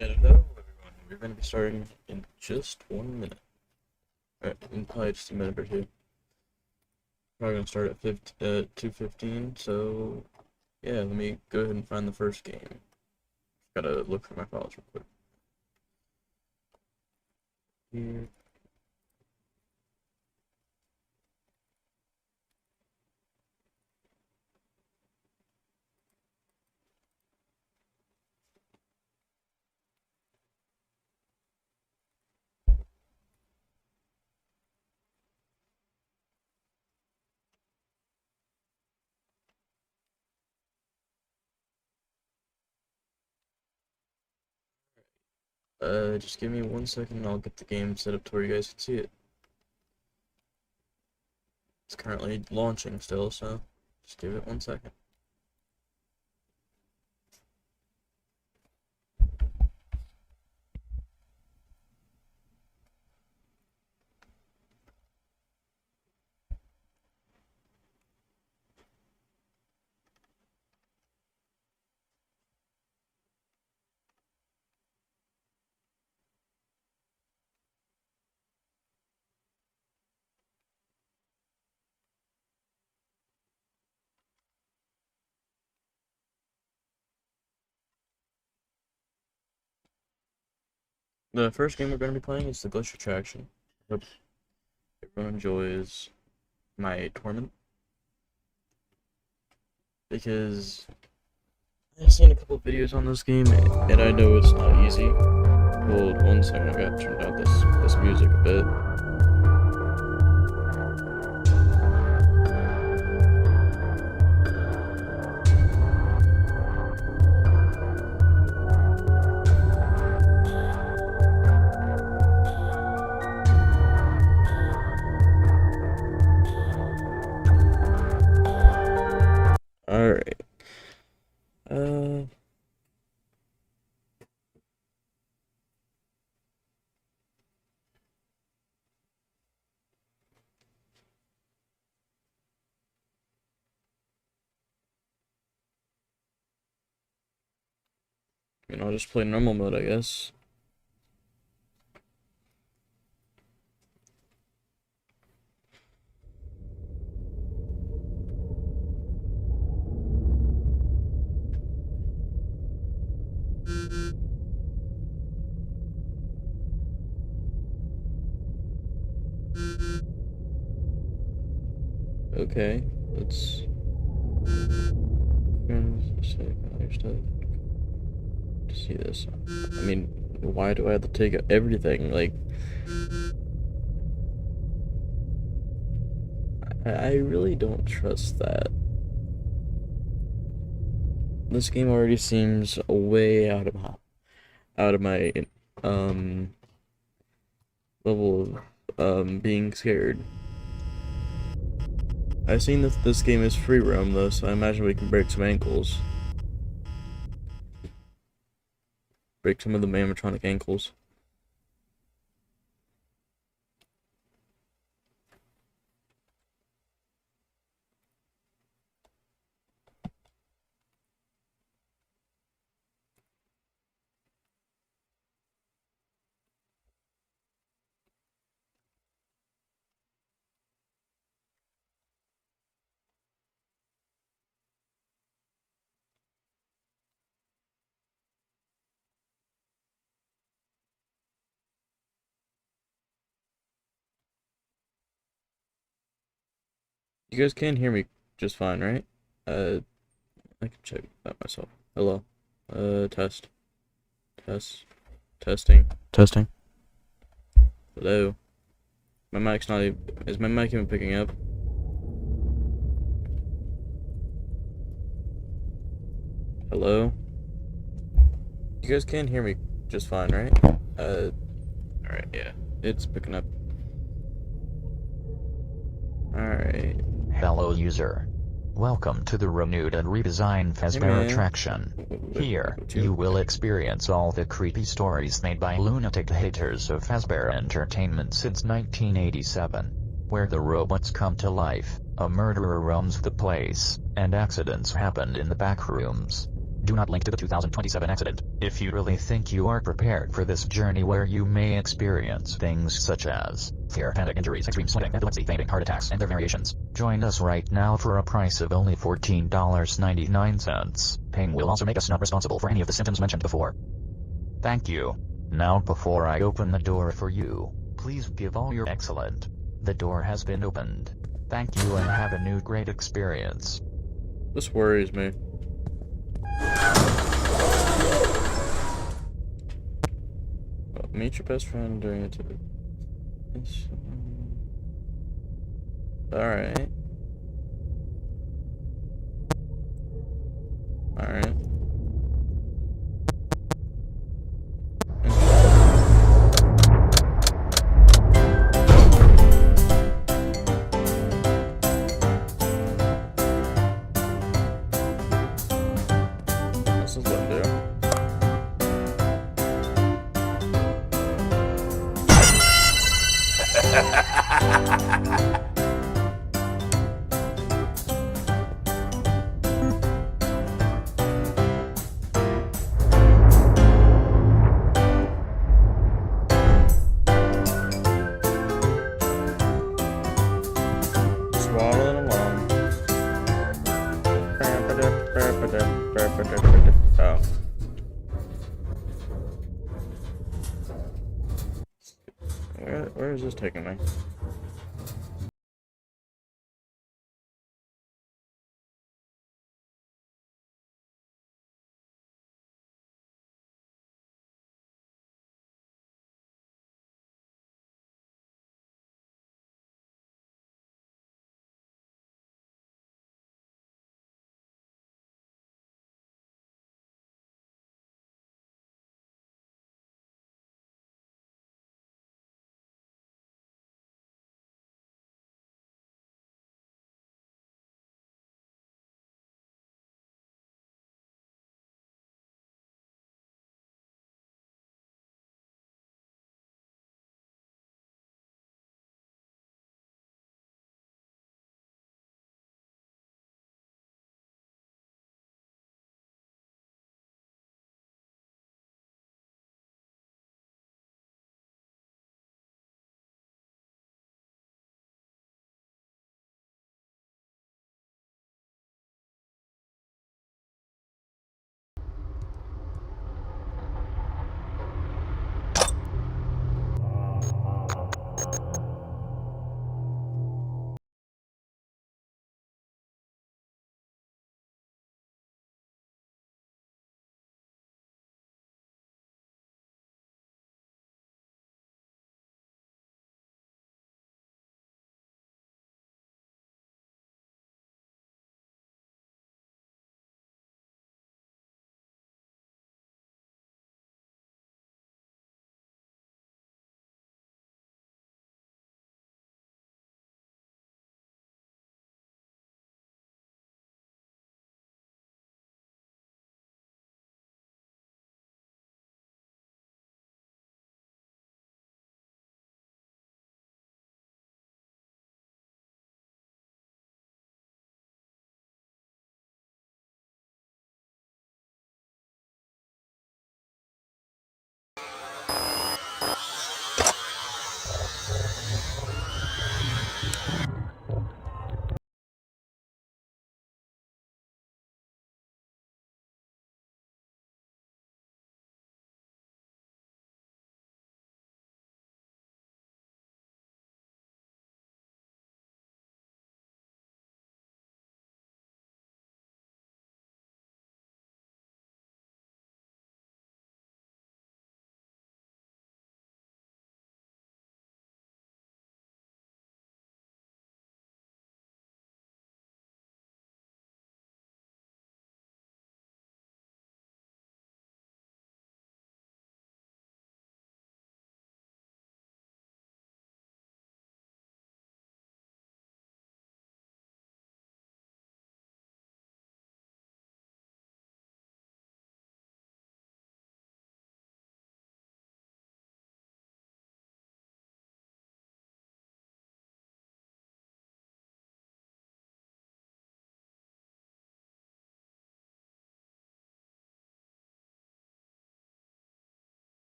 Hello, everyone. We're going to be starting in just 1 minute. In probably just a minute or two. Probably going to start at 2:15. So, yeah, let me go ahead and find the first game. Gotta look for my files real quick. Here. Just give me 1 second and I'll get the game set up to where you guys can see it. It's currently launching still, so just give it 1 second. The first game we're going to be playing is the Glitch Attraction. Hope everyone enjoys my torment, because I've seen a couple of videos on this game, and I know it's not easy. Hold 1 second, I gotta turn down this music a bit. Alright. I'll just play normal mode, I guess. Okay, let's to see this. I mean, why do I have to take everything? Like, I really don't trust that. This game already seems way out of my level of being scared. I've seen that this game is free roam though, so I imagine we can break some ankles. Break some of the animatronic ankles. You guys can hear me just fine, right? I can check that myself. Hello. Test. Test. Testing. Testing. Hello. My mic's not even... Is my mic even picking up? Hello? You guys can hear me just fine, right? Alright, yeah. It's picking up. Alright. Hello user. Welcome to the renewed and redesigned Fazbear attraction. Here, you will experience all the creepy stories made by lunatic haters of Fazbear Entertainment since 1987. Where the robots come to life, a murderer roams the place, and accidents happened in the back rooms. Do not link to the 2027 accident. If you really think you are prepared for this journey where you may experience things such as fear, panic, injuries, extreme sweating, epilepsy, fainting, heart attacks, and their variations, join us right now for a price of only $14.99. Paying will also make us not responsible for any of the symptoms mentioned before. Thank you. Now before I open the door for you, please give all your excellent. The door has been opened. Thank you and have a new great experience. This worries me. Well, meet your best friend during a tour. Alright. Alright. This is what I do. Swaddling along. Oh. Where is this taking me?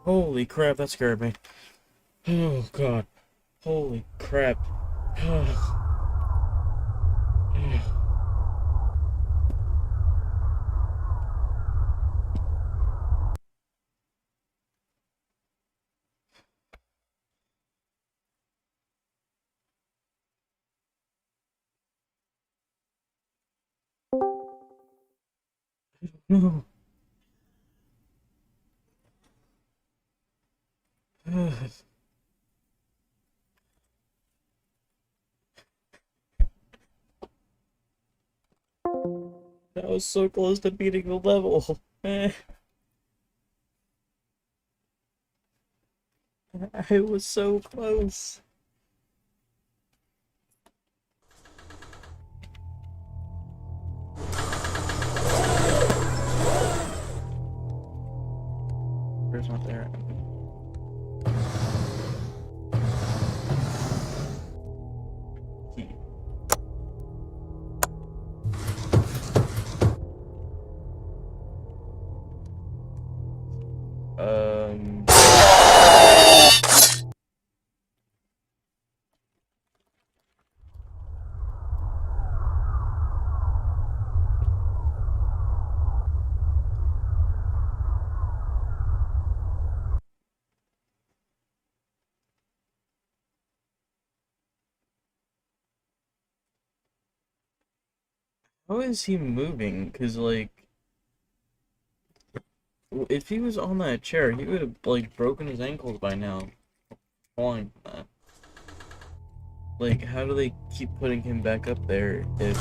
Holy crap, that scared me. Oh god. Holy crap. No. That was so close to beating the level. I was so close. There's not there. Key. Um. How is he moving? Cause like, if he was on that chair, he would have like broken his ankles by now. Falling from that. Like, how do they keep putting him back up there if?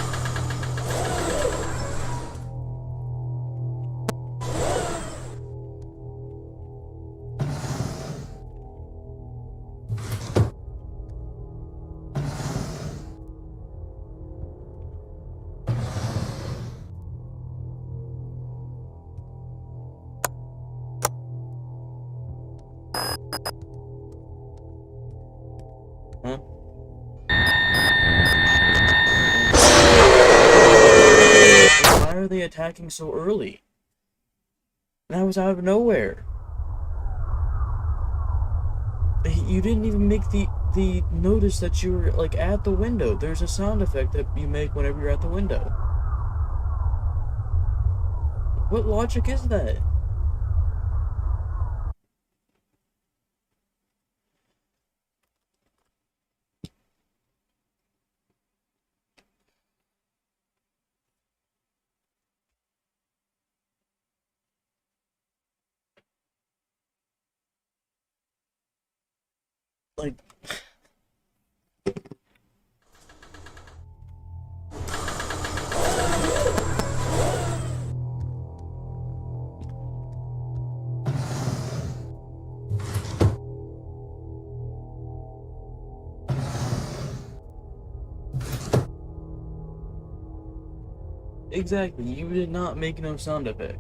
Huh? Why are they attacking so early? That was out of nowhere. You didn't even make the notice that you were like at the window. There's a sound effect that you make whenever you're at the window. What logic is that? Like, exactly, you did not make no sound effect.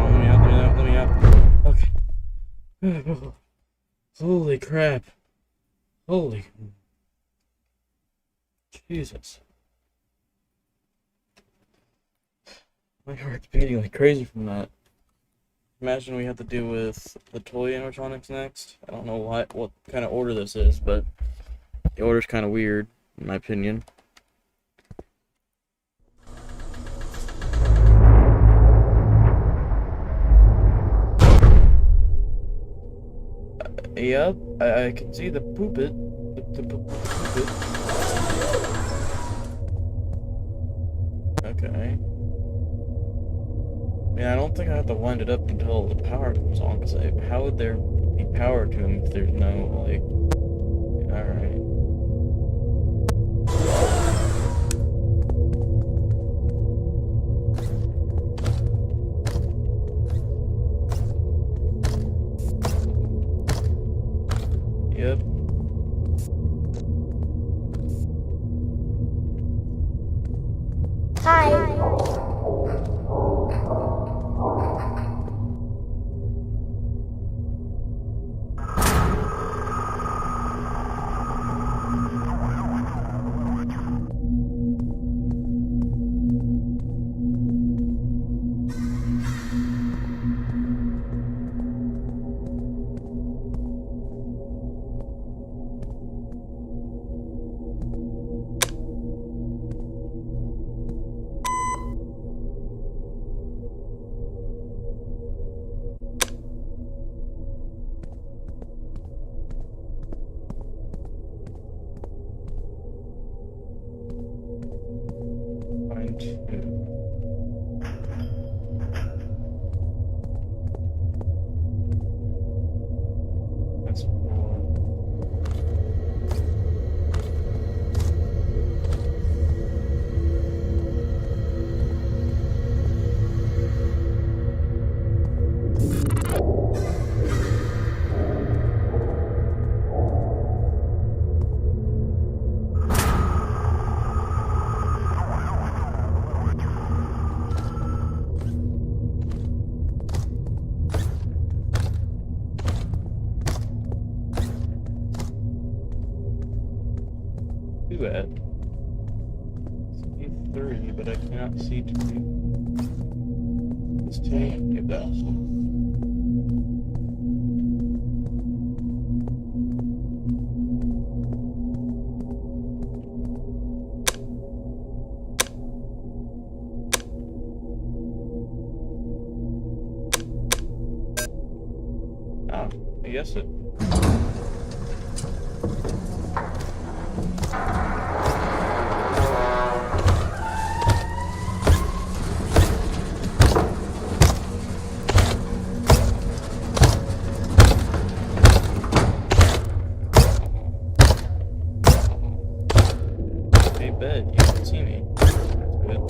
Let me out. Okay. Holy crap. Holy. Jesus. My heart's beating like crazy from that. Imagine we have to deal with the toy animatronics next. I don't know what kind of order this is, but the order's kind of weird, in my opinion. Yep, I can see the poopit. The poopit. Okay. I don't think I have to wind it up until the power comes on, because how would there be power to him if there's no, like... Alright. Yep. Hi. 2 at? See 3, but I cannot see 2. It's 2? It does. Ah, I guessed it. Hey, bed, you can see me. That's good.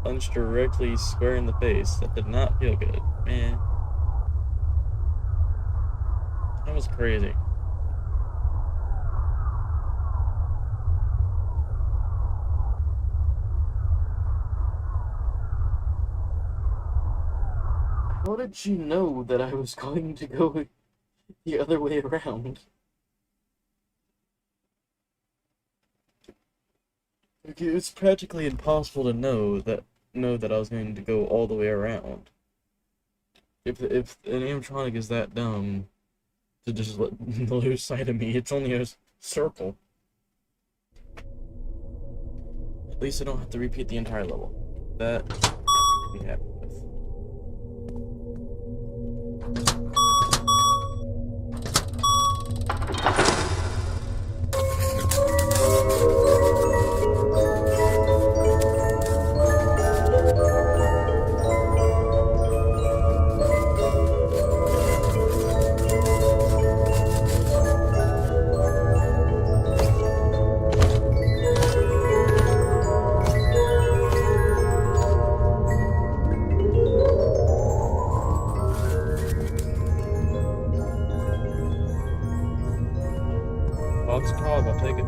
punched directly square in the face. That did not feel good, man. That was crazy. How did she know that I was going to go the other way around? Like, it's practically impossible to know that I was going to go all the way around. If an animatronic is that dumb to just lose sight of me, it's only a circle. At least I don't have to repeat the entire level. That I'm happy with. Dog's a dog, I'll take it.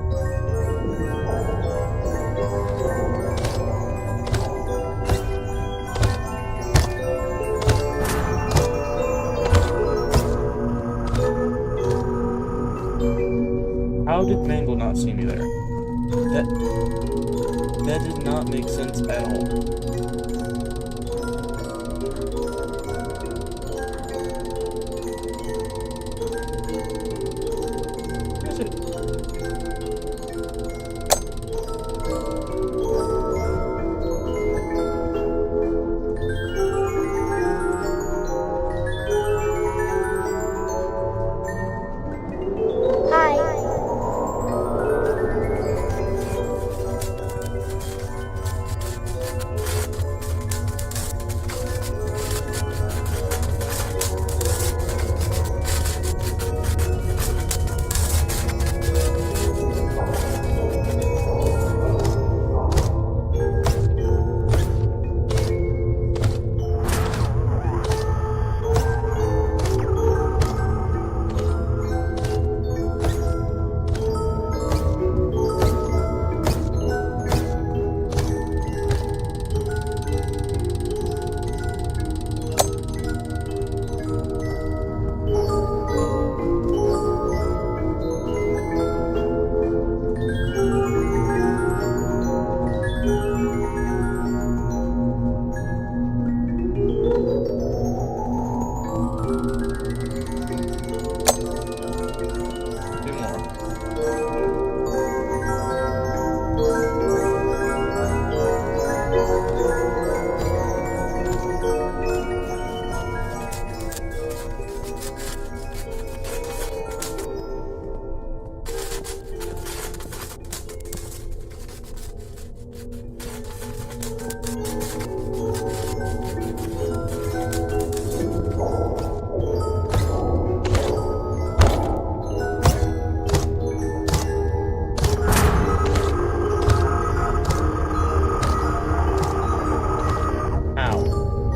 How did Mangle not see me there? That did not make sense at all. Is it?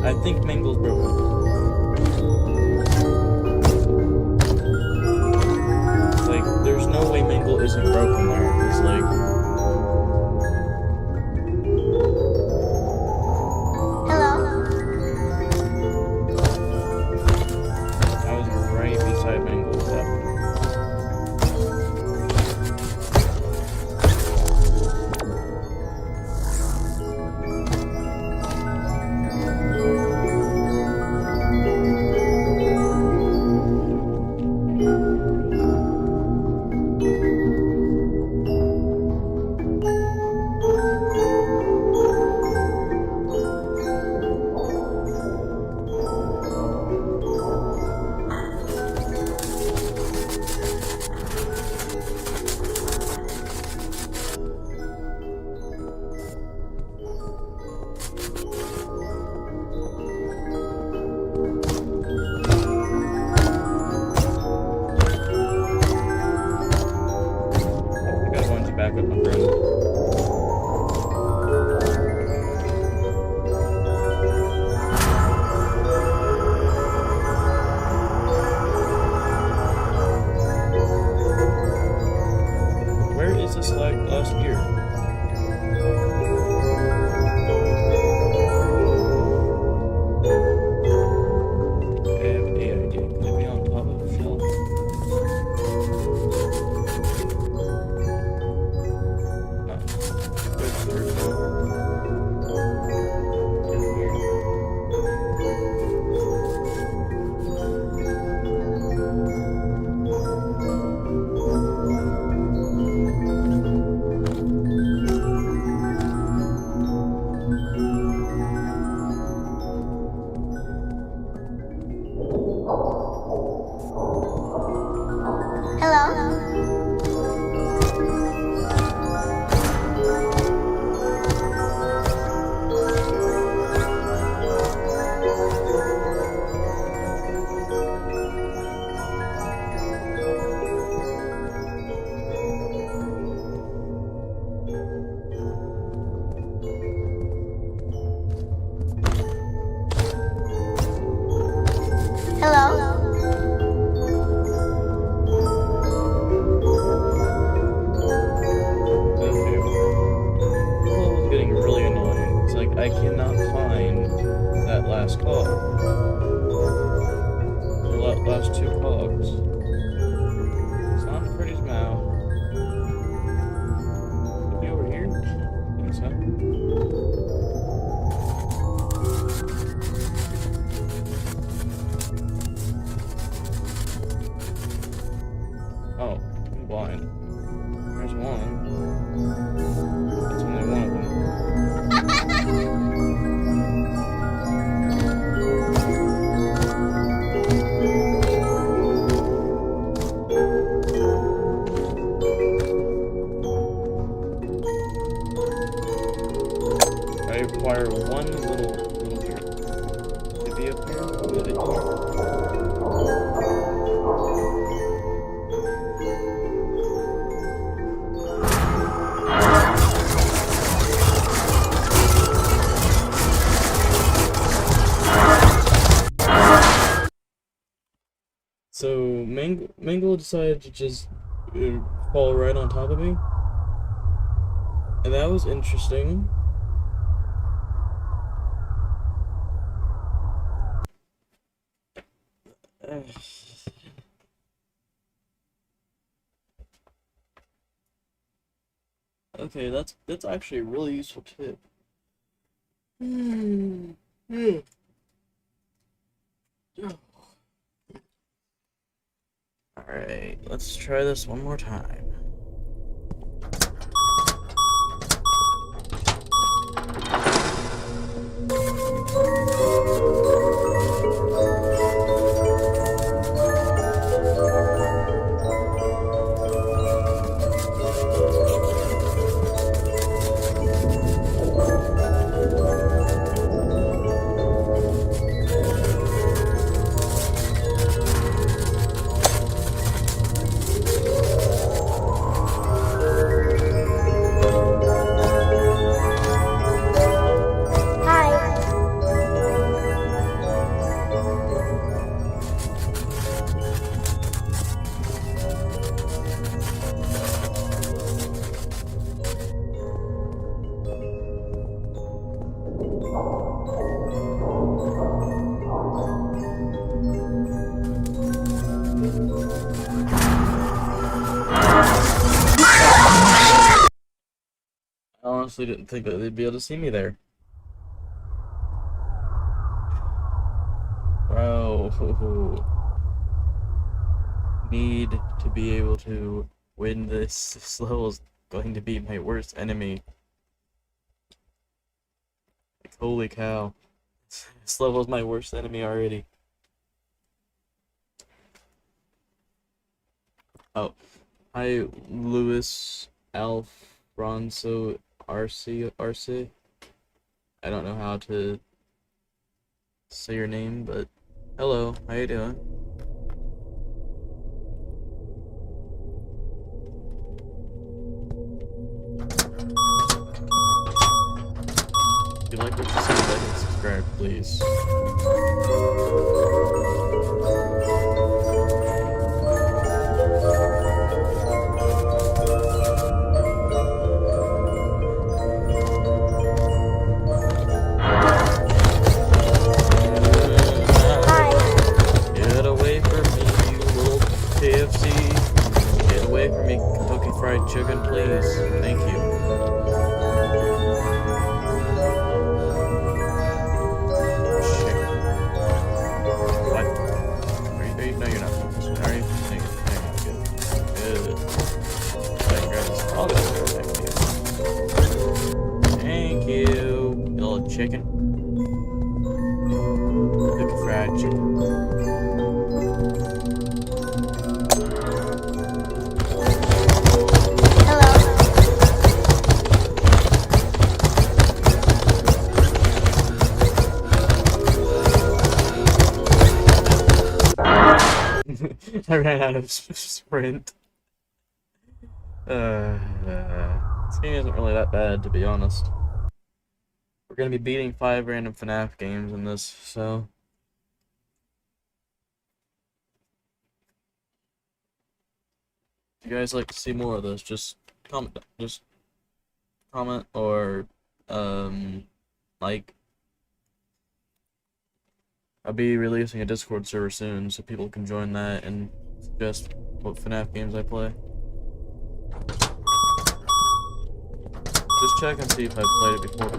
I think Mangle's broken. Like, there's no way Mangle isn't broken there. He's like... Hello? I was right beside Mangle with that. cannot find that last cog. The last two cogs. It's not in Freddy's mouth. Could be over here? I think so. Oh, I'm blind. There's one. That's only one of them. I require one little here. To be up here? Is it here? So Mangle decided to just fall right on top of me, and that was interesting. Okay, that's actually a really useful tip. Alright, let's try this one more time. I honestly didn't think that they'd be able to see me there. Bro. Need to be able to win this. This level is going to be my worst enemy. Like, holy cow. This level is my worst enemy already. Oh. Hi, Lewis, Alfonso, RC. I don't know how to say your name, but hello, how you doing? If you like what you see, like and subscribe, please. Get away from me, you little KFC. Get away from me, Kentucky Fried Chicken, please. Thank you. What? Are you? No, you're not. Are you? No, you're not. Good. Right, grab this. I'll go there. Thank you. You little chicken. Kentucky Fried Chicken. I ran out of sprint. This game isn't really that bad, to be honest. We're gonna be beating 5 random FNAF games in this, so... If you guys like to see more of this, just comment or, Like, I'll be releasing a Discord server soon, so people can join that and suggest what FNAF games I play. Just check and see if I've played it before,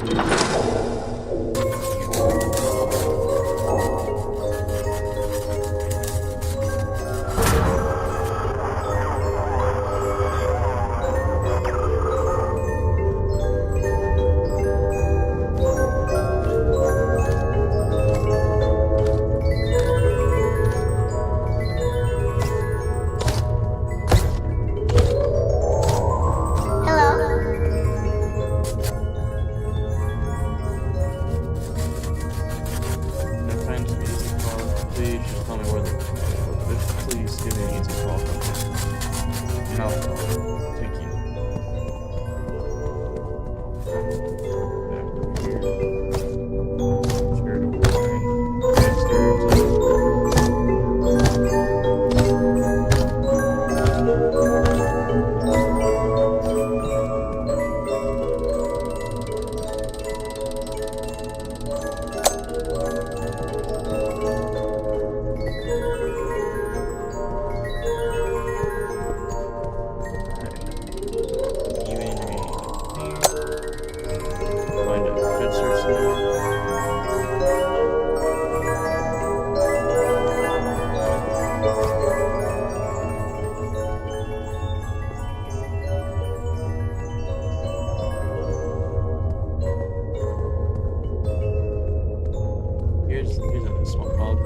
here's a small cog.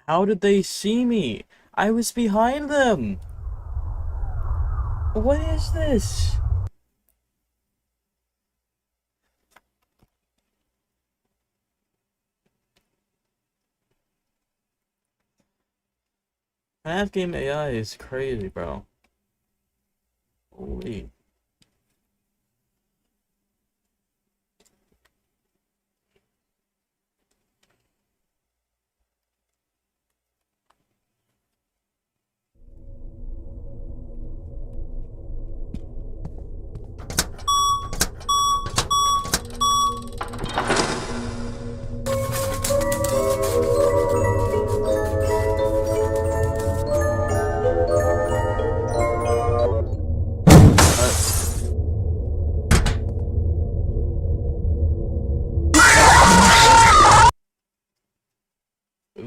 How did they see me? I was behind them! What is this? FNAF game AI is crazy, bro. Holy.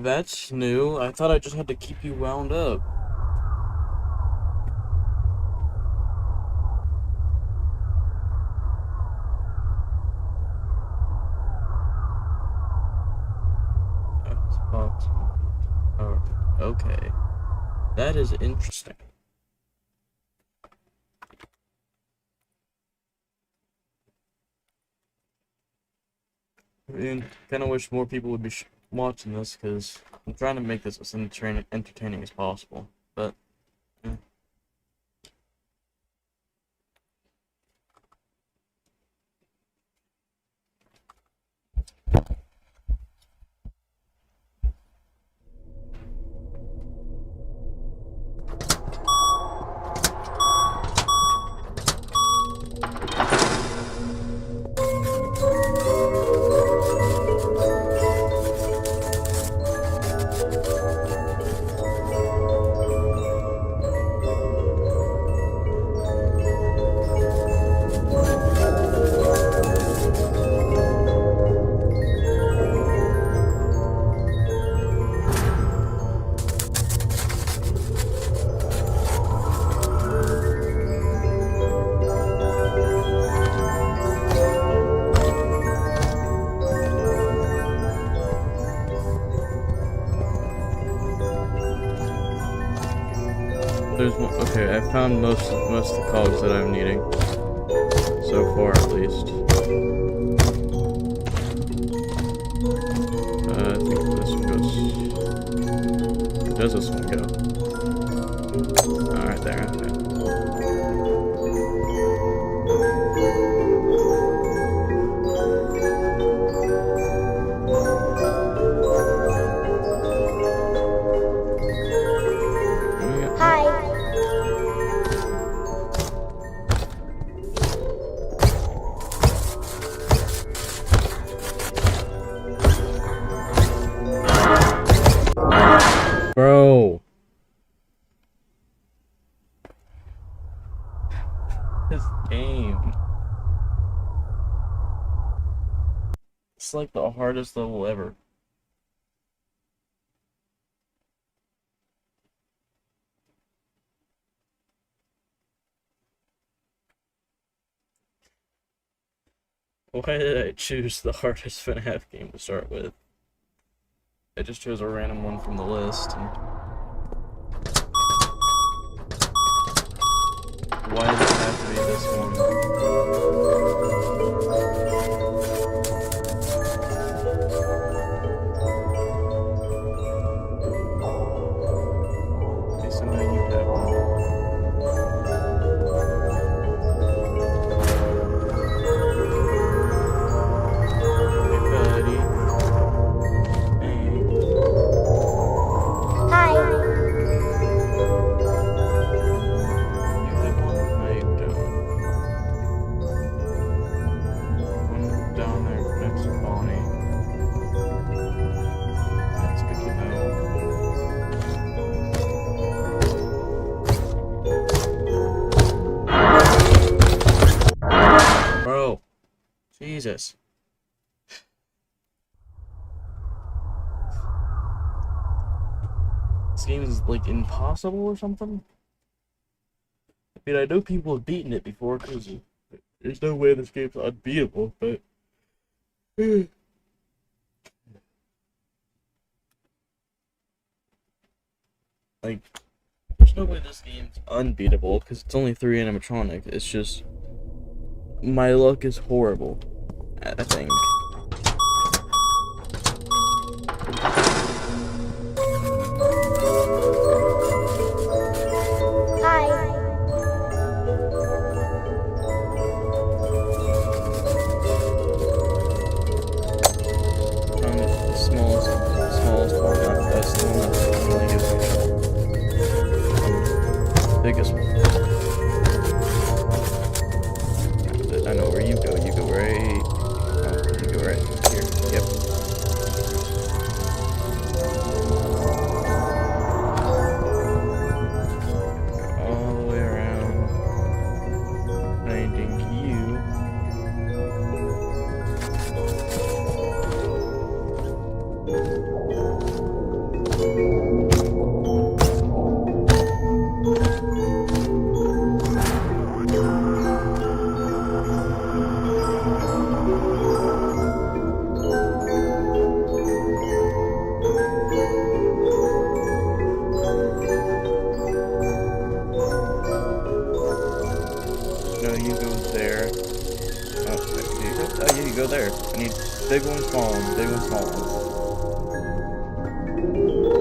That's new. I thought I just had to keep you wound up. Oh, okay. That is interesting. I mean, kind of wish more people would be watching this, because I'm trying to make this as entertaining as possible, but yeah. There's one, okay, I found most of the cogs that I'm needing. So far, at least. I think this one goes... Where does this one go? Alright, there, okay. This game. It's like the hardest level ever. Why did I choose the hardest FNAF game to start with? I just chose a random one from the list. And why does it have to be this one? Okay, so now you have one. Hey, buddy. Hey. Hi. You have one? No, you don't. One down there next to Bonnie. That's good to know. Bro. Jesus. This game is like impossible or something? I mean, I know people have beaten it before because there's no way this game's unbeatable, but. Like, there's no way this game's unbeatable because it's only 3 animatronic. It's just. My luck is horrible, I think. Hi. The smallest one. That's the one that really gives me trouble. Biggest one. I know where you go. You go right. Oh, you go right here. Yep. All the way around. Finding you. No, you go there. Oh, wait, you go? Oh, yeah, you go there. I need big one, small one, big one, small one.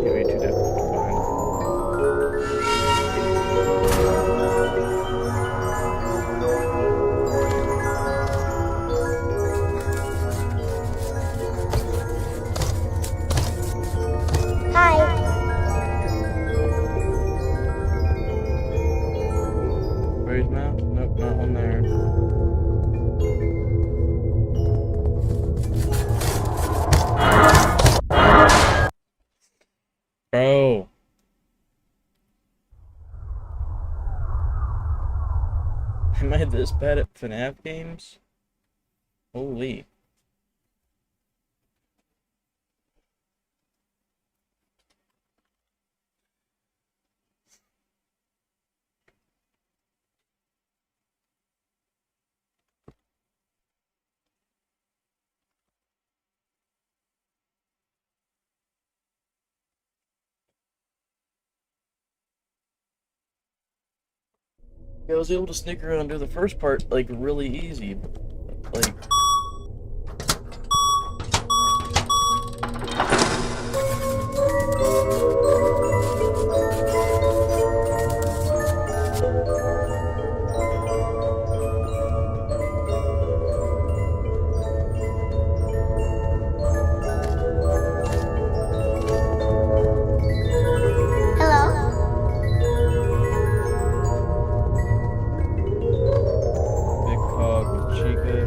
Can't be too difficult to find. Hi. Where's map? Nope, not one there. Bro. Am I this bad at FNAF games? Holy. I was able to sneak around and do the first part, like, really easy. Like... Hello. Big Cog with Chica.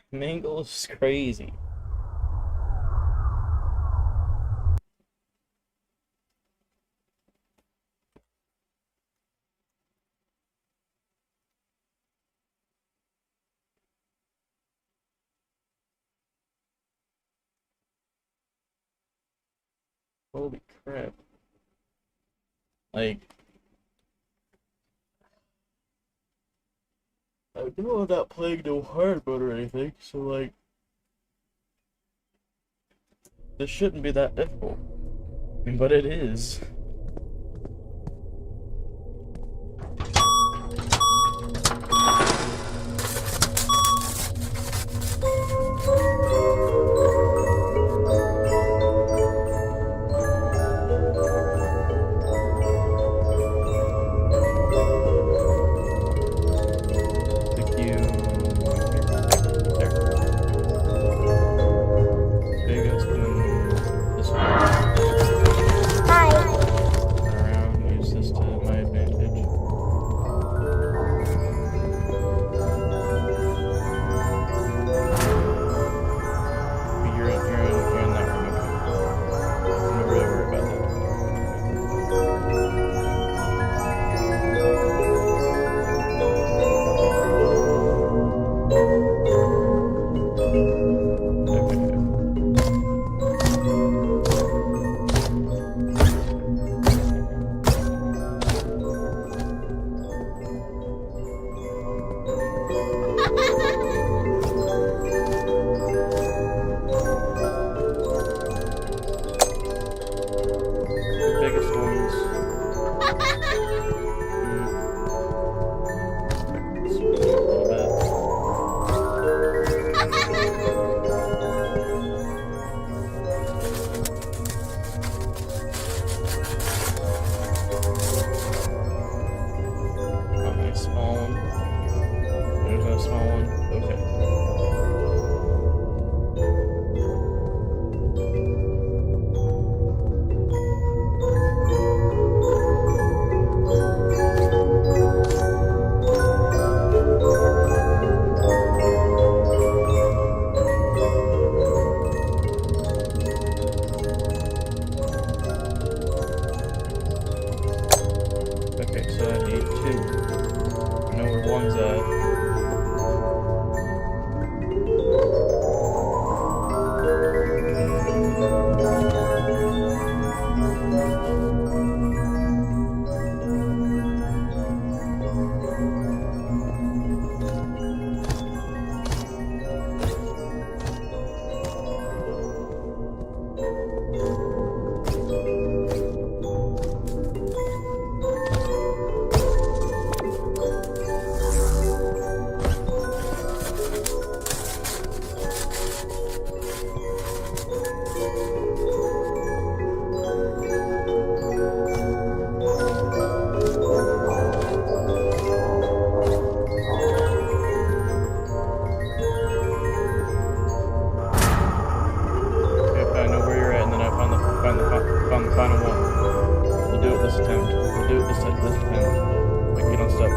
Mingle is crazy. Holy crap. Like, I know I'm not playing no hard mode or anything, so like, this shouldn't be that difficult. But it is. Thank you. There. Big guys coming this way. Hi. Turn around, use this to my advantage. But you're in that room, okay. Don't really worry about that. The biggest ones. Speed up a little bit. Oh, nice small one. There's no small one. Okay. Okay, so I need two. I know where one's at. Okay, I know where you're at, and then I found the final one. We'll do it this attempt. We'll do it this attempt. Like, you don't stop.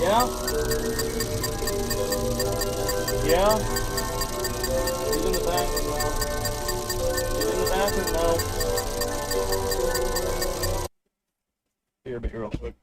Yeah? Yeah? He's in the bathroom now. He's in the bathroom now. Here, but real quick.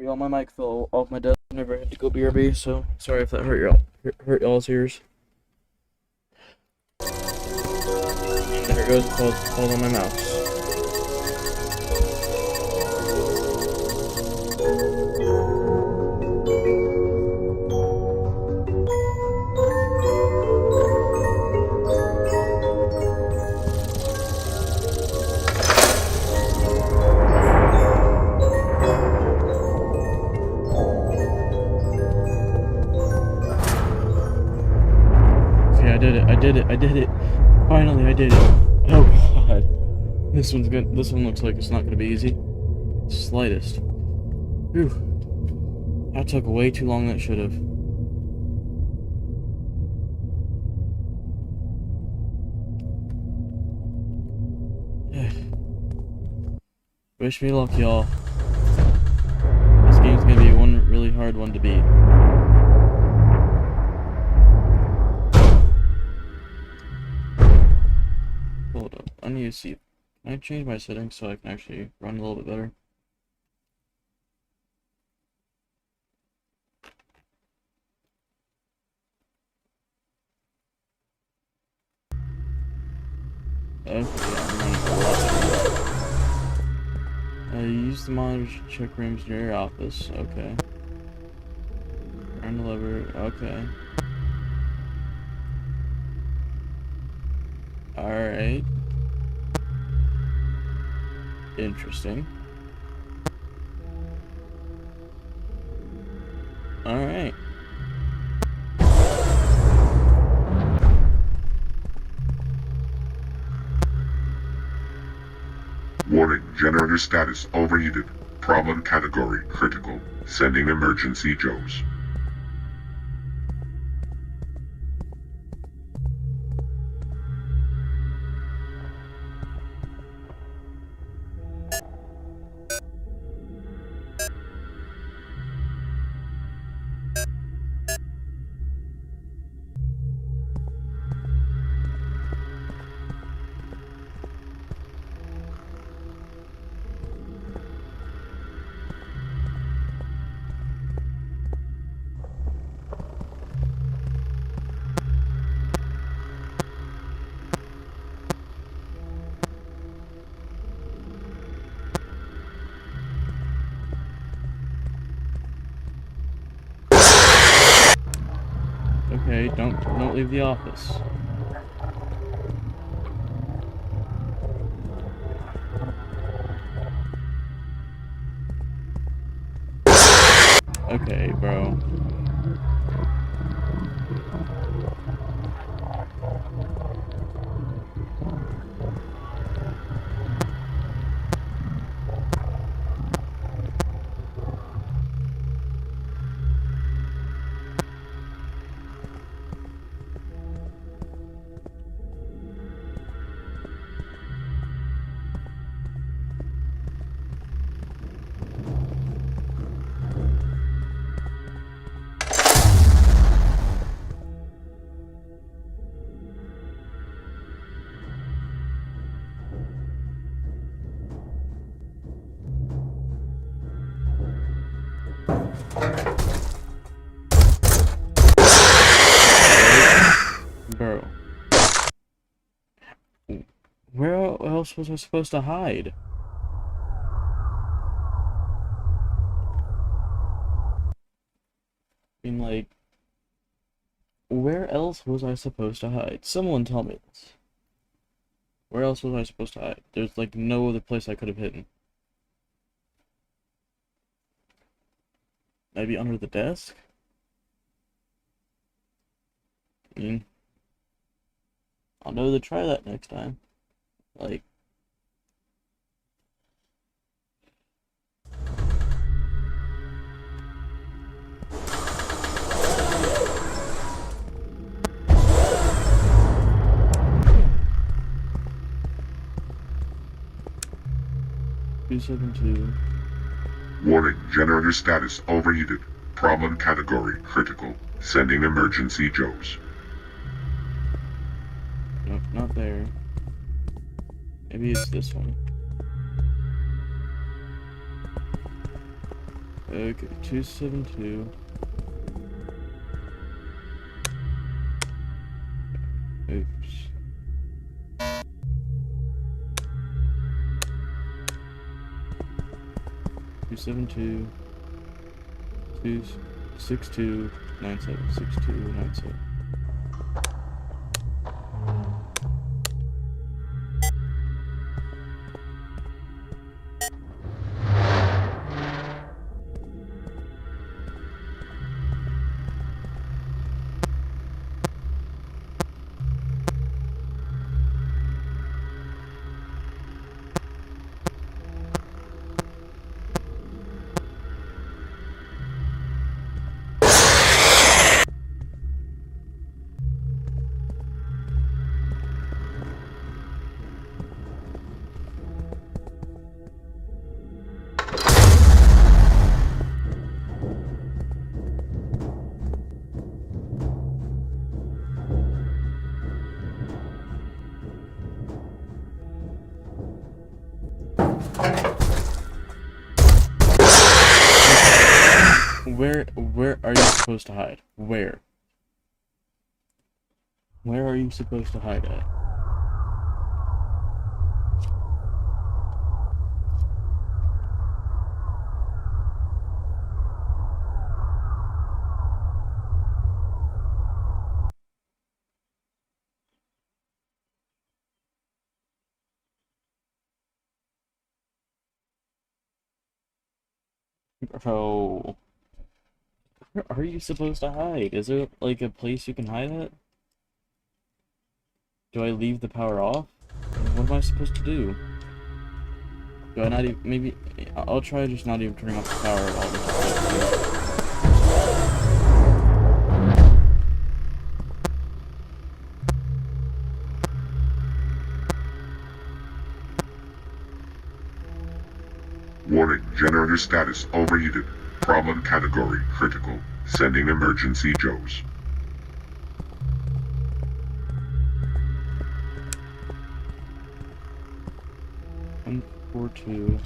y'all, my mic fell off my desk whenever I had to go BRB, so sorry if that hurt y'all's ears. And there it goes, it falls on my mouse. I did it. Finally, I did it. Oh god. This one looks like it's not gonna be easy. Slightest. Whew. That took way too long than it should have. Wish me luck, y'all. This game's gonna be one really hard one to beat. Hold up, I need to see. Can I change my settings so I can actually run a little bit better? Okay, I'm running a lot better. Use the monitor to check rooms near your office. Okay. Turn the lever. Okay. Alright. Interesting. Alright. Warning, generator status overheated. Problem category critical. Sending emergency Joes. Okay, don't leave the office. Okay, bro. Bro. Where else was I supposed to hide? I mean, like, where else was I supposed to hide? Someone tell me this. Where else was I supposed to hide? There's, like, no other place I could have hidden. Maybe under the desk? I mean, I'll know to try that next time. Like, $272. Warning, generator status overheated. Problem category critical. Sending emergency Joes. Nope, not there. Maybe it's this one. Okay, 272. Oops. Two seven two 26297 6297. Where are you supposed to hide? Where? Where are you supposed to hide at? Bro, where are you supposed to hide? Is there like a place you can hide at? Do I leave the power off? What am I supposed to do? Do I not even, maybe, I'll try just not even turning off the power at all. Warning, generator status overheated. Problem category critical. Sending emergency Joes. 142.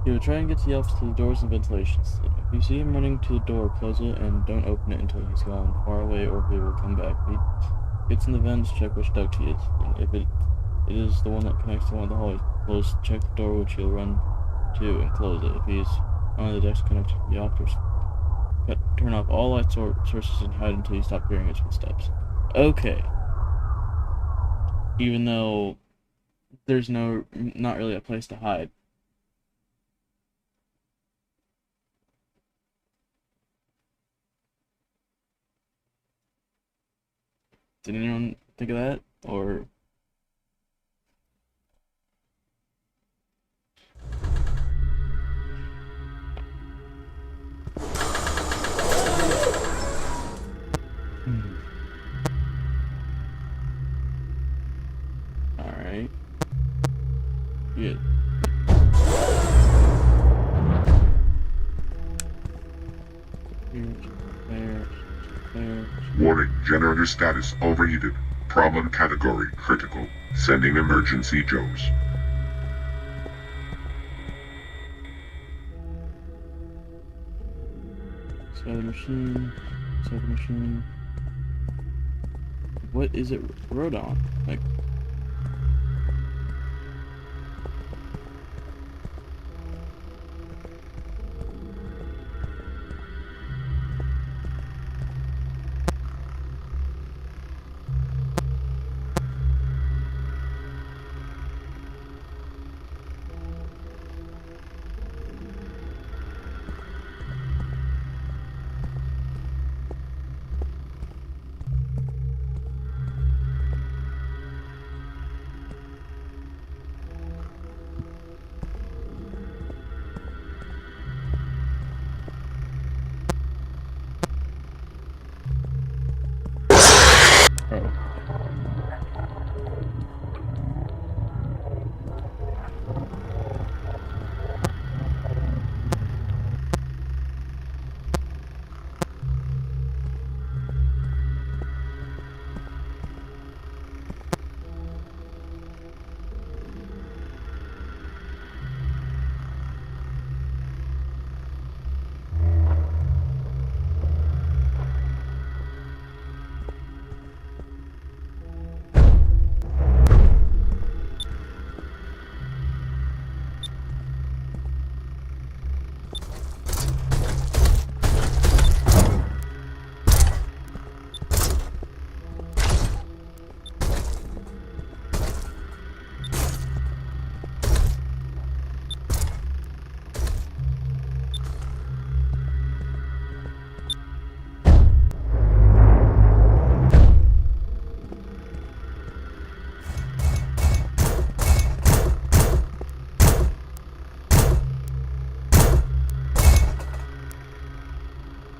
He will try and get the elf to the doors and ventilation system. If you see him running to the door, close it and don't open it until he's gone far away or he will come back. If he gets in the vents, check which duct he is. And if it is the one that connects to one of the hallways, check the door which he'll run to and close it. If he's on the decks connected to the opters, turn off all light sources and hide until you stop hearing his footsteps. Okay. Even though there's not really a place to hide. Did anyone think of that? Or alright. Good. There. Warning, generator status overheated. Problem category critical. Sending emergency Joes. Sell the machine. What is it wrote on? Like,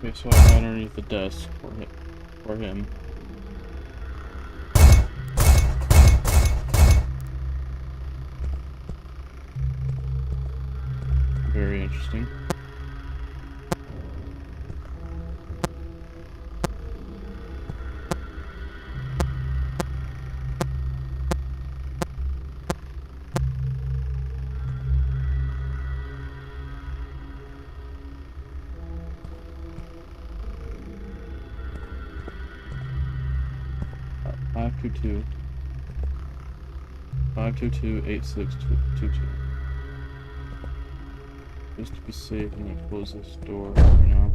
Okay, so I hide underneath the desk for him. Very interesting. Uh, 522-8622. Just to be safe, I'm gonna close this door for now.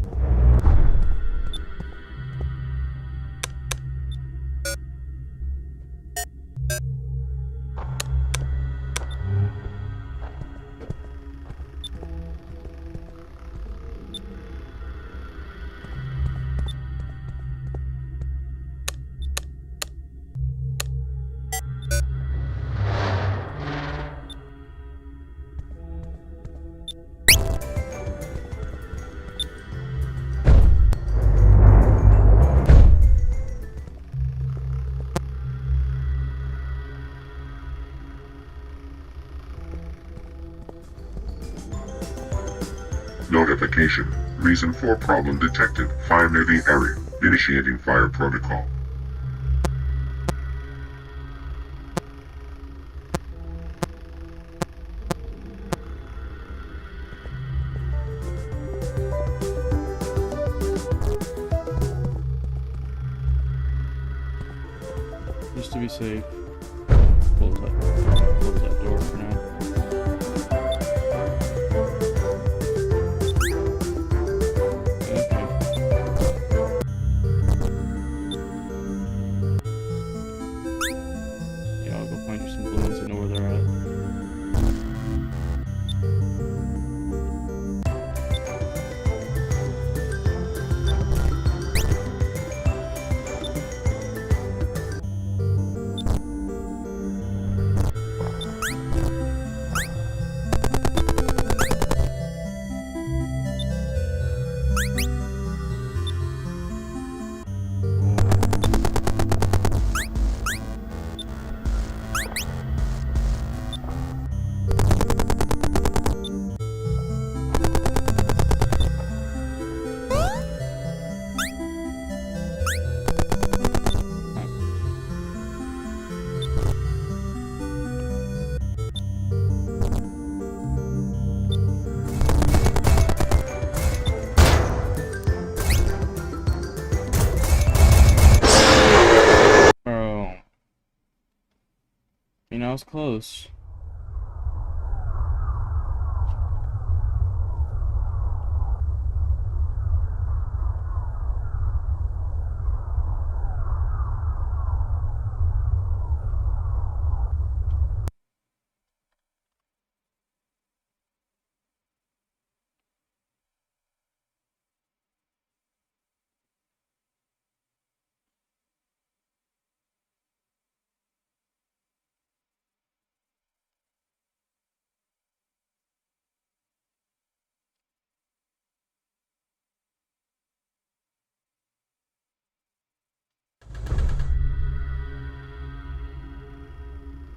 Notification. Reason for problem detected. Fire near the area. Initiating fire protocol. Just to be safe, close that door for now. Okay. Yeah, I'll go find you some balloons. I know where they're at. Bro. You know, I was close.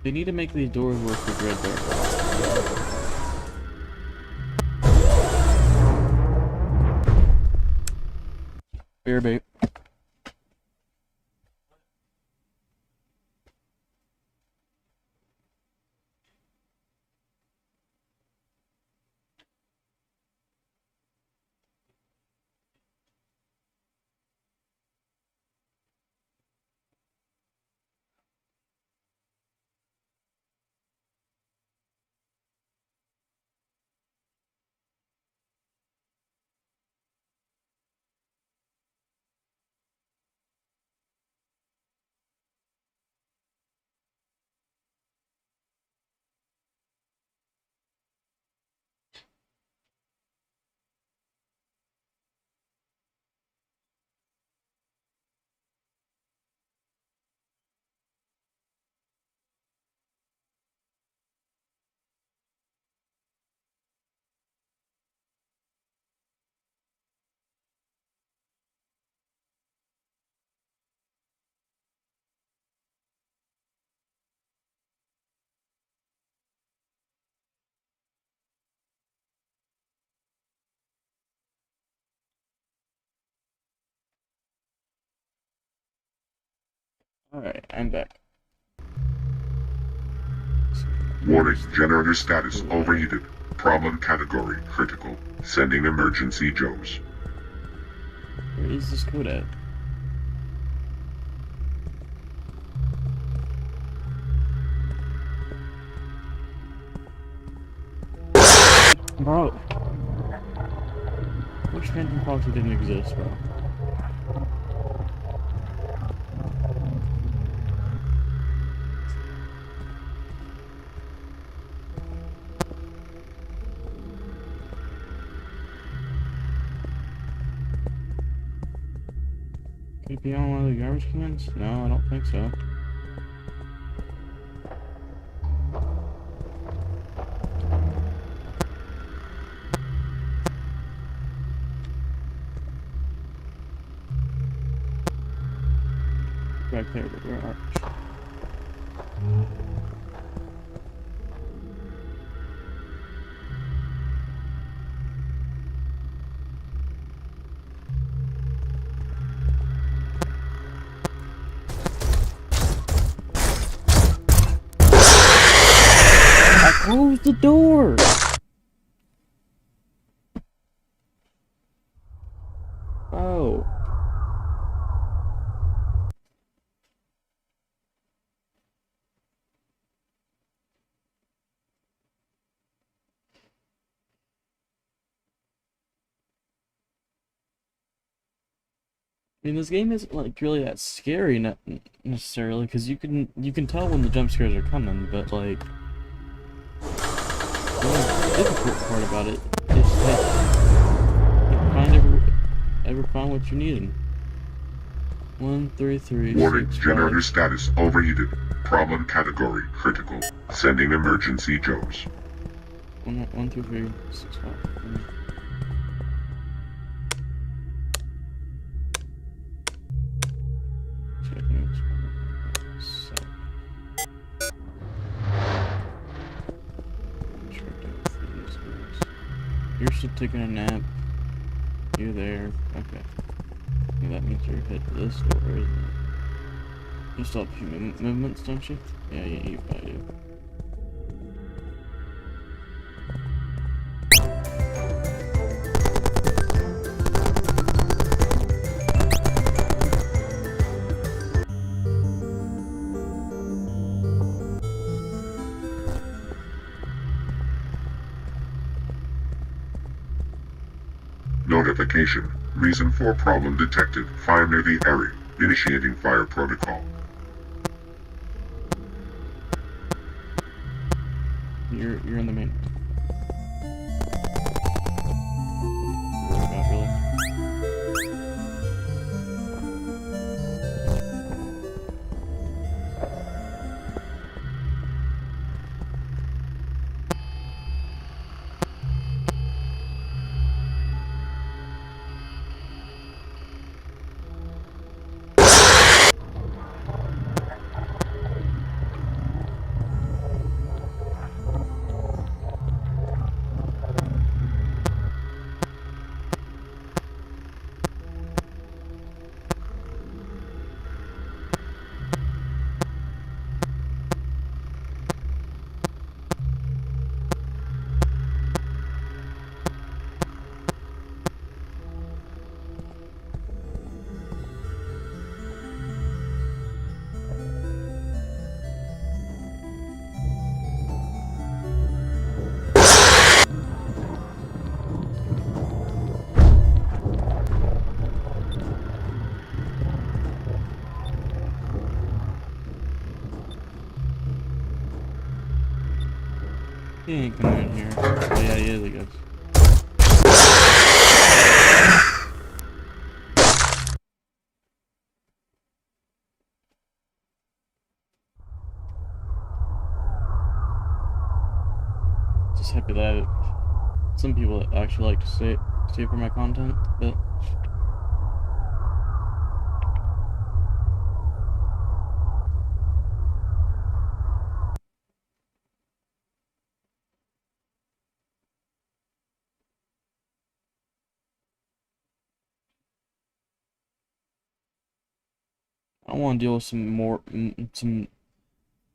They need to make these doors work with red door. Bear bait. Alright, I'm back. Warning, generator status overheated. Problem category critical. Sending emergency Joes. Where is this code at? Bro! Which phantom proxy didn't exist, bro? Could it be on one of the garbage cans? No, I don't think so. Back there, but where are I closed the door! Oh. I mean, this game isn't like really that scary necessarily, because you can tell when the jump scares are coming, but like the only difficult part about it is that you ever find what you needed. 1, 3, 3, Warning, 6, generator 5. status overheated. Problem category critical. Sending emergency Joes. 1, 2, 3, 6, 5. Checking. So. You're still taking a nap. You're there. Okay. Yeah, that means you're headed to this door, isn't it? You still have a few movements, don't you? Yeah, you probably do. Notification. Reason for problem detected. Fire near the area. Initiating fire protocol. You're in the main. Not really. He ain't coming in here. Oh yeah, he is, I guess. Just happy that I have some people that actually like to stay for my content, but I want to deal with some more, some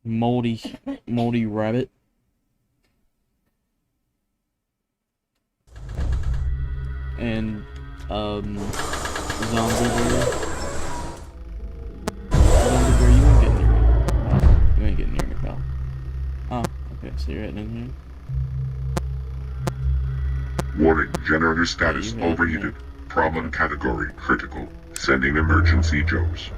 moldy rabbit. And, zombie bear. Zombie bear, you ain't getting near me. Oh, you ain't getting near me, pal. Oh, okay, so you're heading in here. Warning, generator status Yeah, you have overheated. Problem category critical. Sending emergency Joes.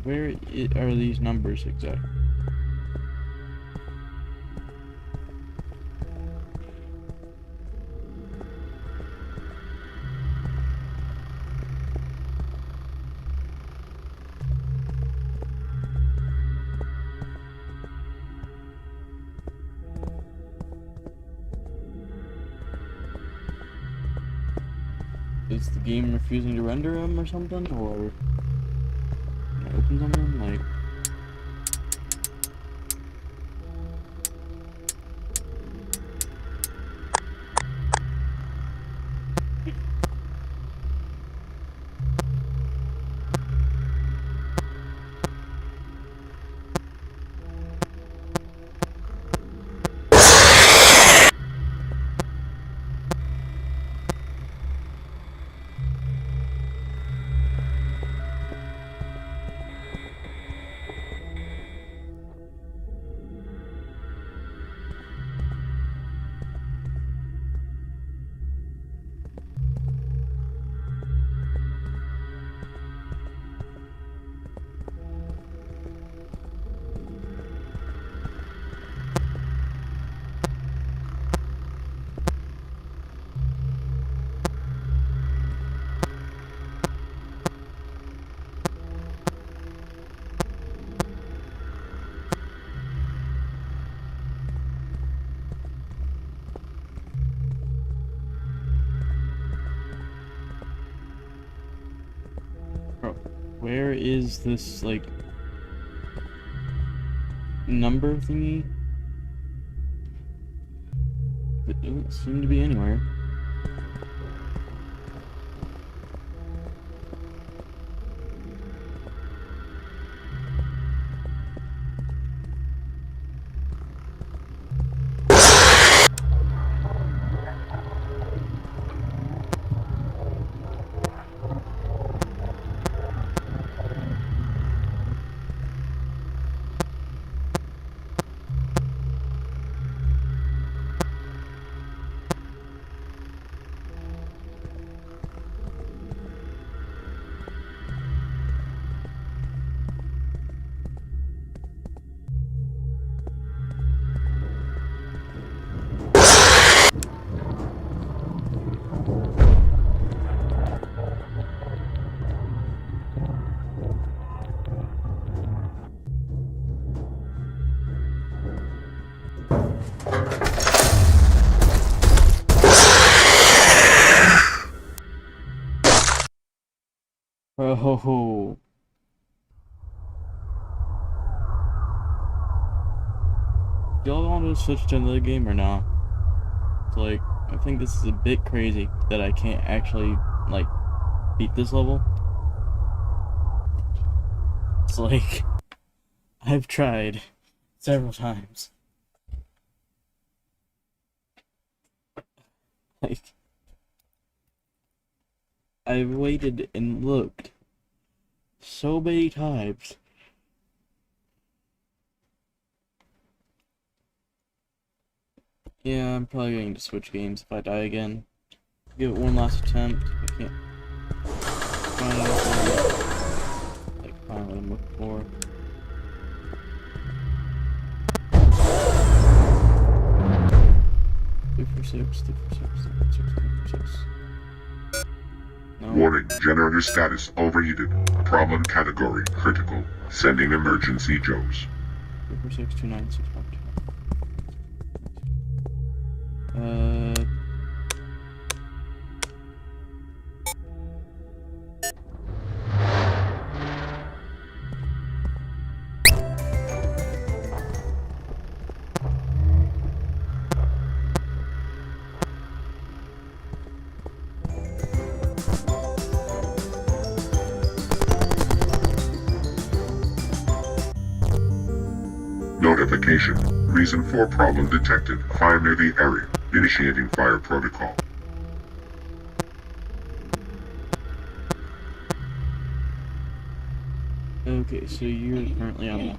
Where are these numbers exactly? Is the game refusing to render them or something, or can I open something like? Where is this, like, number thingy? It doesn't seem to be anywhere. Oh. Y'all want to switch to another game or not? It's like, I think this is a bit crazy that I can't actually, like, beat this level. It's like, I've tried several times. Like, I've waited and looked so many times. Yeah, I'm probably going to switch games if I die again. Give it one last attempt. I can't find anything. Like, fine. what I'm looking for. Two for six, two for six, two for six, two for six. No. Warning, generator status overheated. Problem category critical. Sending emergency Joes. 246, 296, 5, Notification. Reason for problem detected. Fire near the area. Initiating fire protocol. Okay, so you're currently on the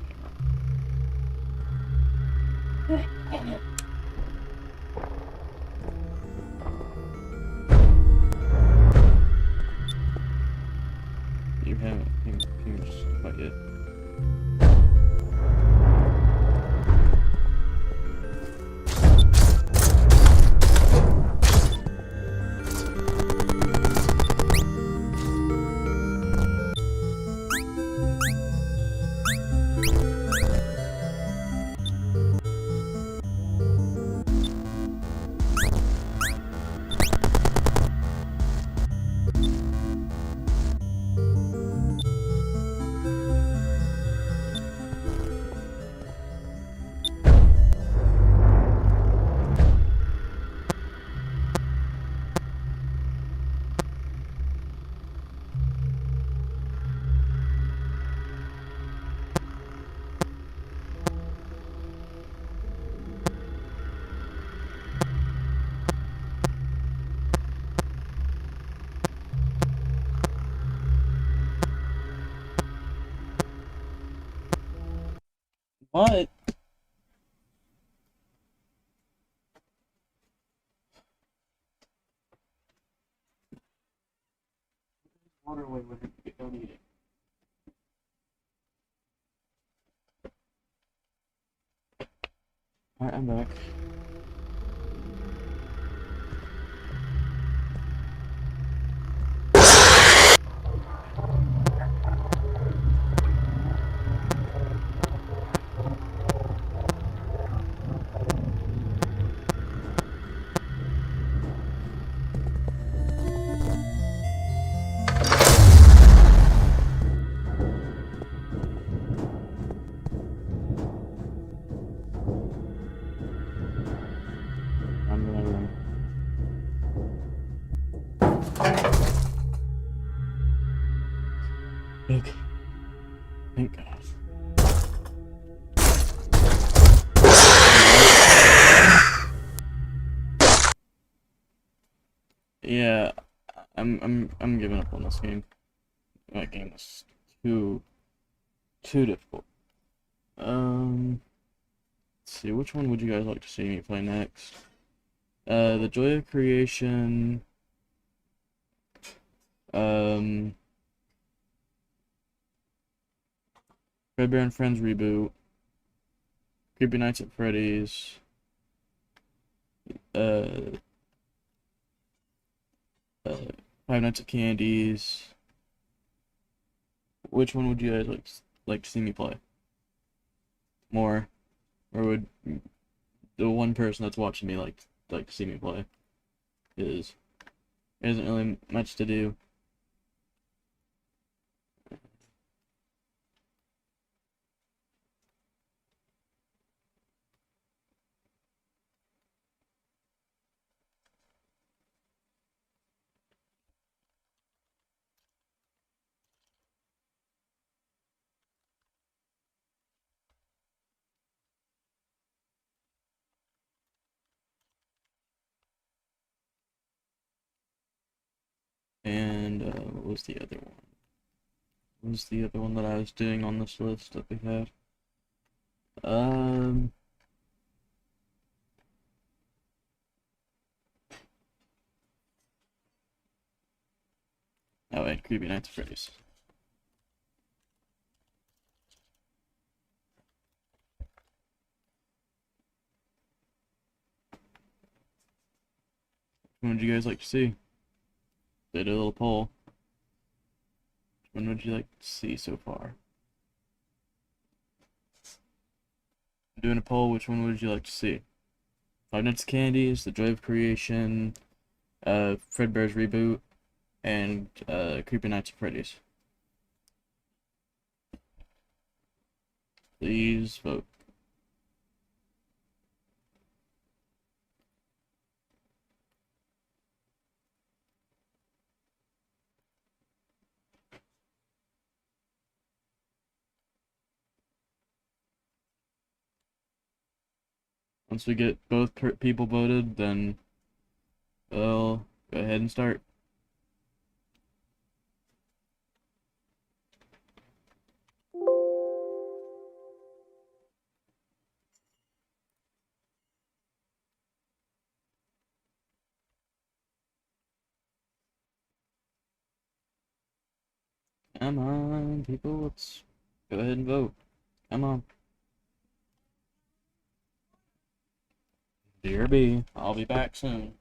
you haven't fingers quite yet. What? Waterway with it. Don't eat it. Alright, I'm back. I'm gonna run. Okay. Thank God. Yeah, I'm giving up on this game. That game was too difficult. Let's see, which one would you guys like to see me play next? The Joy of Creation. Fredbear and Friends reboot. Creepy Nights at Freddy's. Uh, Five Nights at Candy's. Which one would you guys like to see me play more, or would the one person that's watching me like to see me play? Is there isn't really much to do. And what was the other one? What was the other one that I was doing on this list that we had? Oh, and Creepy Nights at Freddy's. What would you guys like to see? Did a little poll. Which one would you like to see so far? I'm doing a poll. Which one would you like to see? Five Nights at Candy's, The Joy of Creation, Fredbear's Reboot, and Creepy Nights at Freddy's. Please vote. Once we get both people voted, then we'll go ahead and start. Come on, people, let's go ahead and vote. Come on. DRB, I'll be back soon.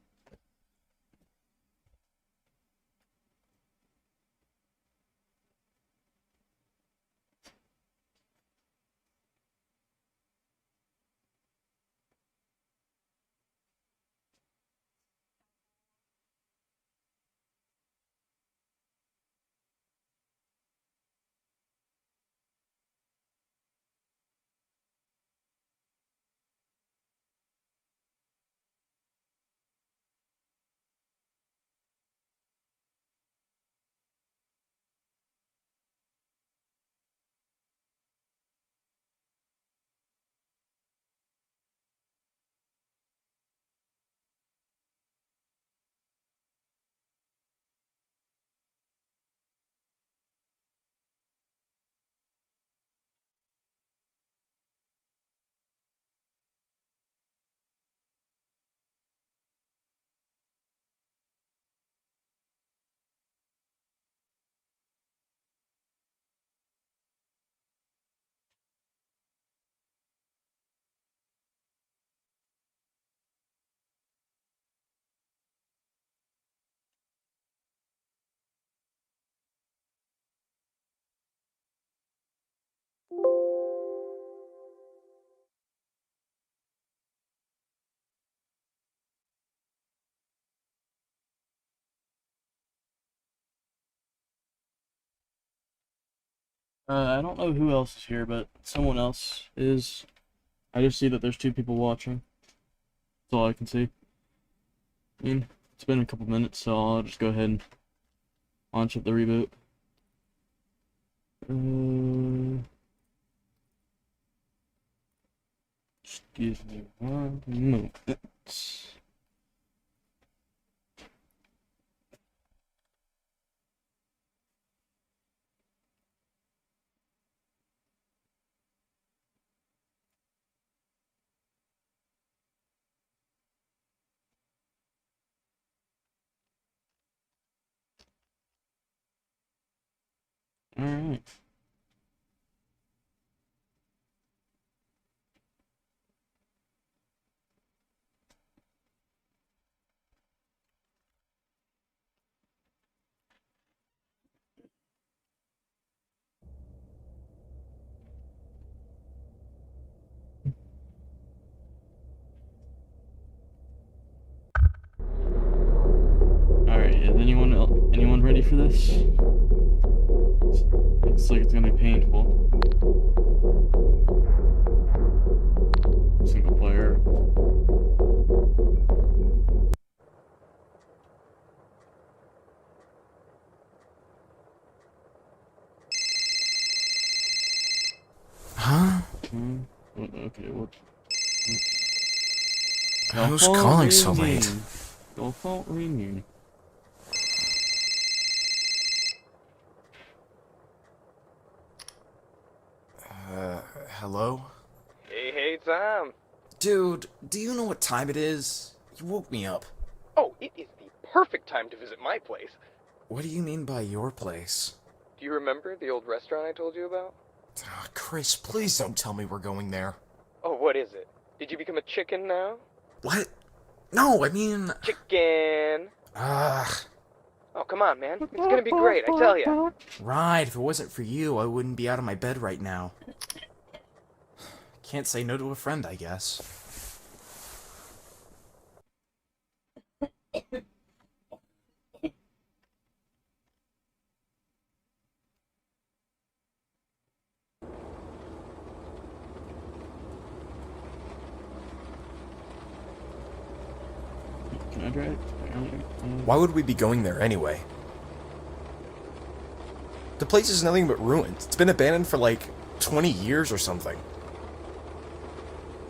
I don't know who else is here, but someone else is. I just see that there's 2 people watching. That's all I can see. I mean, it's been a couple minutes, so I'll just go ahead and launch up the reboot. Just give me 1 moment. Alright. Alright, is anyone ready for this? Looks like it's gonna be painful. Single player. Huh? Okay, what? Who's calling so late? Your phone ringing. Hello? Hey, Tom. Dude, do you know what time it is? You woke me up. Oh, it is the perfect time to visit my place. What do you mean by your place? Do you remember the old restaurant I told you about? Chris, please don't tell me we're going there. Oh, what is it? Did you become a chicken now? What? No, I mean... Chicken! Ugh. Oh, come on, man. It's gonna be great, I tell ya. Right, if it wasn't for you, I wouldn't be out of my bed right now. Can't say no to a friend, I guess. Can I drive? Why would we be going there anyway? The place is nothing but ruins. It's been abandoned for like 20 years or something.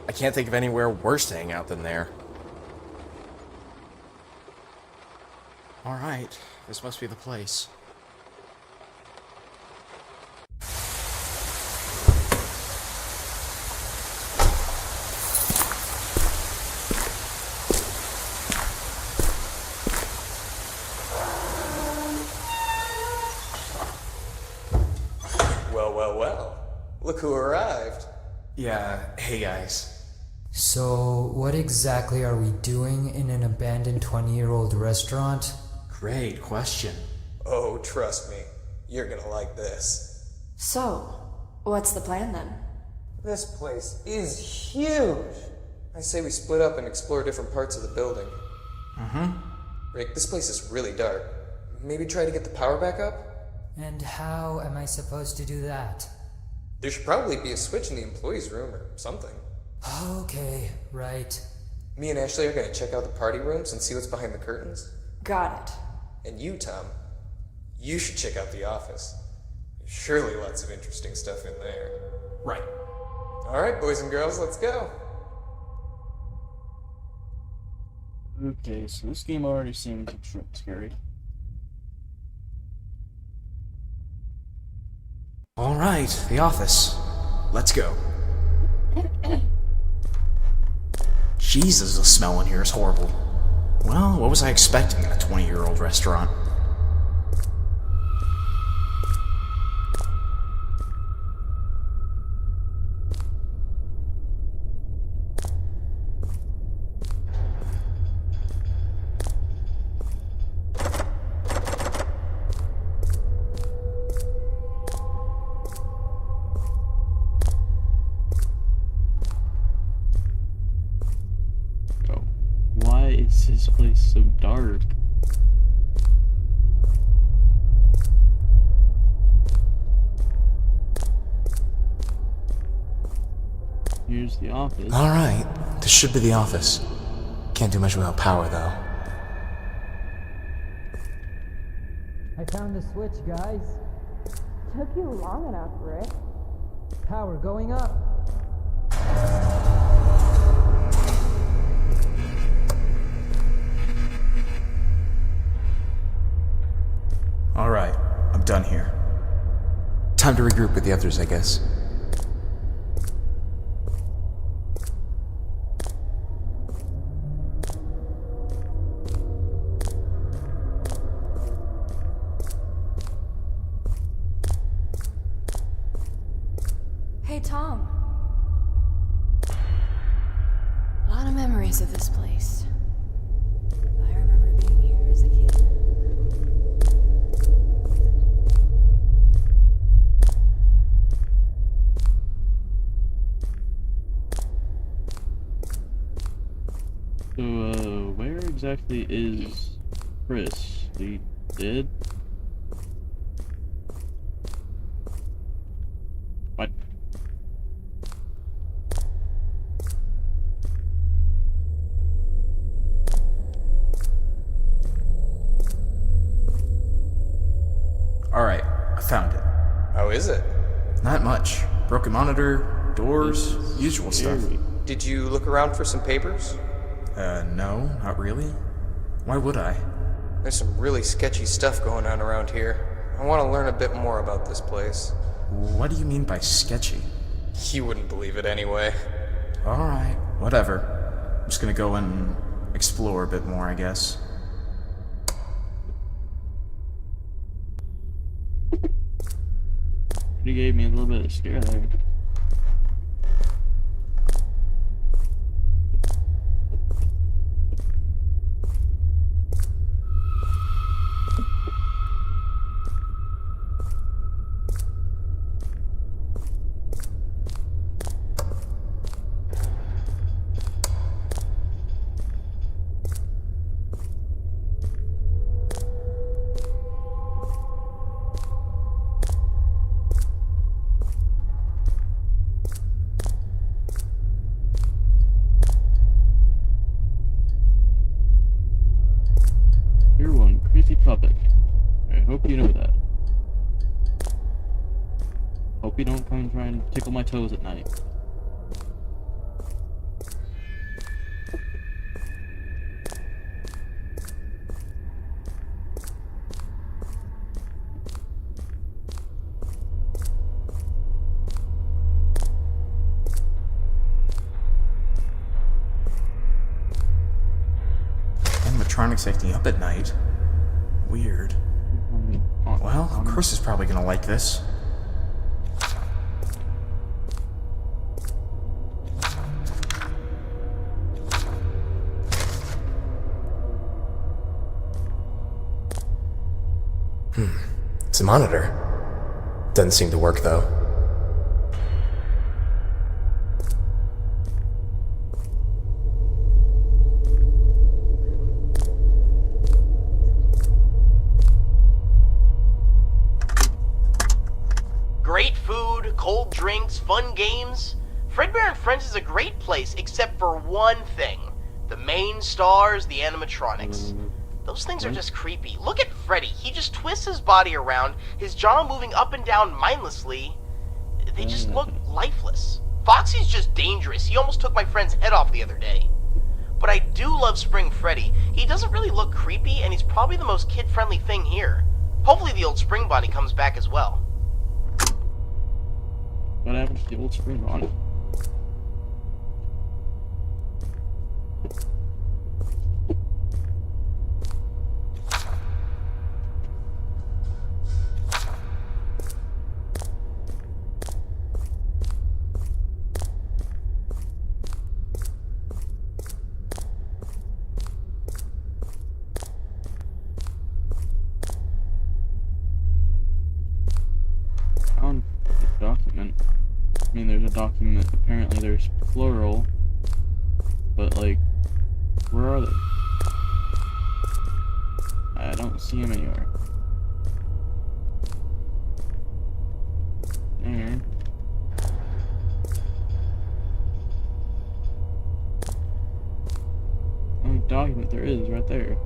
I can't think of anywhere worse to hang out than there. Alright, this must be the place. Well. Look who arrived. Yeah, hey guys. So, what exactly are we doing in an abandoned 20-year-old restaurant? Great question. Oh, trust me. You're gonna like this. So, what's the plan then? This place is huge. I say we split up and explore different parts of the building. Rick, this place is really dark. Maybe try to get the power back up? And how am I supposed to do that? There should probably be a switch in the employees' room or something. Okay, right. Me and Ashley are gonna check out the party rooms and see what's behind the curtains. Got it. And you, Tom, you should check out the office. There's surely lots of interesting stuff in there. Right. Alright, boys and girls, let's go. Okay, so this game already seems extremely scary. Alright, the office. Let's go. Jesus, the smell in here is horrible. Well, what was I expecting in a 20-year-old restaurant? Why is this place so dark? Here's the office. Alright, this should be the office. Can't do much without power, though. I found the switch, guys. Took you long enough, Rick. Power going up. Alright, I'm done here. Time to regroup with the others, I guess. Hey, Tom. A lot of memories of this place. I remember being here as a kid. So, where exactly is Chris? He dead? What? Alright, I found it. How is it? Not much. Broken monitor, doors, usual stuff. Scary. Did you look around for some papers? No, not really. Why would I? There's some really sketchy stuff going on around here. I want to learn a bit more about this place. What do you mean by sketchy? You wouldn't believe it anyway. Alright, whatever. I'm just gonna go and explore a bit more, I guess. He gave me a little bit of scare there. hope you don't come and try and tickle my toes at night. Animatronics acting up at night. Weird. Well, Chris is probably gonna like this. It's a monitor. Doesn't seem to work though. Great food, cold drinks, fun games. Fredbear and Friends is a great place, except for one thing. The main stars, the animatronics. Those things are just creepy. Look at Freddy. He just twists his body around, his jaw moving up and down mindlessly. They just look lifeless. Foxy's just dangerous. He almost took my friend's head off the other day. But I do love Spring Freddy. He doesn't really look creepy, and he's probably the most kid-friendly thing here. Hopefully the old Spring Bonnie comes back as well. What happened to the old Spring Bonnie? Found this document. I mean, there's a document, apparently there's plural, but like, where are they? I don't see them anywhere. There. Only document there is right there.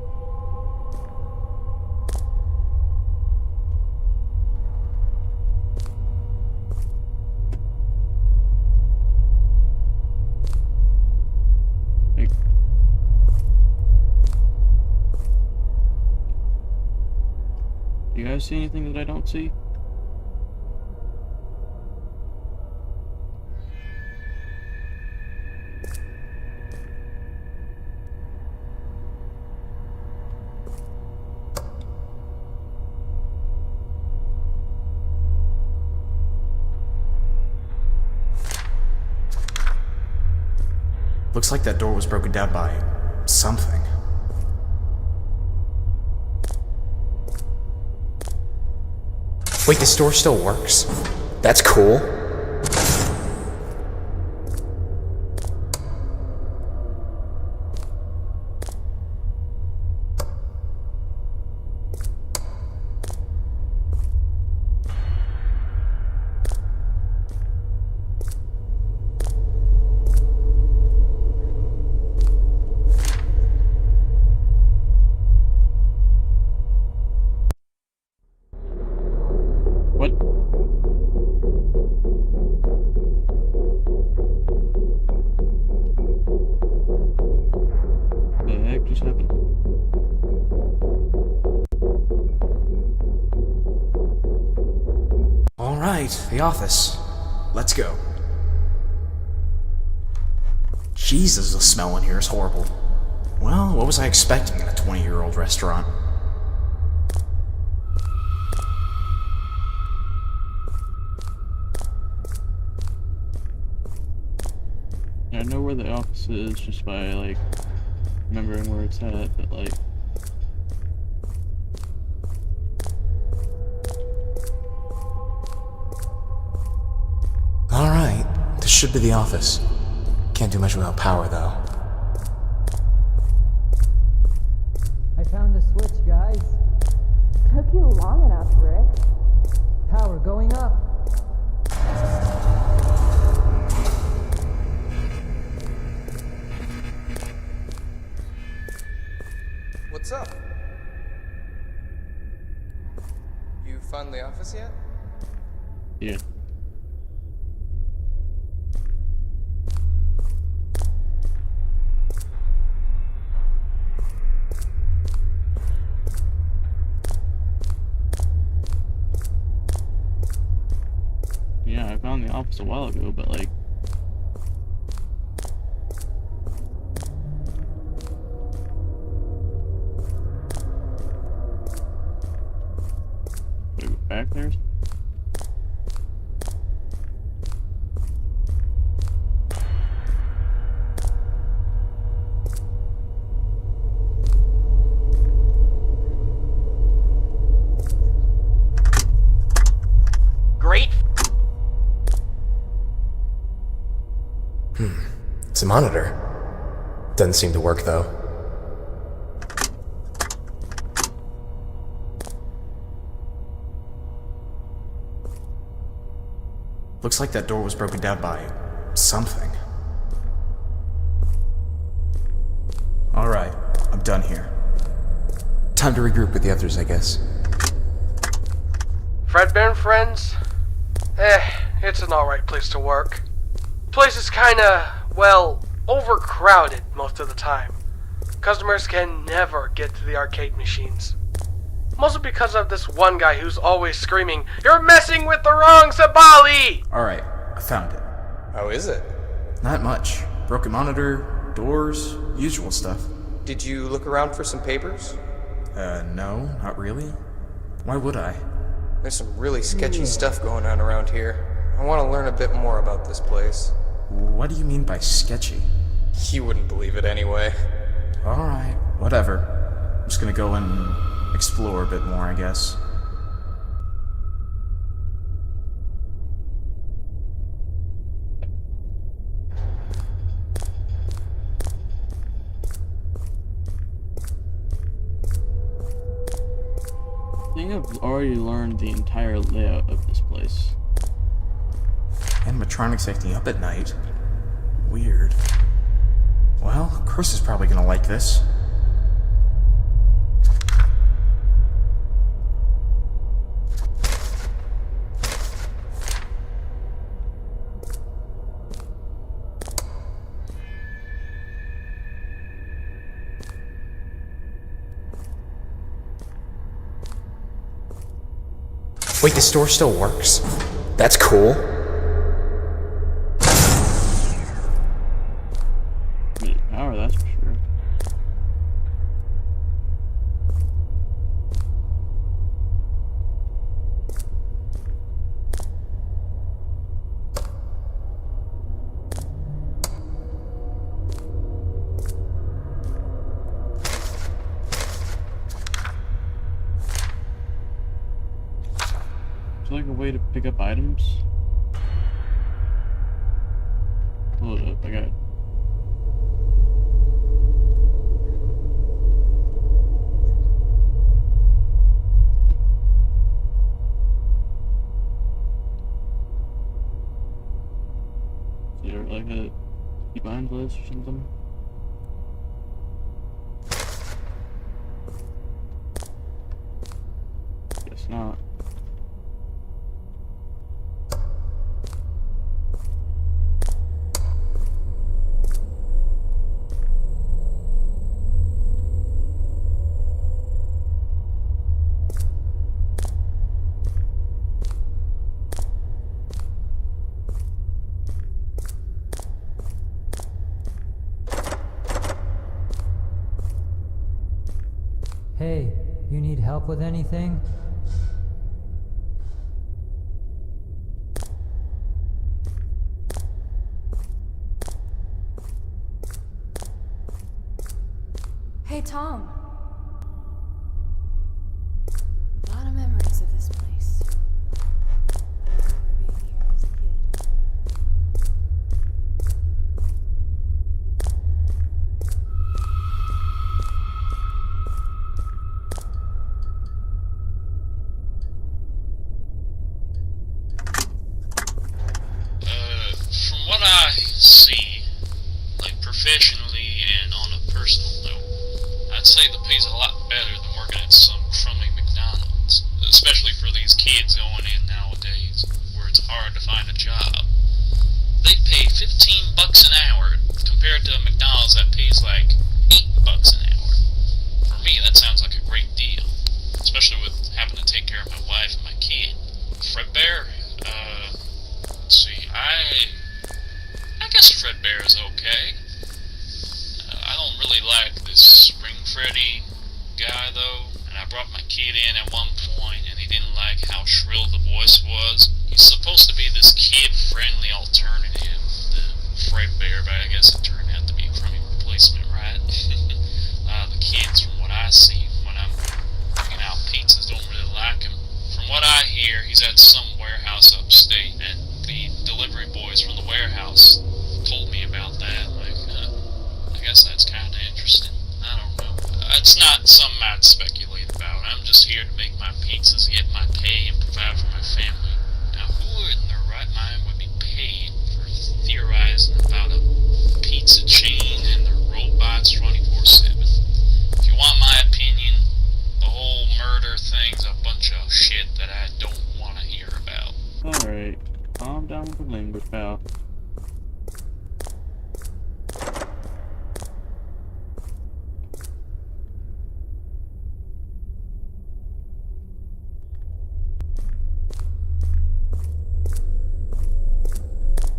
Do you guys see anything that I don't see? Looks like that door was broken down by something. Wait, this door still works? That's cool. What? The heck just happened? Alright, the office. Let's go. Jesus, the smell in here is horrible. Well, what was I expecting in a 20-year-old restaurant? I know where the office is just by, like, remembering where it's at, but, like... Alright, this should be the office. Can't do much without power, though. I found the switch, guys. Took you long enough, Rick. Power going up. What's up? You found the office yet? Yeah. office a while ago, but like... Gotta go back there? Great. It's a monitor. Doesn't seem to work, though. Looks like that door was broken down by something. Alright, I'm done here. Time to regroup with the others, I guess. Fredbear and Friends? It's an alright place to work. Place is kinda, well, overcrowded most of the time. Customers can never get to the arcade machines. Mostly because of this one guy who's always screaming, "You're messing with the wrong Sabali!" Alright, I found it. How is it? Not much. Broken monitor, doors, usual stuff. Did you look around for some papers? No, not really. Why would I? There's some really sketchy stuff going on around here. I want to learn a bit more about this place. What do you mean by sketchy? You wouldn't believe it anyway. Alright, whatever. I'm just gonna go and explore a bit more, I guess. I think I've already learned the entire layout of this place. Animatronics acting up at night. Weird. Well, Chris is probably gonna like this. Wait, the store still works? That's cool. Need power, that's for sure. Is there like a way to pick up items? Hold up, I got it. Is there like a key behind this or something? Guess not. Hey, you need help with anything? Hey, Tom. A lot of memories of this place. I remember being here as a kid. From what I see, like professionally and on a personal note, I'd say the pay's a lot better than working at some crummy McDonald's, especially for these kid in at one point, and he didn't like how shrill the voice was. He's supposed to be this kid-friendly alternative, the Fredbear, but I guess it turned out to be a crummy replacement, right? The kids, from what I see when I'm bringing out pizzas, don't really like him. From what I hear, he's at some warehouse upstate, and the delivery boys from the warehouse told me about that. Like, I guess that's kind of interesting. I don't know. It's not something I'd speculate about. I'm just here to make my pizzas, get my pay, and provide for my family. Now, who in their right mind would be paid for theorizing about a pizza chain and their robots 24/7? If you want my opinion, the whole murder thing's a bunch of shit that I don't want to hear about. Alright, calm down with the language, pal.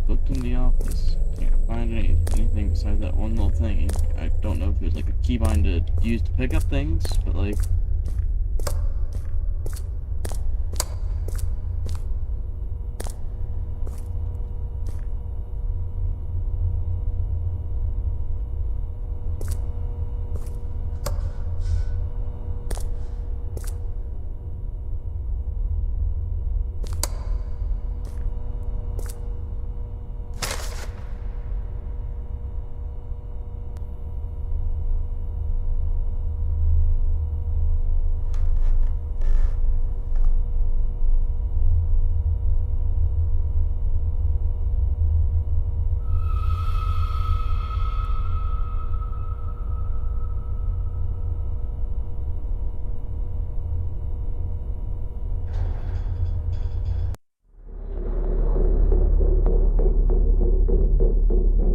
Looked in the office, can't find anything besides that one little thing. I don't know if it was like a keybind to use to pick up things, but like...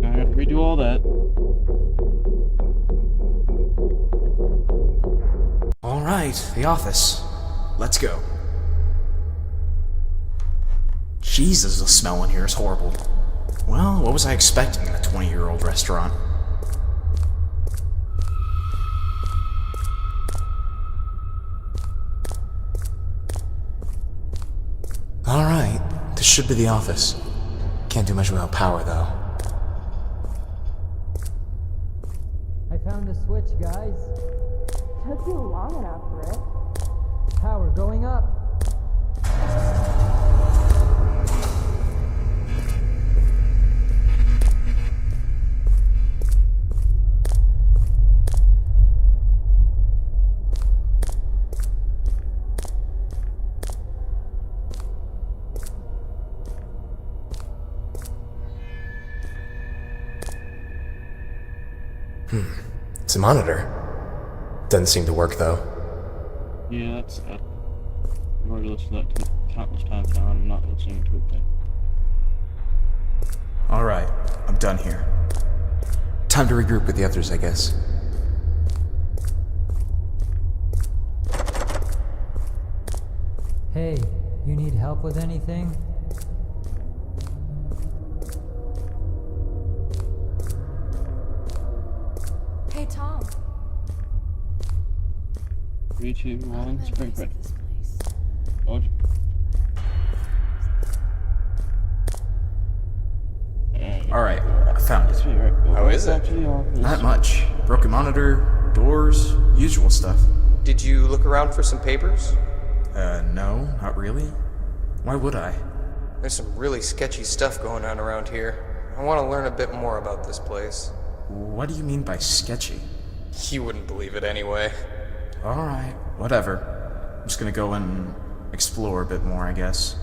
I have to redo all that. Alright, the office. Let's go. Jesus, the smell in here is horrible. Well, what was I expecting in a 20-year-old restaurant? Alright, this should be the office. Can't do much without power, though. I found a switch, guys. Took you long enough, Rick. Power going up. It's a monitor. Doesn't seem to work, though. Yeah, that's sad. I've already listened to that countless times now, and I'm not listening to it then. Alright, I'm done here. Time to regroup with the others, I guess. Hey, you need help with anything? Hey, Tom. 3, 2, 1, spring Memories break. of this place. Oh, Alright, I found it. How is it? Back to the office. Not much. Broken monitor, doors, usual stuff. Did you look around for some papers? No, not really. Why would I? There's some really sketchy stuff going on around here. I want to learn a bit more about this place. What do you mean by sketchy? You wouldn't believe it anyway. Alright, whatever. I'm just gonna go and explore a bit more, I guess.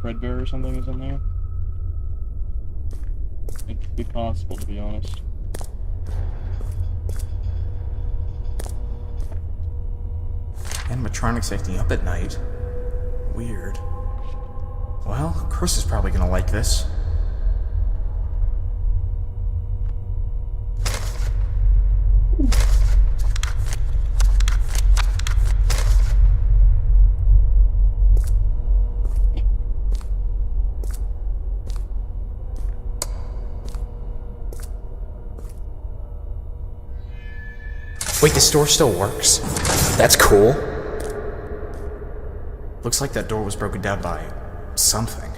Fredbear or something is in there. It could be possible, to be honest. Animatronic safety up at night. Weird. Well, Chris is probably gonna like this. Wait, the store still works? That's cool. Looks like that door was broken down by something.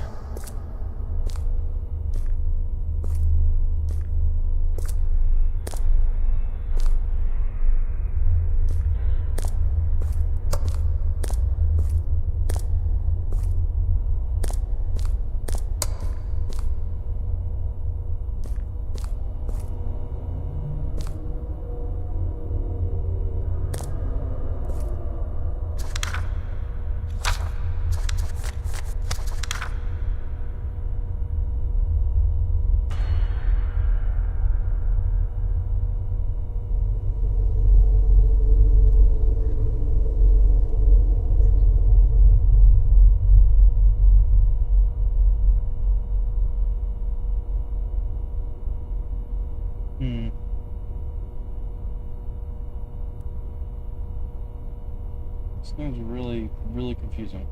This game's really, really confusing.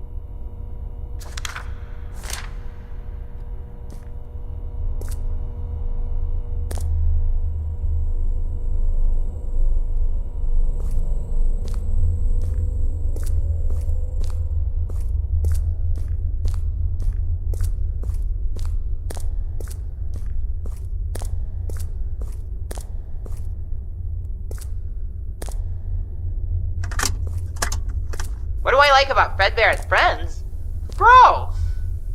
What do I like about Fredbear and Friends? Bro!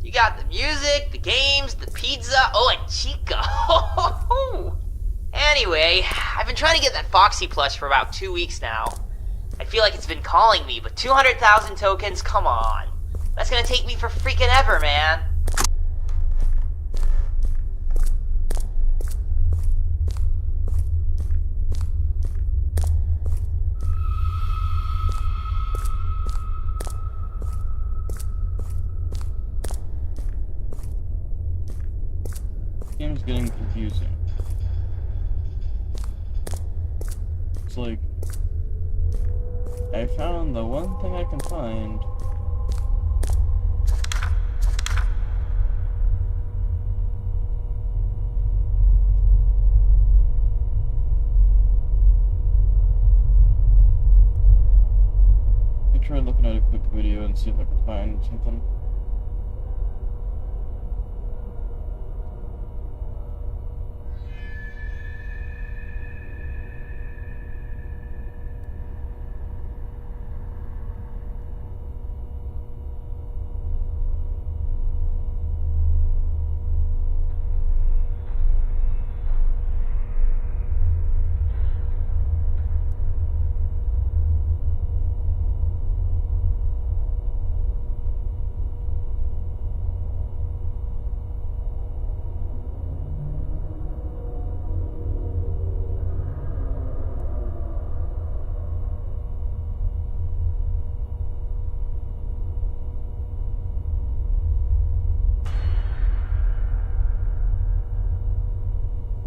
You got the music, the games, the pizza, oh, and Chica. Anyway, I've been trying to get that Foxy plush for about 2 weeks now. I feel like it's been calling me, but 200,000 tokens, come on. That's gonna take me for freaking ever, man. Game's getting confusing. It's like I found the one thing I can find. Let me try looking at a quick video and see if I can find something.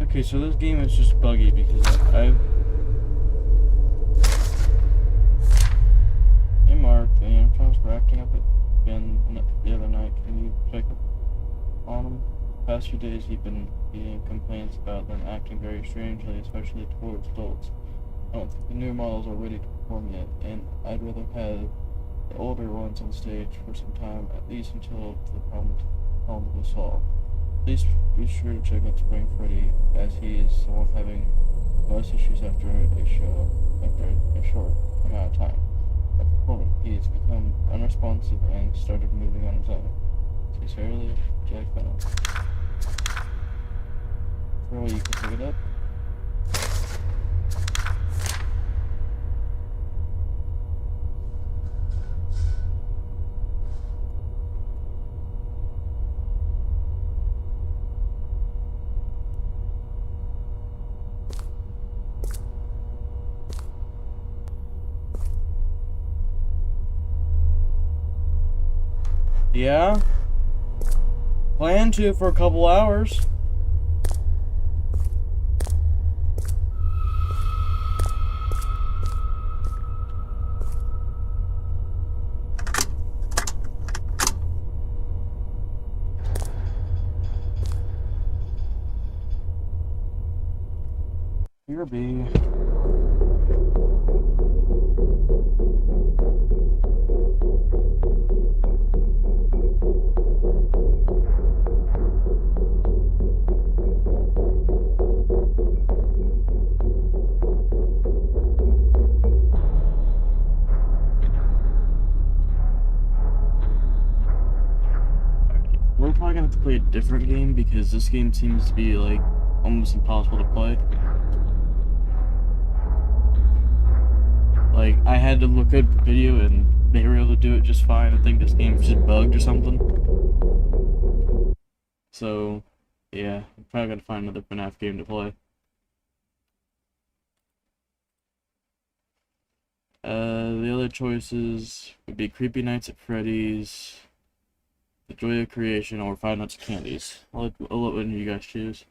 Okay, so this game is just buggy because I've... Hey Mark, the animatronics were acting up again the other night. Can you check up on him? The past few days he's been getting complaints about them acting very strangely, especially towards adults. I don't think the new models are ready to perform yet, and I'd rather have the older ones on stage for some time, at least until the problem was solved. Please be sure to check out Spring Freddy, as he is the one having most issues after a short amount of time. At performing, he has become unresponsive and started moving on his own. Sincerely, Jack Fennell. For what you can pick it up. Yeah? Plan to for a couple hours. Here be. We're probably gonna have to play a different game because this game seems to be like almost impossible to play. Like, I had to look at the video and they were able to do it just fine. I think this game's just bugged or something. So, yeah, I'm probably gonna find another FNAF game to play. The other choices would be Creepy Nights at Freddy's, The Joy of Creation, or Five Nights at Candy's. I'll let one of you guys choose.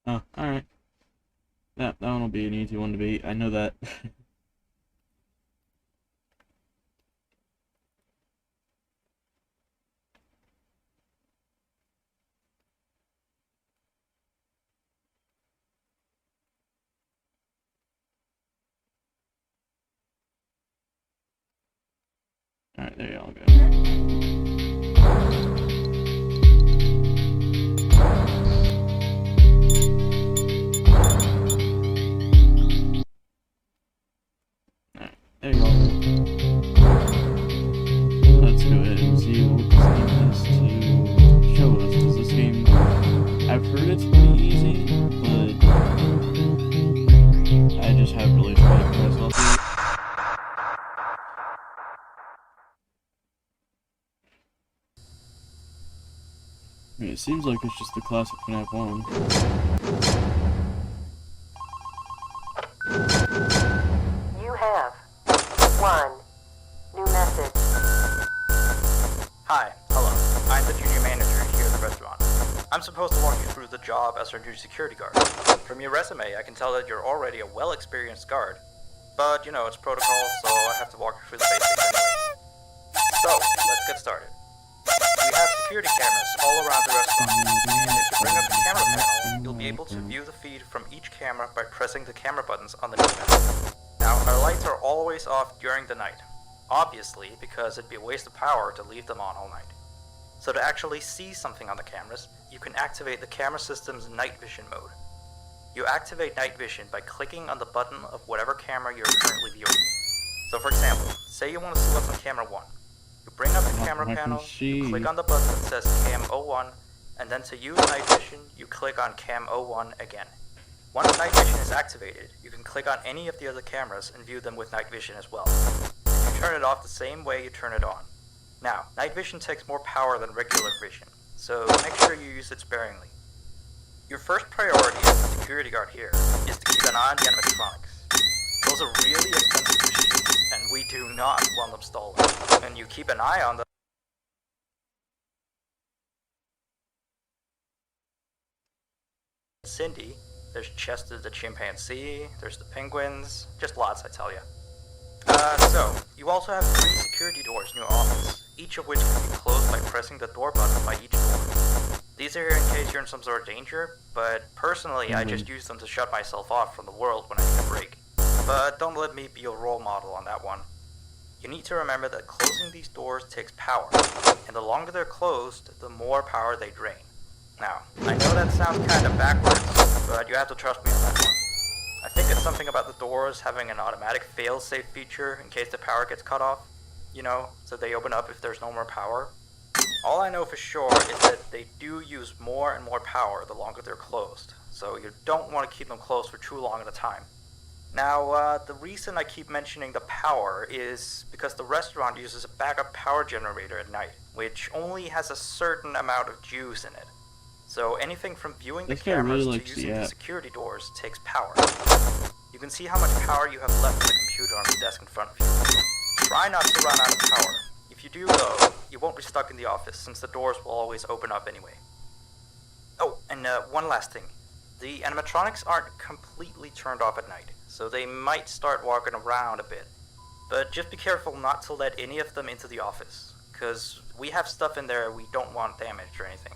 Oh, alright. That one will be an easy one to beat. I know that. Alright, there y'all go. Alright, there you go. Let's go ahead and see what this game has to show us. Because this game, I've heard it's pretty easy, but I just haven't really tried it myself yet. I mean, it seems like it's just the classic FNAF 1. You have one new message. Hi, hello. I'm the junior manager here at the restaurant. I'm supposed to walk you through the job as our new security guard. From your resume, I can tell that you're already a well-experienced guard. But, you know, it's protocol, so I have to walk you through the basics anyway. So, let's get started. We have security cameras all around the restaurant, and if you bring up the camera panel, you'll be able to view the feed from each camera by pressing the camera buttons underneath them. Now, our lights are always off during the night, obviously because it'd be a waste of power to leave them on all night. So to actually see something on the cameras, you can activate the camera system's night vision mode. You activate night vision by clicking on the button of whatever camera you're currently viewing. So for example, say you want to see what's on camera 1. You bring up the camera panel, you click on the button that says Cam 01, and then to use night vision, you click on Cam 01 again. Once night vision is activated, you can click on any of the other cameras and view them with night vision as well. You turn it off the same way you turn it on. Now, night vision takes more power than regular vision, so make sure you use it sparingly. Your first priority as a security guard here is to keep an eye on the animatronics. Those are really expensive machines, and we do not want them stolen. And you keep an eye on them. Cindy, there's Chester the chimpanzee, there's the penguins, just lots I tell you. So, you also have 3 security doors in your office, each of which can be closed by pressing the door button by each door. These are here in case you're in some sort of danger, but personally I just use them to shut myself off from the world when I need a break. But don't let me be your role model on that one. You need to remember that closing these doors takes power, and the longer they're closed, the more power they drain. Now, I know that sounds kind of backwards, but you have to trust me on that one. I think it's something about the doors having an automatic fail-safe feature in case the power gets cut off. You know, so they open up if there's no more power. All I know for sure is that they do use more and more power the longer they're closed, so you don't want to keep them closed for too long at a time. Now, the reason I keep mentioning the power is because the restaurant uses a backup power generator at night, which only has a certain amount of juice in it. So anything from viewing the This guy really cameras to likes the using the app. security doors takes power. You can see how much power you have left on the computer on the desk in front of you. Try not to run out of power. If you do, though, you won't be stuck in the office, since the doors will always open up anyway. Oh, and one last thing. The animatronics aren't completely turned off at night, so they might start walking around a bit. But just be careful not to let any of them into the office, because we have stuff in there we don't want damaged or anything.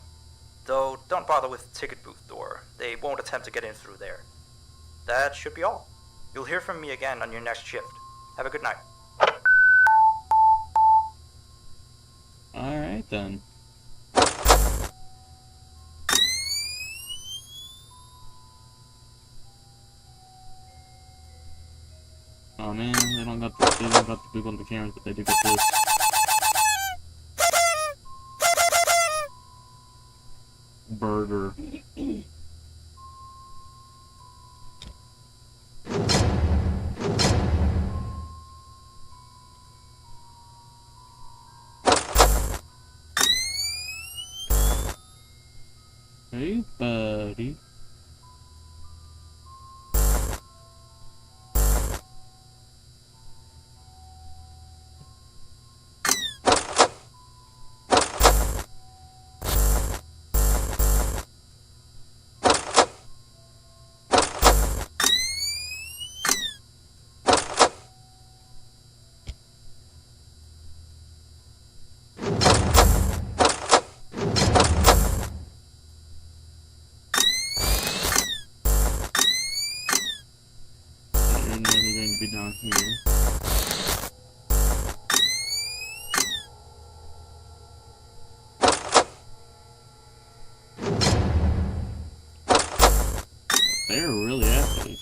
Though, don't bother with the ticket booth door. They won't attempt to get in through there. That should be all. You'll hear from me again on your next shift. Have a good night. Alright then. Oh man, they don't got the people on the cameras, but they do get this. Burger. Hey, buddy. You're nearly going to be down here. They're really active.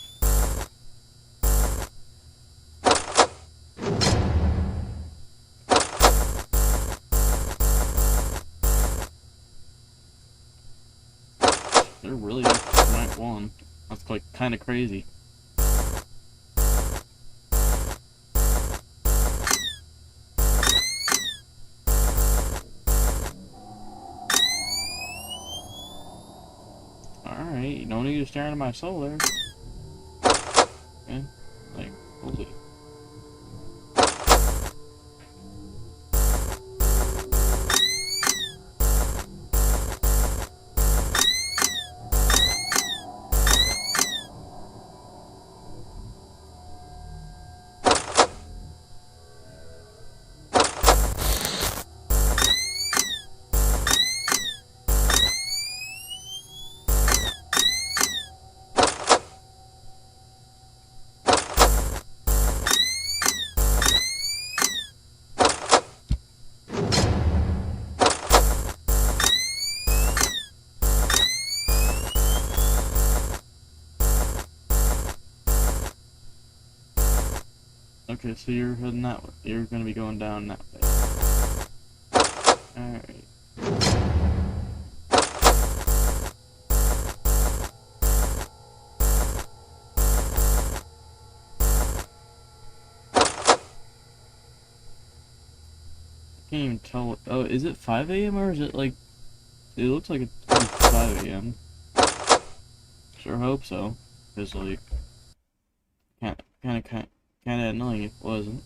They're really active night one. That's like kind of crazy. Alright, you don't need to stare into my soul there. Okay, like, holy. Okay, so you're heading that way. You're gonna be going down that way. Alright. I can't even tell what, oh, is it 5 a.m. or is it like, it looks like it's 5 a.m. Sure hope so, because like, kinda annoying if it wasn't.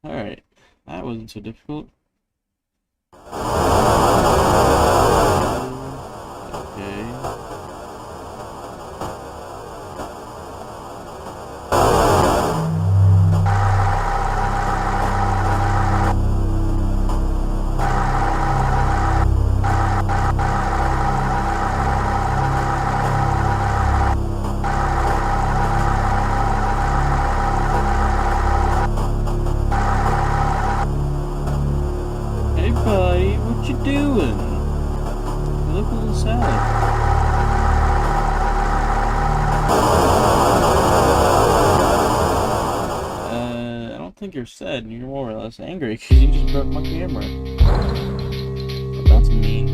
Alright, that wasn't so difficult. Okay. buddy, what you doing? You look a little sad. I don't think you're sad, you're more or less angry because you just broke my camera. But that's mean.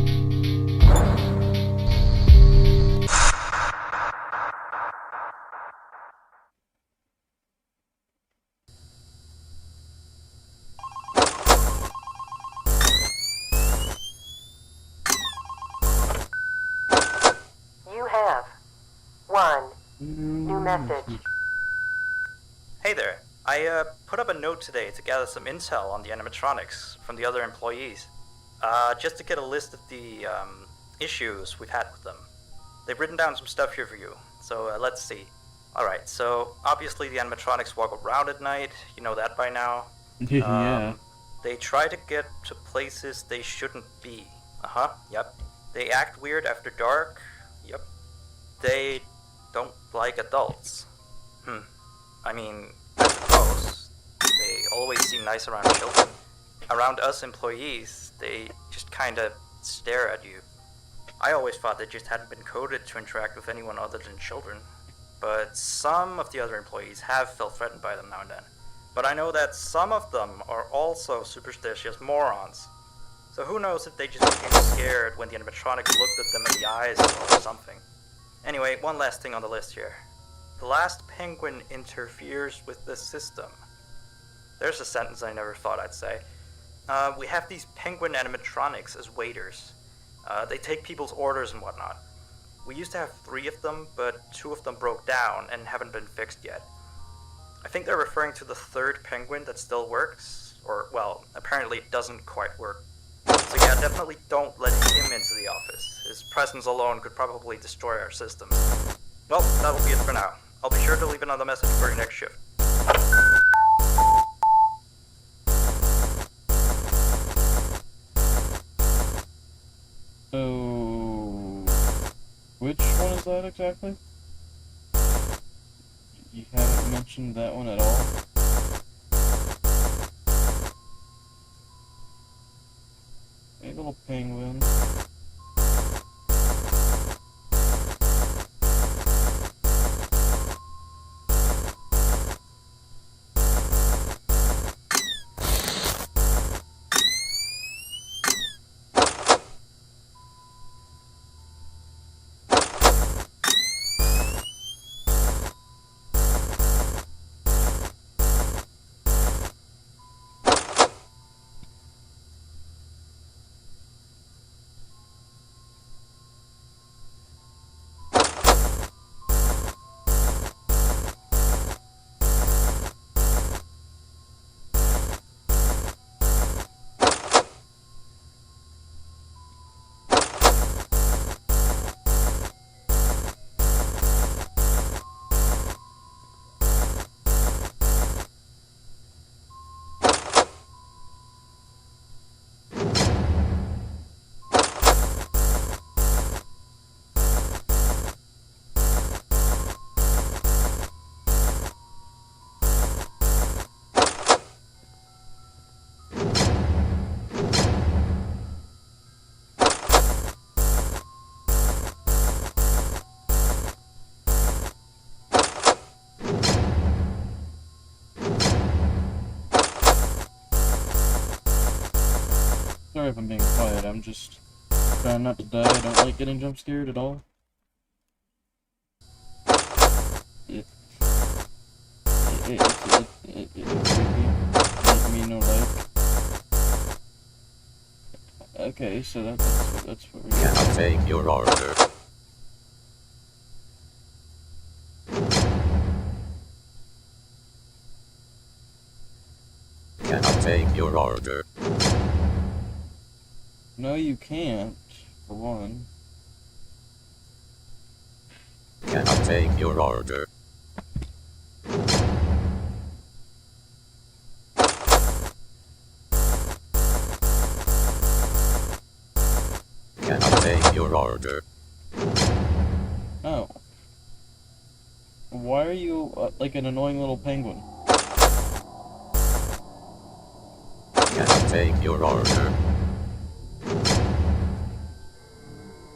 You have one new message. Hey there. I put up a note today to gather some intel on the animatronics from the other employees. Just to get a list of the issues we've had with them. They've written down some stuff here for you, so let's see. Alright, so obviously the animatronics walk around at night, you know that by now. Yeah. They try to get to places they shouldn't be. Yep. They act weird after dark. Yep. They don't like adults. I mean, I suppose they always seem nice around children. Around us employees, they just kinda stare at you. I always thought they just hadn't been coded to interact with anyone other than children. But some of the other employees have felt threatened by them now and then. But I know that some of them are also superstitious morons. So who knows if they just became scared when the animatronics looked at them in the eyes or something. Anyway, one last thing on the list here. The last penguin interferes with the system. There's a sentence I never thought I'd say. We have these penguin animatronics as waiters. They take people's orders and whatnot. We used to have 3 of them, but 2 of them broke down and haven't been fixed yet. I think they're referring to the 3rd penguin that still works, or, well, apparently it doesn't quite work. So yeah, definitely don't let him into the office. His presence alone could probably destroy our system. Well, that'll be it for now. I'll be sure to leave another message for your next shift. So, which one is that exactly? You haven't mentioned that one at all? Hey, little penguin. Sorry if I'm being quiet, I'm just trying not to die. I don't like getting jump scared at all. It's creepy. Make me no like. Okay, so that's what we're doing. Can I take your order? Can I take your order? No, you can't, for one. Can I take your order? Can I take your order? Oh. Why are you like an annoying little penguin? Can I take your order?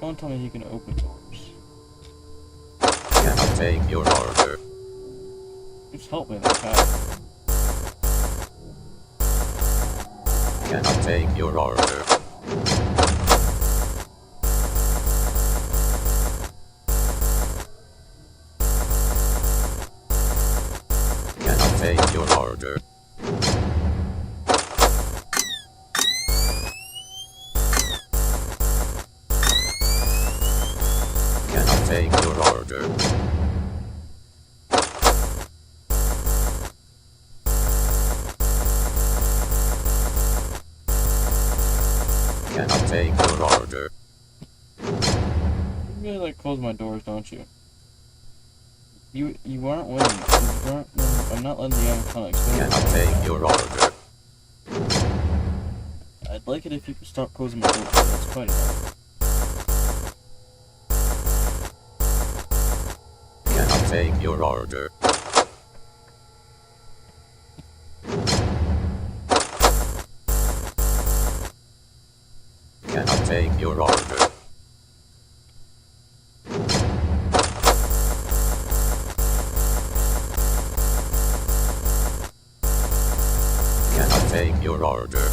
Don't tell me he can open doors. Can I take your order? Just help me, that guy. Can I take your order? Can I take your order? Can I take your order? Can I take your order? You really like close my doors, don't you? You aren't winning. You aren't winning. I'm not letting the animatronics win. Can I take your order? I'd like it if you could stop closing my doors. That's quite enough. Can I take your order? Can I take your order? Can I take your order?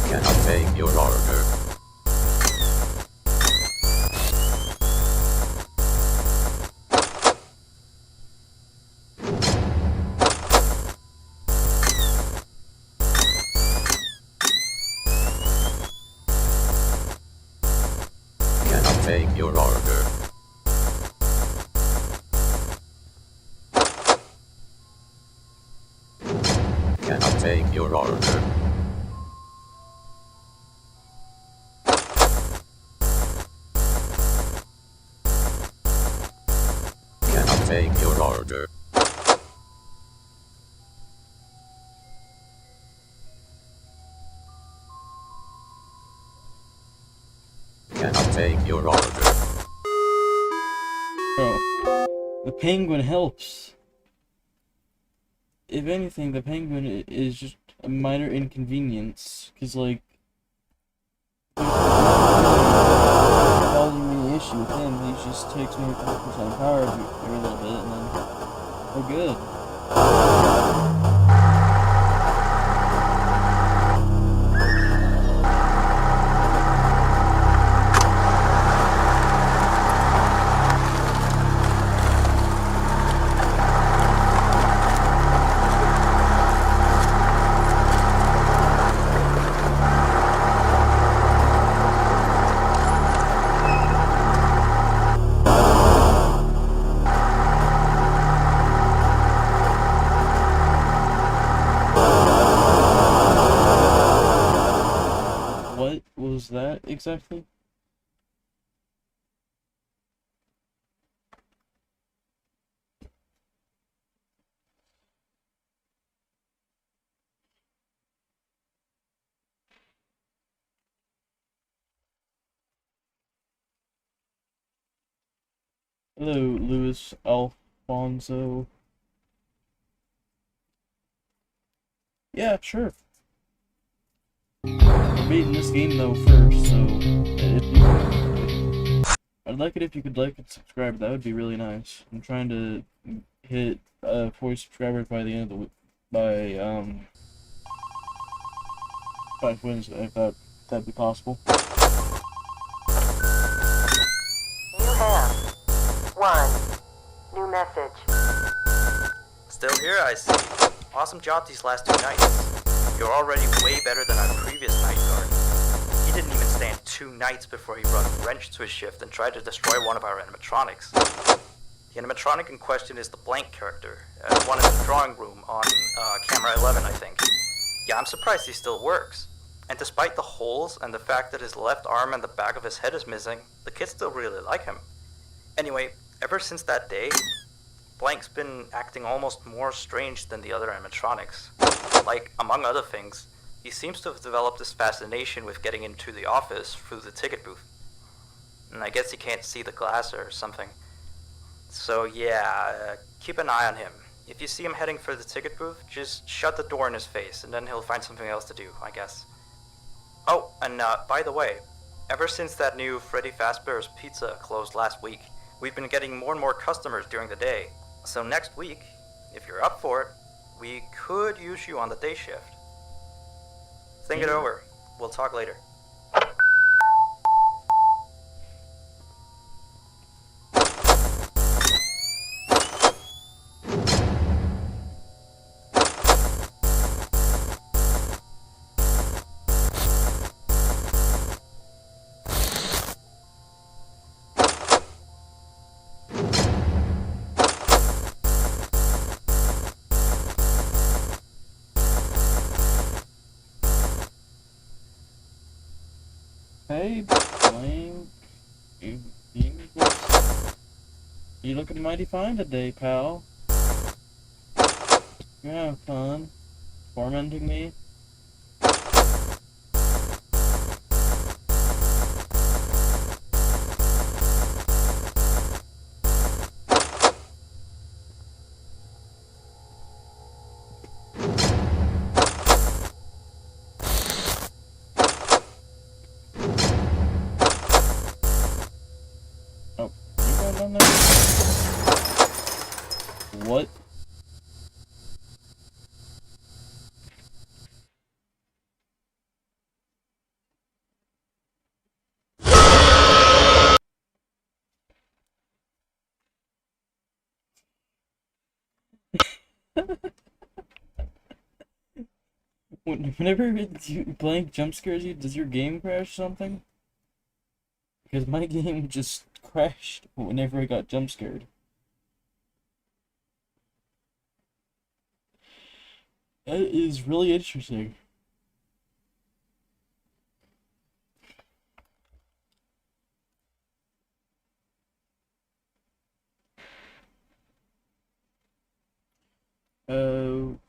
Can I take your order? Can I take your order? Can I take your order? Can I take your order? Can I take your order? Bro, the penguin helps. If anything, the penguin is just a minor inconvenience. Cause like, causing me the issue with him, he just takes me 50% power every little bit, and then we're good. What was that exactly? Hello, Luis Alfonso. Yeah, sure. We're beating this game though first, so I'd like it if you could like and subscribe. That would be really nice. I'm trying to hit 40 subscribers by the end of the week. By 5 wins, if that'd be possible. New ham. 1. New message. Still here, I see. Awesome job these last 2 nights. You're already way better than our previous night guard. He didn't even stand 2 nights before he brought a wrench to his shift and tried to destroy one of our animatronics. The animatronic in question is the Blank character, one in the drawing room on camera 11, I think. Yeah, I'm surprised he still works. And despite the holes and the fact that his left arm and the back of his head is missing, the kids still really like him. Anyway, ever since that day, Blank's been acting almost more strange than the other animatronics. Like, among other things, he seems to have developed this fascination with getting into the office through the ticket booth. And I guess he can't see the glass or something. So yeah, keep an eye on him. If you see him heading for the ticket booth, just shut the door in his face, and then he'll find something else to do, I guess. Oh, and by the way, ever since that new Freddy Fazbear's Pizza closed last week, we've been getting more and more customers during the day. So next week, if you're up for it, we could use you on the day shift. Think it over. We'll talk later. Hey, Blank. You looking mighty fine today, pal. You having fun? Tormenting me? Oh, you got down there? What? Whenever Blank jump scares you, does your game crash or something? Because my game just crashed whenever I got jump scared. That is really interesting.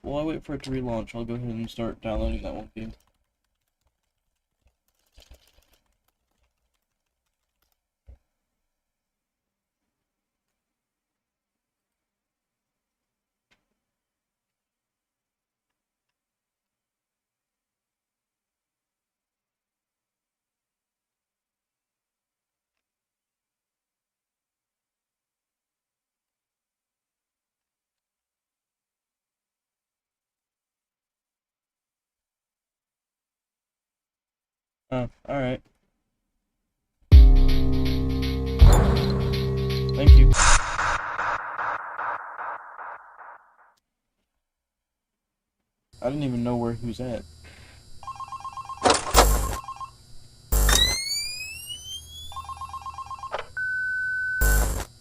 While I wait for it to relaunch, I'll go ahead and start downloading that one game. Oh, alright. Thank you. I didn't even know where he was at.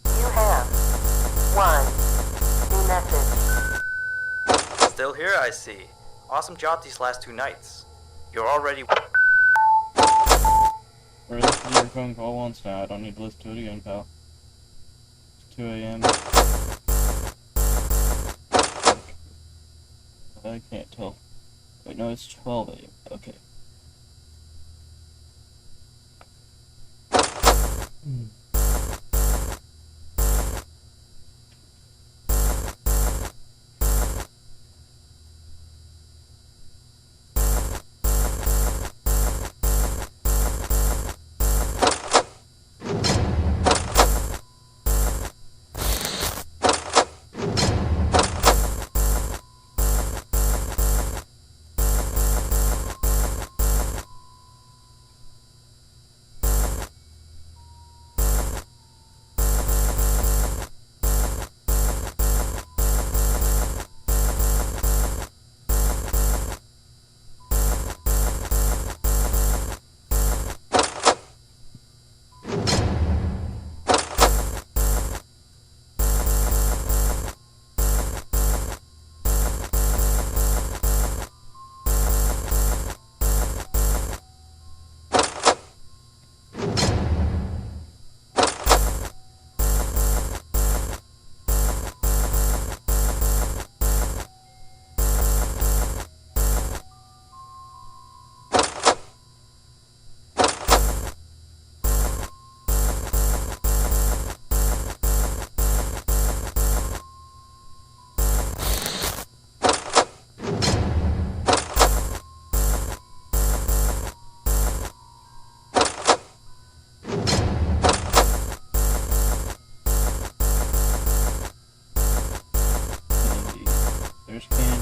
You have one new message. Still here, I see. Awesome job these last 2 nights. You're already... Or listen to your phone call once now. I don't need to listen to it again, pal. It's 2 a.m. I can't tell. Wait, no, it's 12 a.m. Okay.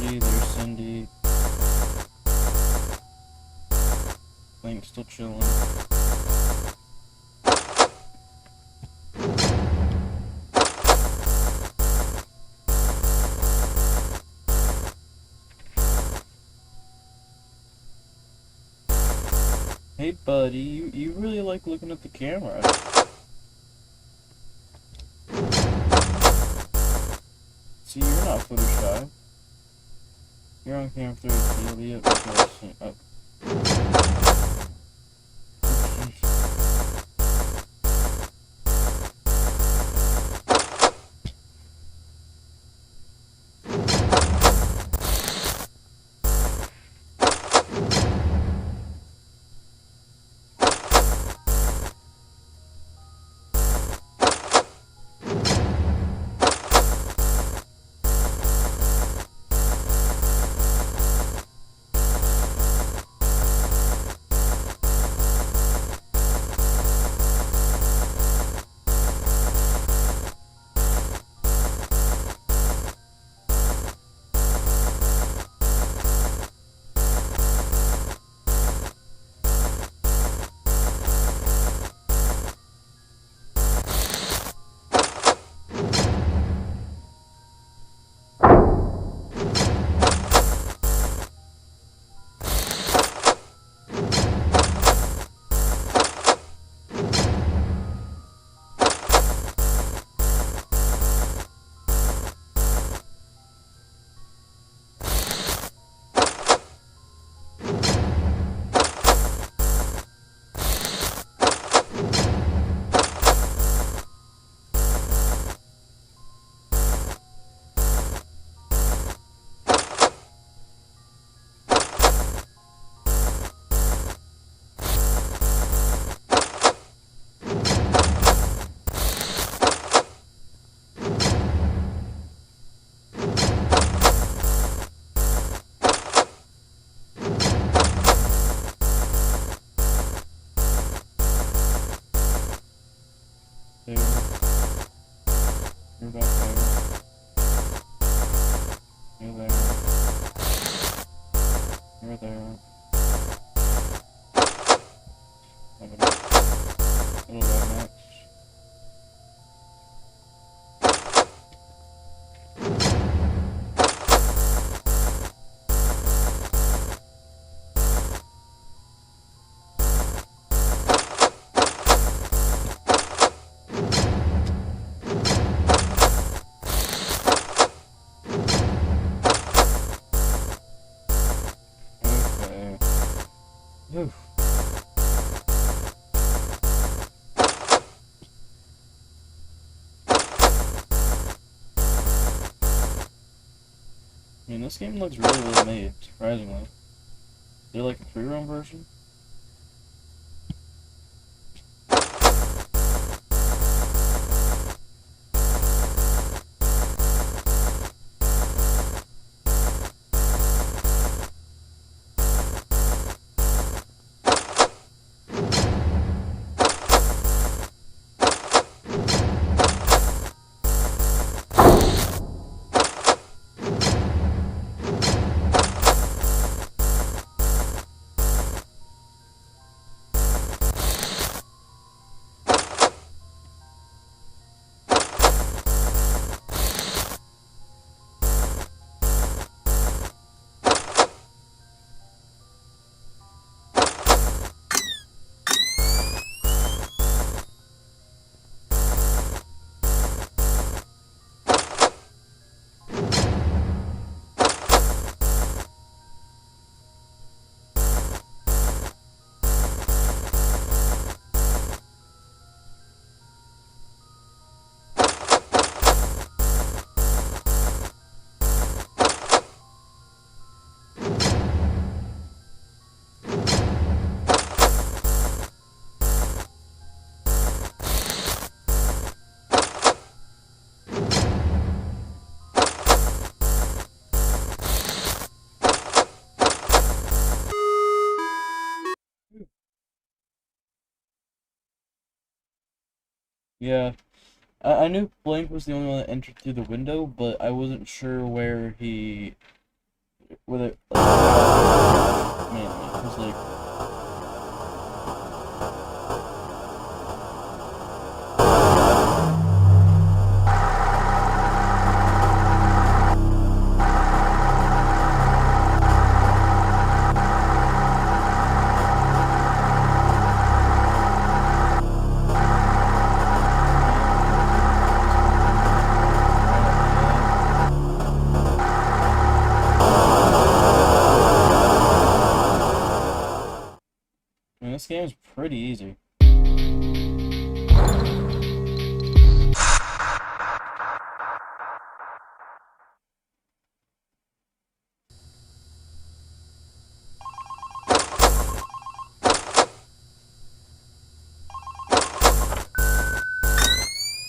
Cindy. There's Cindy. Link's still chilling. Hey buddy, you really like looking at the camera. See, you're not photo shy. You're on camera 30, you'll be up soon. Oh. There. You're back there. You're there. You're there. It'll go next. Okay. Oof. I mean, this game looks really well made, surprisingly. Is there like a free-roam version? Yeah. I knew Blank was the only one that entered through the window, but I wasn't sure where he with it. Man, it's like. This game is pretty easy.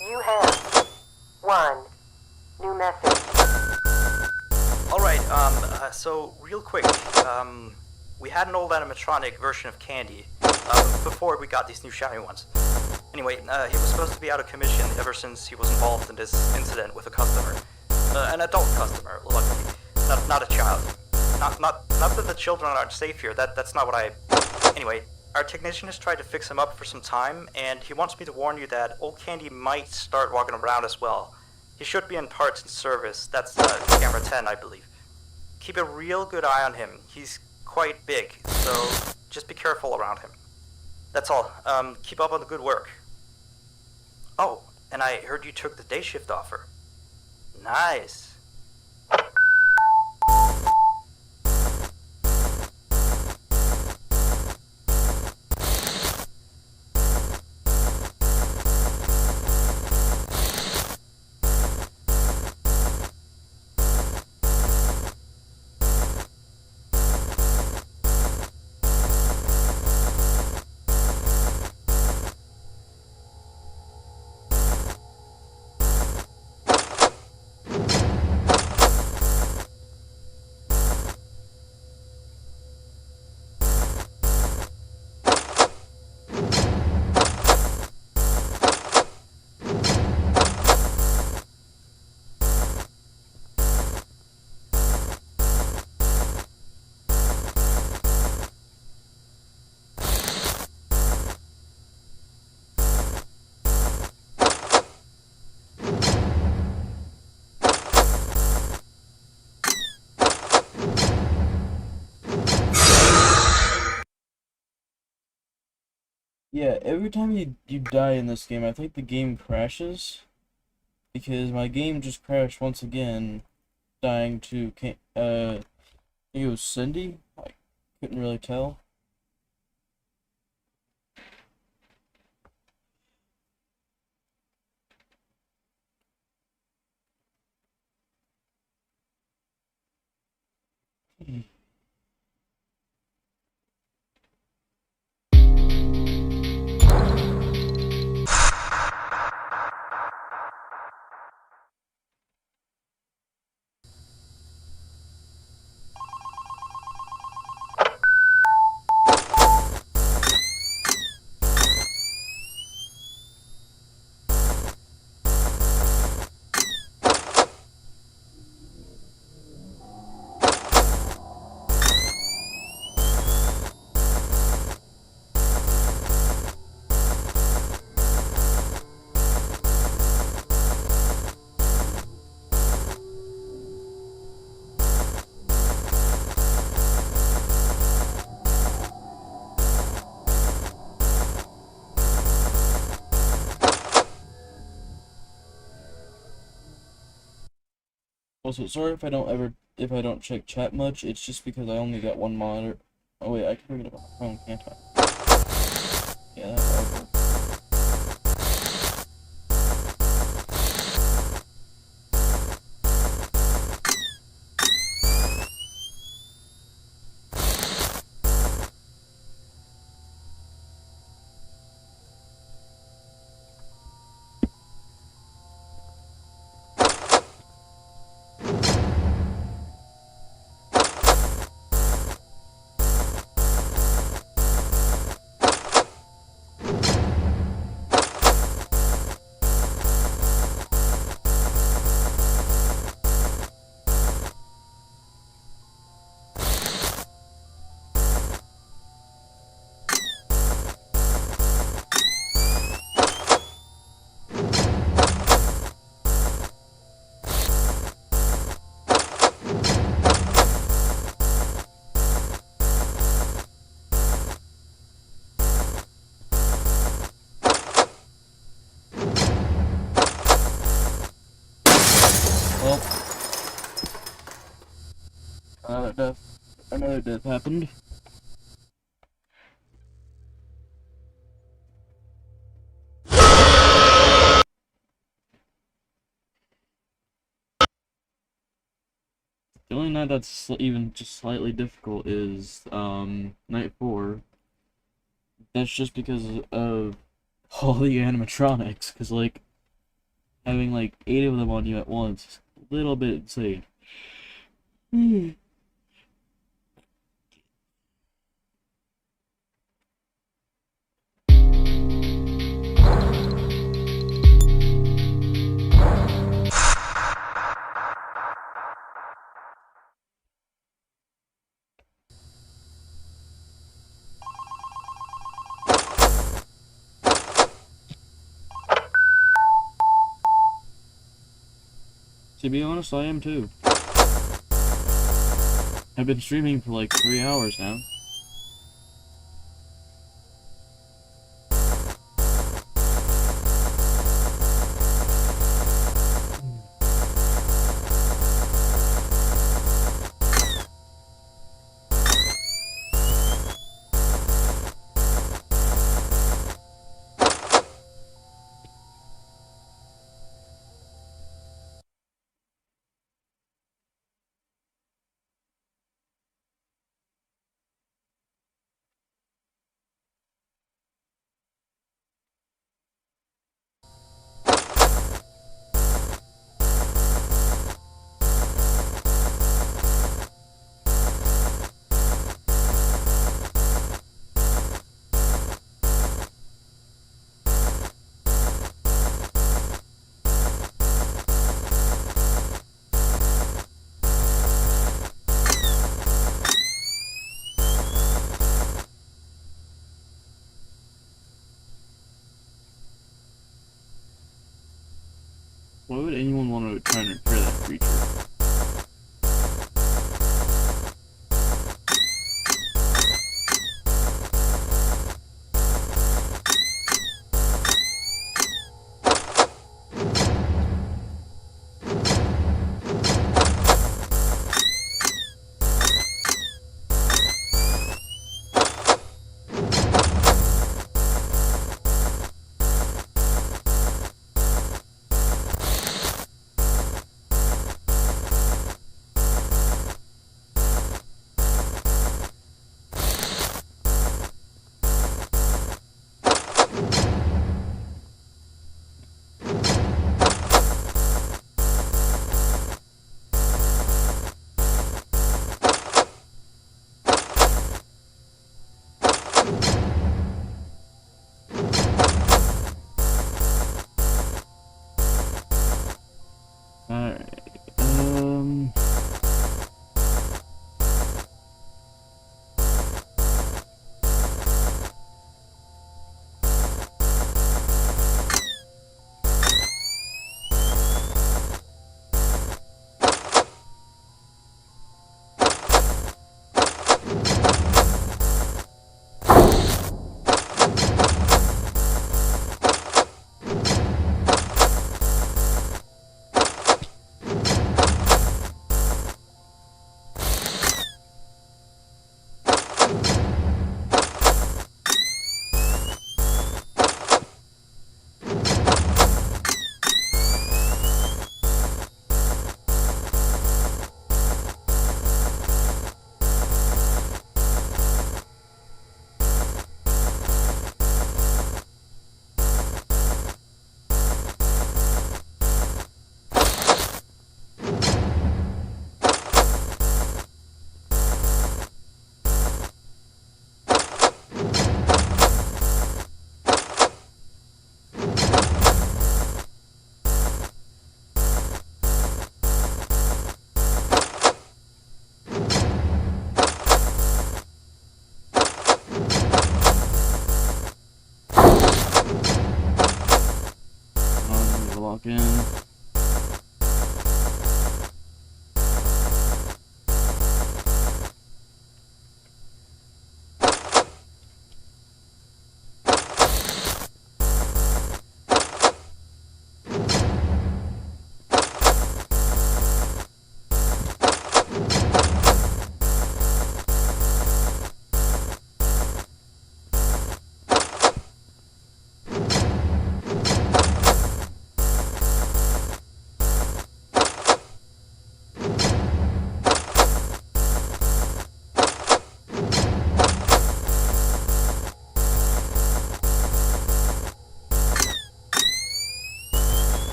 You have one new message. Alright, so real quick, we had an old animatronic version of Candy, before we got these new shiny ones. Anyway, he was supposed to be out of commission ever since he was involved in this incident with a customer. An adult customer, luckily. Not a child. Not that the children aren't safe here, that's not what I... Anyway, our technician has tried to fix him up for some time, and he wants me to warn you that old Candy might start walking around as well. He should be in parts and service, that's camera 10, I believe. Keep a real good eye on him. He's quite big, so just be careful around him. That's all. Keep up on the good work. Oh, and I heard you took the day shift offer. Nice. Yeah, every time you die in this game, I think the game crashes. Because my game just crashed once again, dying to, I think it was Cindy? I couldn't really tell. Also, sorry if I don't check chat much. It's just because I only got one monitor. Oh wait, I can bring it up on my phone, can't I? Yeah, that's okay. another death happened. The only night that's even just slightly difficult is night 4. That's just because of all the animatronics, because like having like 8 of them on you at once is a little bit insane. To be honest, I am too. I've been streaming for like 3 hours now. Why would anyone want to try and repair that creature?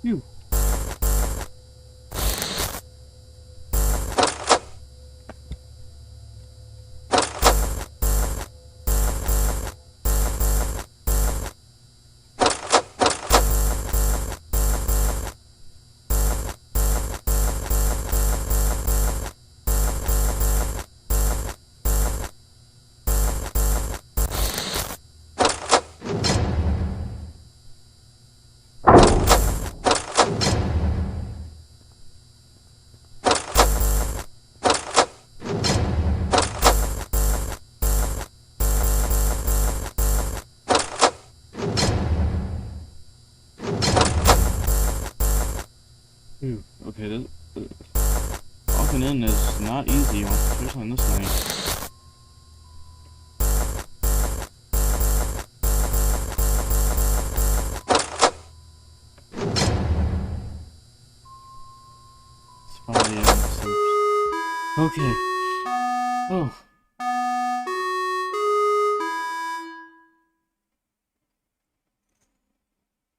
Phew. Okay, walking in is not easy, especially on this night. It's 5 a.m. So... Okay. Oh.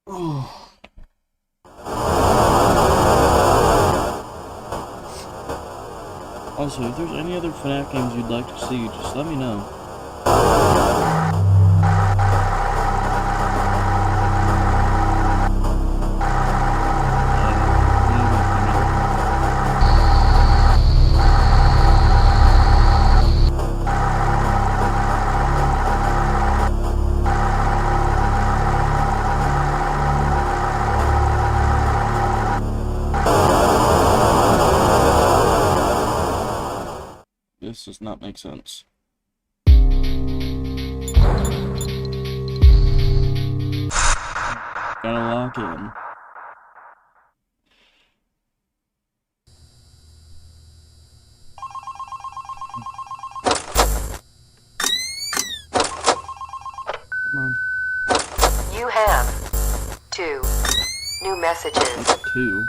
Oh. Also, if there's any other FNAF games you'd like to see, just let me know. This does not make sense. Gotta lock in. Come on. You have 2 new messages. That's 2.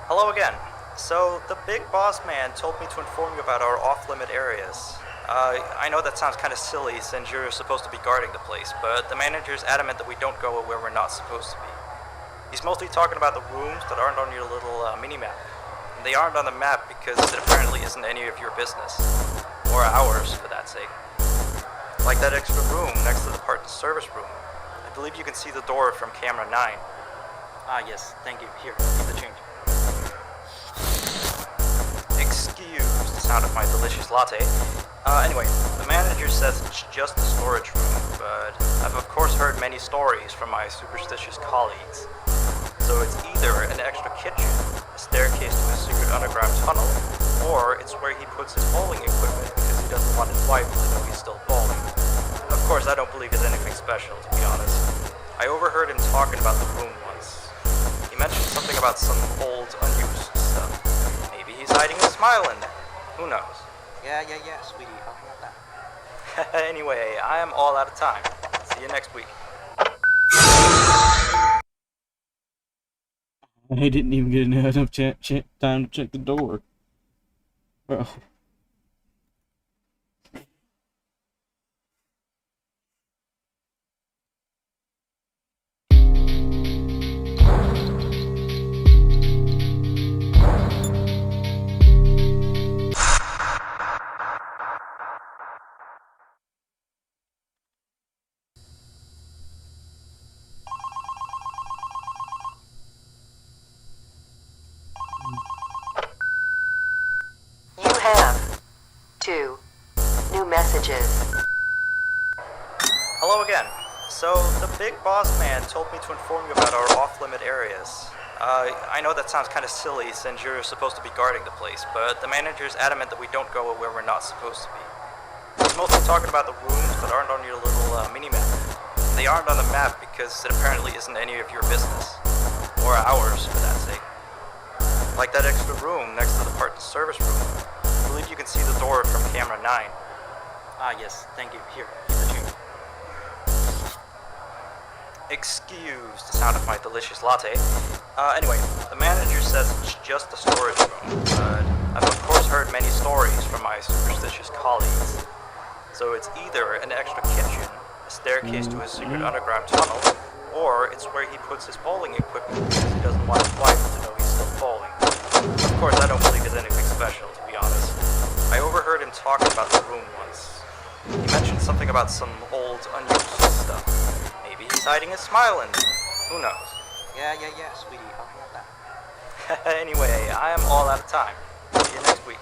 Hello again. So, the big boss man told me to inform you about our off-limit areas. I know that sounds kind of silly since you're supposed to be guarding the place, but the manager's adamant that we don't go where we're not supposed to be. He's mostly talking about the rooms that aren't on your little mini-map. And they aren't on the map because it apparently isn't any of your business. Or ours, for that sake. Like that extra room next to the part and service room. I believe you can see the door from camera 9. Ah, yes, thank you. Here, keep the change. Excuse the sound of my delicious latte. Anyway, the manager says it's just a storage room, but I've of course heard many stories from my superstitious colleagues. So it's either an extra kitchen, a staircase to a secret underground tunnel, or it's where he puts his bowling equipment because he doesn't want his wife to know he's still bowling. Of course, I don't believe it's anything special, to be honest. I overheard him talking about the room once. He mentioned something about some old, unused stuff. Maybe he's hiding a smile in there. Who knows? Yeah, sweetie. How about that? Anyway, I am all out of time. See you next week. I didn't even get enough time to check the door. Bro. You have 2 new messages. Hello again. So, the big boss man told me to inform you about our off-limit areas. I know that sounds kind of silly since you're supposed to be guarding the place, but the manager's adamant that we don't go where we're not supposed to be. He's mostly talking about the rooms that aren't on your little mini-map. They aren't on the map because it apparently isn't any of your business. Or ours, for that sake. Like that extra room next to the part and service room. I believe you can see the door from camera 9. Ah, yes, thank you. Here, keep the change. Excuse the sound of my delicious latte. Anyway, the manager says it's just a storage room, but I've of course heard many stories from my superstitious colleagues. So it's either an extra kitchen, a staircase to a secret underground tunnel, Or it's where he puts his bowling equipment because he doesn't want his wife to know he's still bowling. Of course, I don't believe it's anything special, to be honest. I overheard him talking about the room once. He mentioned something about some old, unused stuff. Maybe he's hiding a smile in there. Who knows? Yeah, sweetie, I'll have that. Anyway, I am all out of time. See you next week.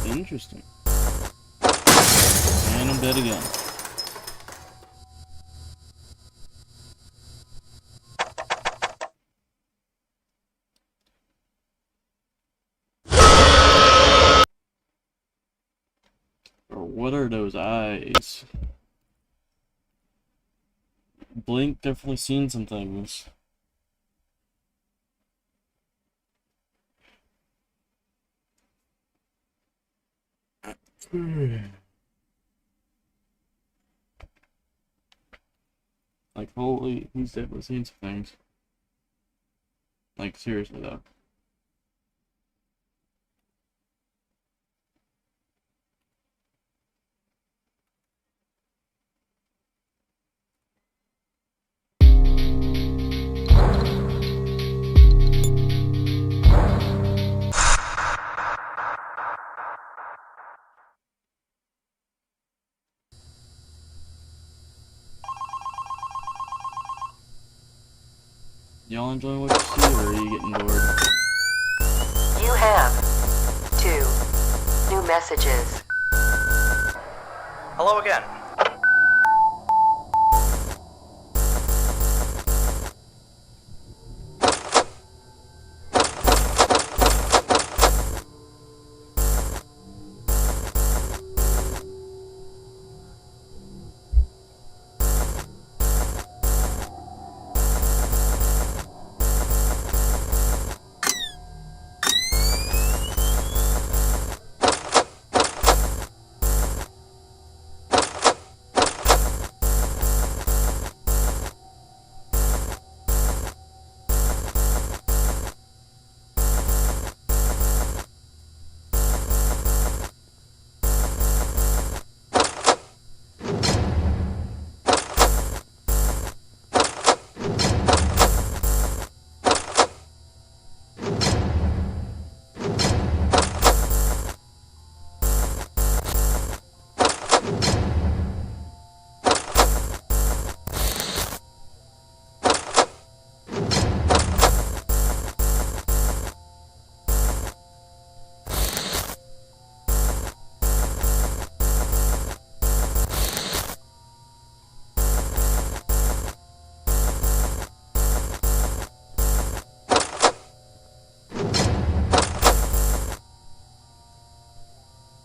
Interesting. And I'm dead again. Or what are those eyes? Blink definitely seen some things. Like, holy, he's definitely seen some things. Like, seriously, though. Y'all enjoying what you see, or are you getting bored? You have 2 new messages. Hello again.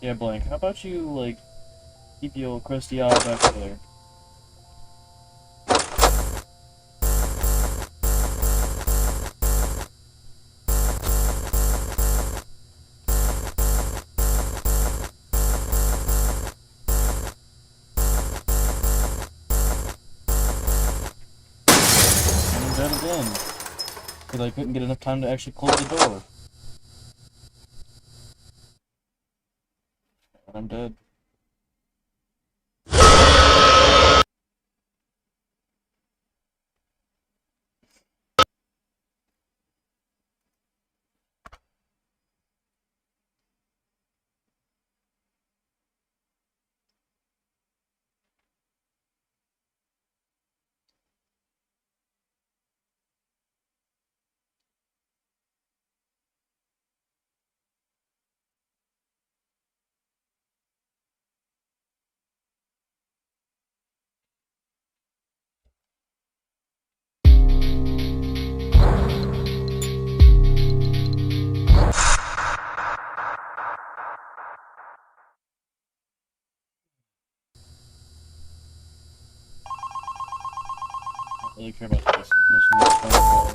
Yeah, Blank, how about you, like, keep your crusty eye back there? And I'm dead again. Because I couldn't get enough time to actually close the door. And I'm dead. I don't really care about this. This is phone call.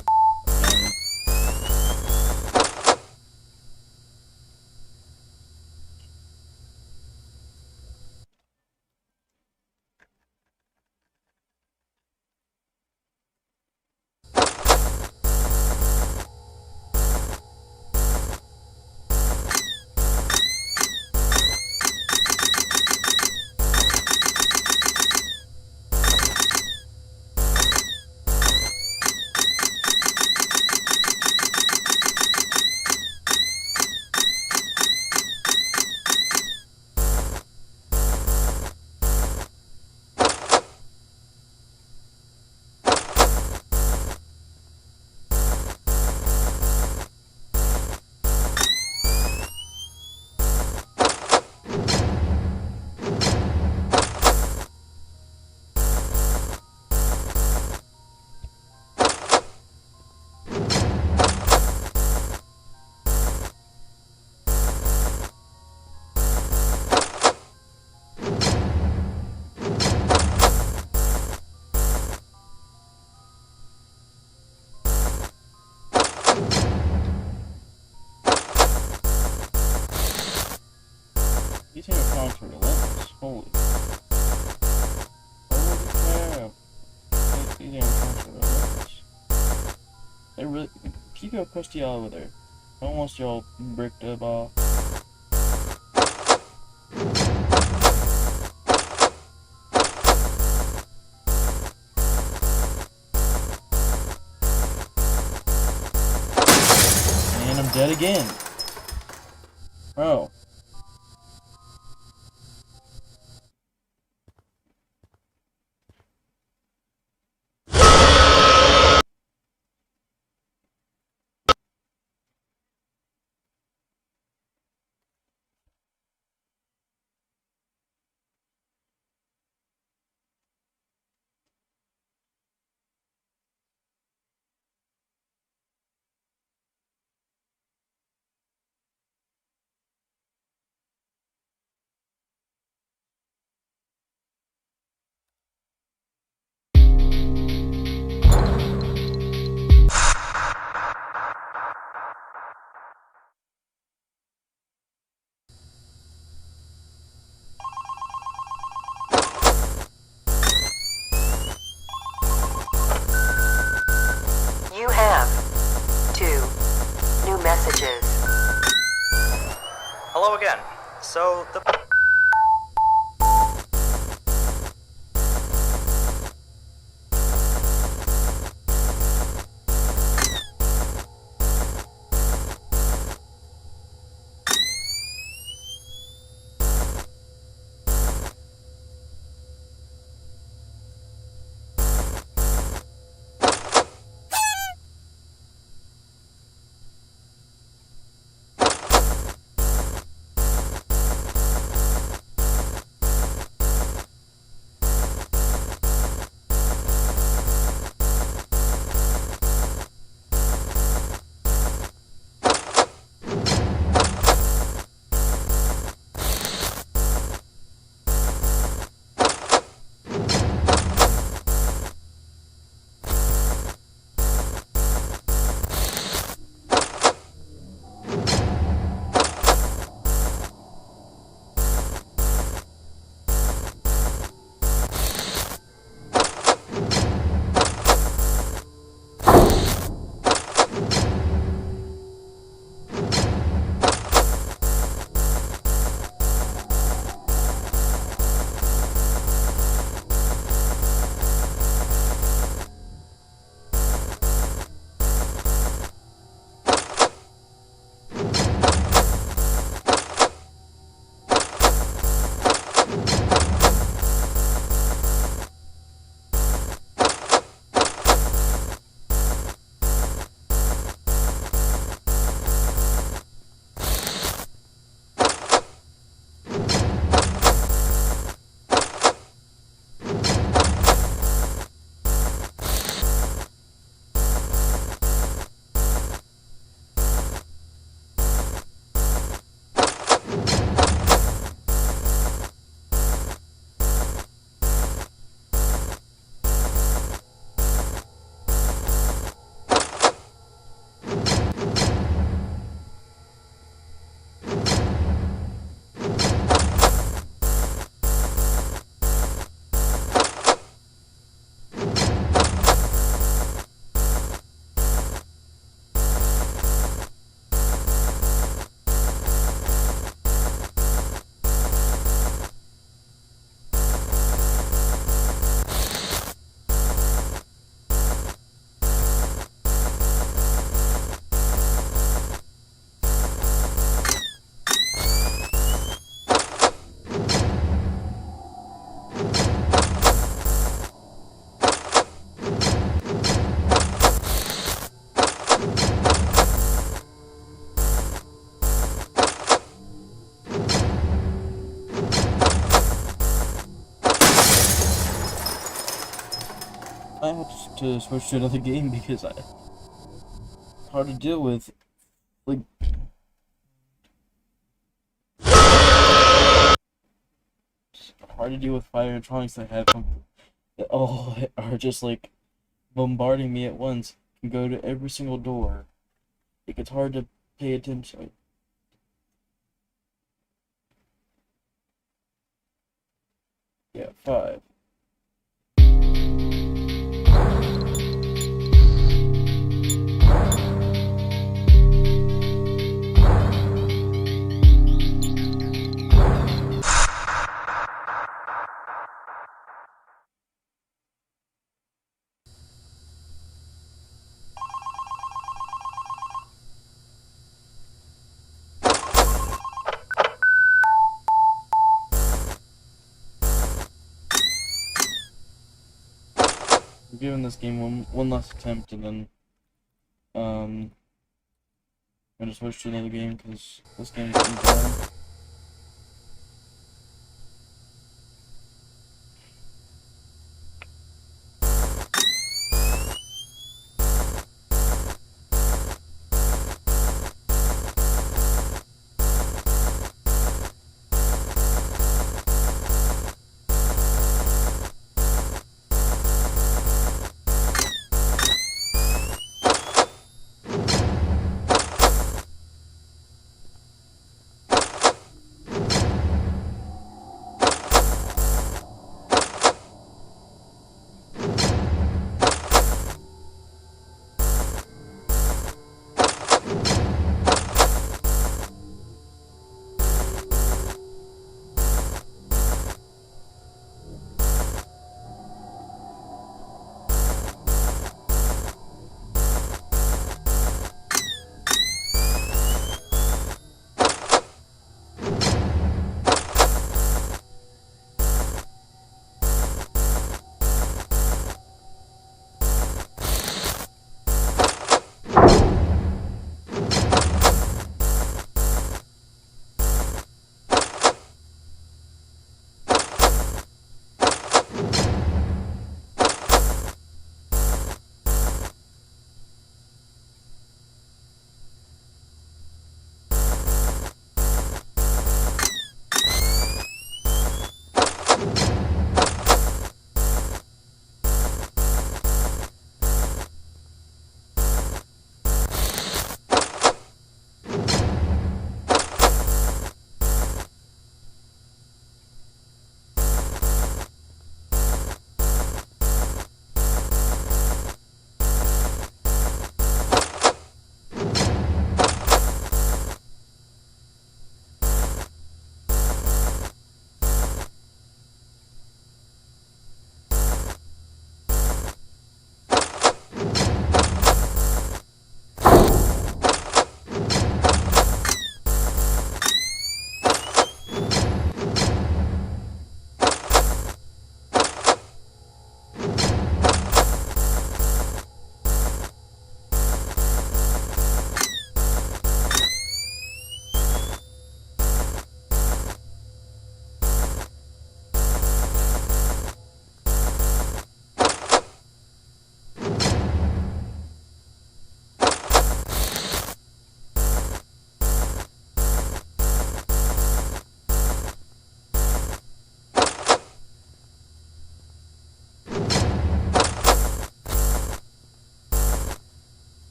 These animatronics are relentless. Holy crap. These animatronics are relentless. They really keep your crusty over there. I don't want y'all bricked up off. And I'm dead again. Bro. You have 2 new messages. Hello again. So, the... I have to switch to another game because it's hard to deal with. Like, it's hard to deal with fire electronics that all are just like bombarding me at once. Can go to every single door. Like, it's hard to pay attention. Yeah, 5. I'm giving this game one last attempt, and then I'm gonna switch to another game because this game is bad.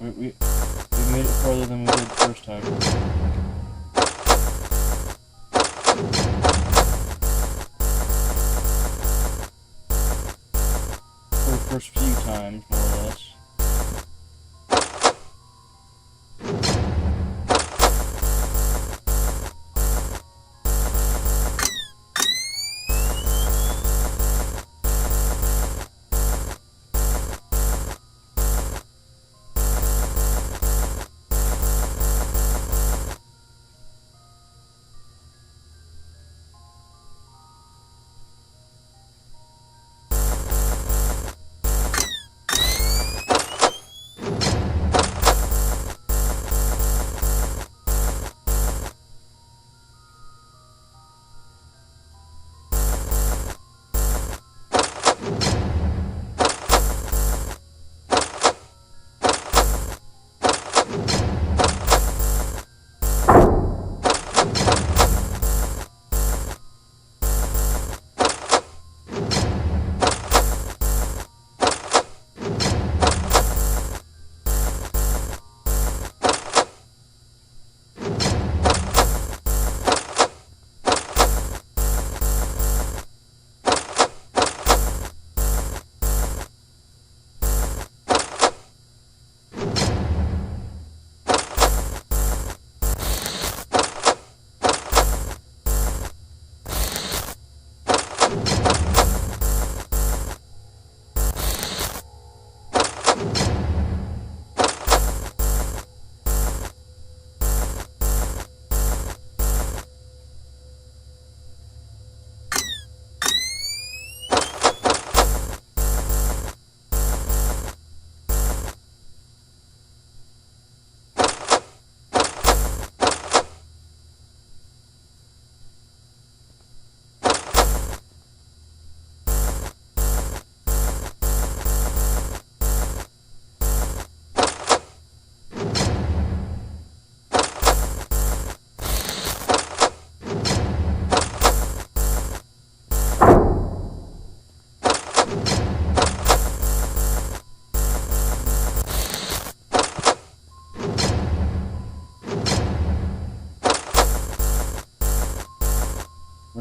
We made it farther than we did the first time. For the first few times, more or less.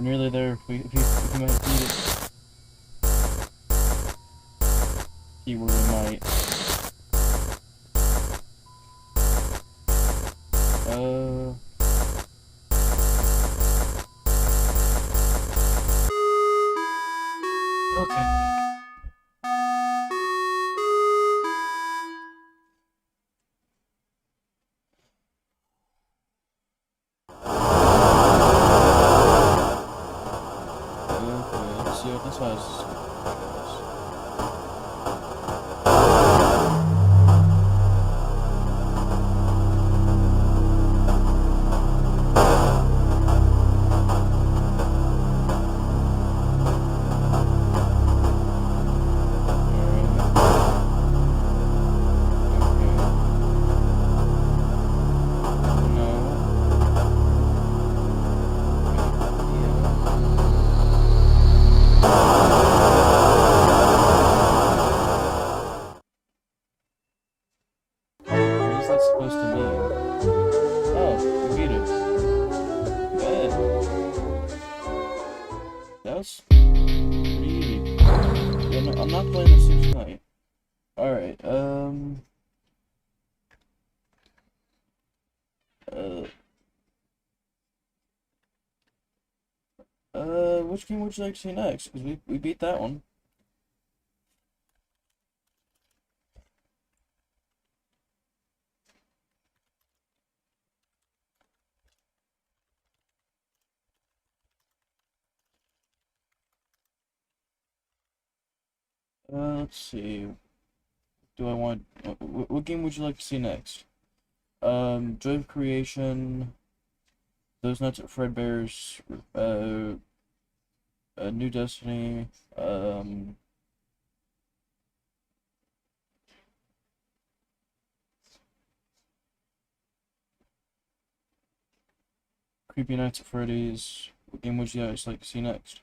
We're nearly there. If you might beat it. See where we might. Okay. Let's see what this has. What is that supposed to mean? Oh, we beat it. Good. That was pretty easy. Yeah, no, I'm not playing this tonight. Alright, which game would you like to see next? Because we beat that one. Let's see. Do I want... What game would you like to see next? Joy of Creation, Those Nuts at Fredbear's, New Destiny, Creepy Nights at Freddy's. What game would you guys like to see next?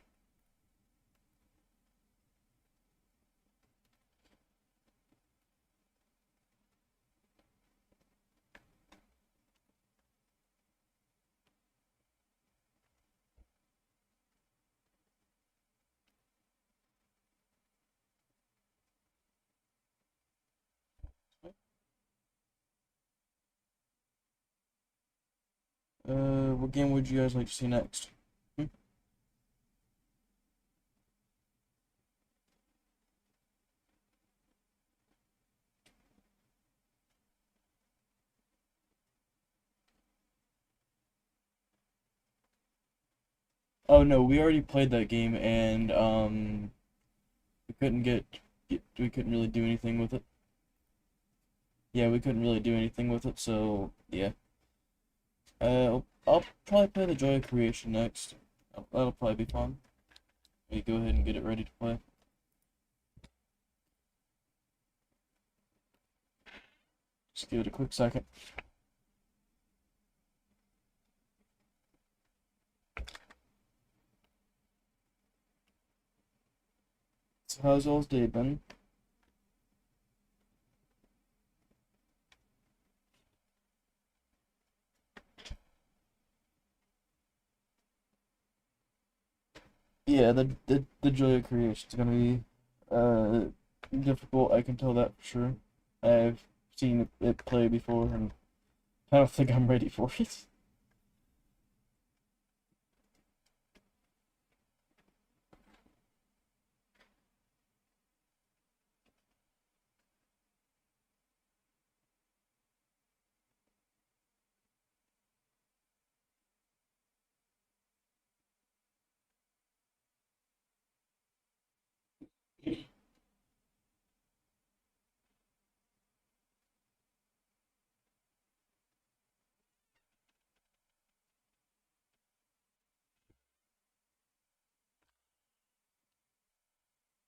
What game would you guys like to see next? Oh no, we already played that game and we couldn't really do anything with it. Yeah, we couldn't really do anything with it, so yeah. I'll probably play the Joy of Creation next. That'll probably be fun. We go ahead and get it ready to play. Just give it a quick second. So how's y'all's day been? Yeah, the Joy of Creation is gonna be difficult. I can tell that for sure. I've seen it play before, and I don't think I'm ready for it.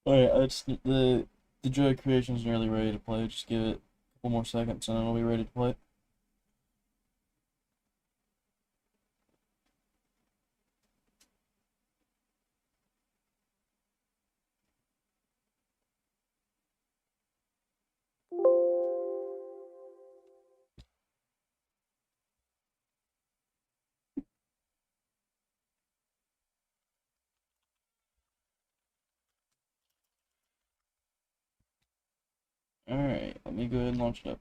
Alright, it's the Joy Creation is nearly ready to play. Just give it a couple more seconds and then it'll be ready to play. Alright, let me go ahead and launch it up.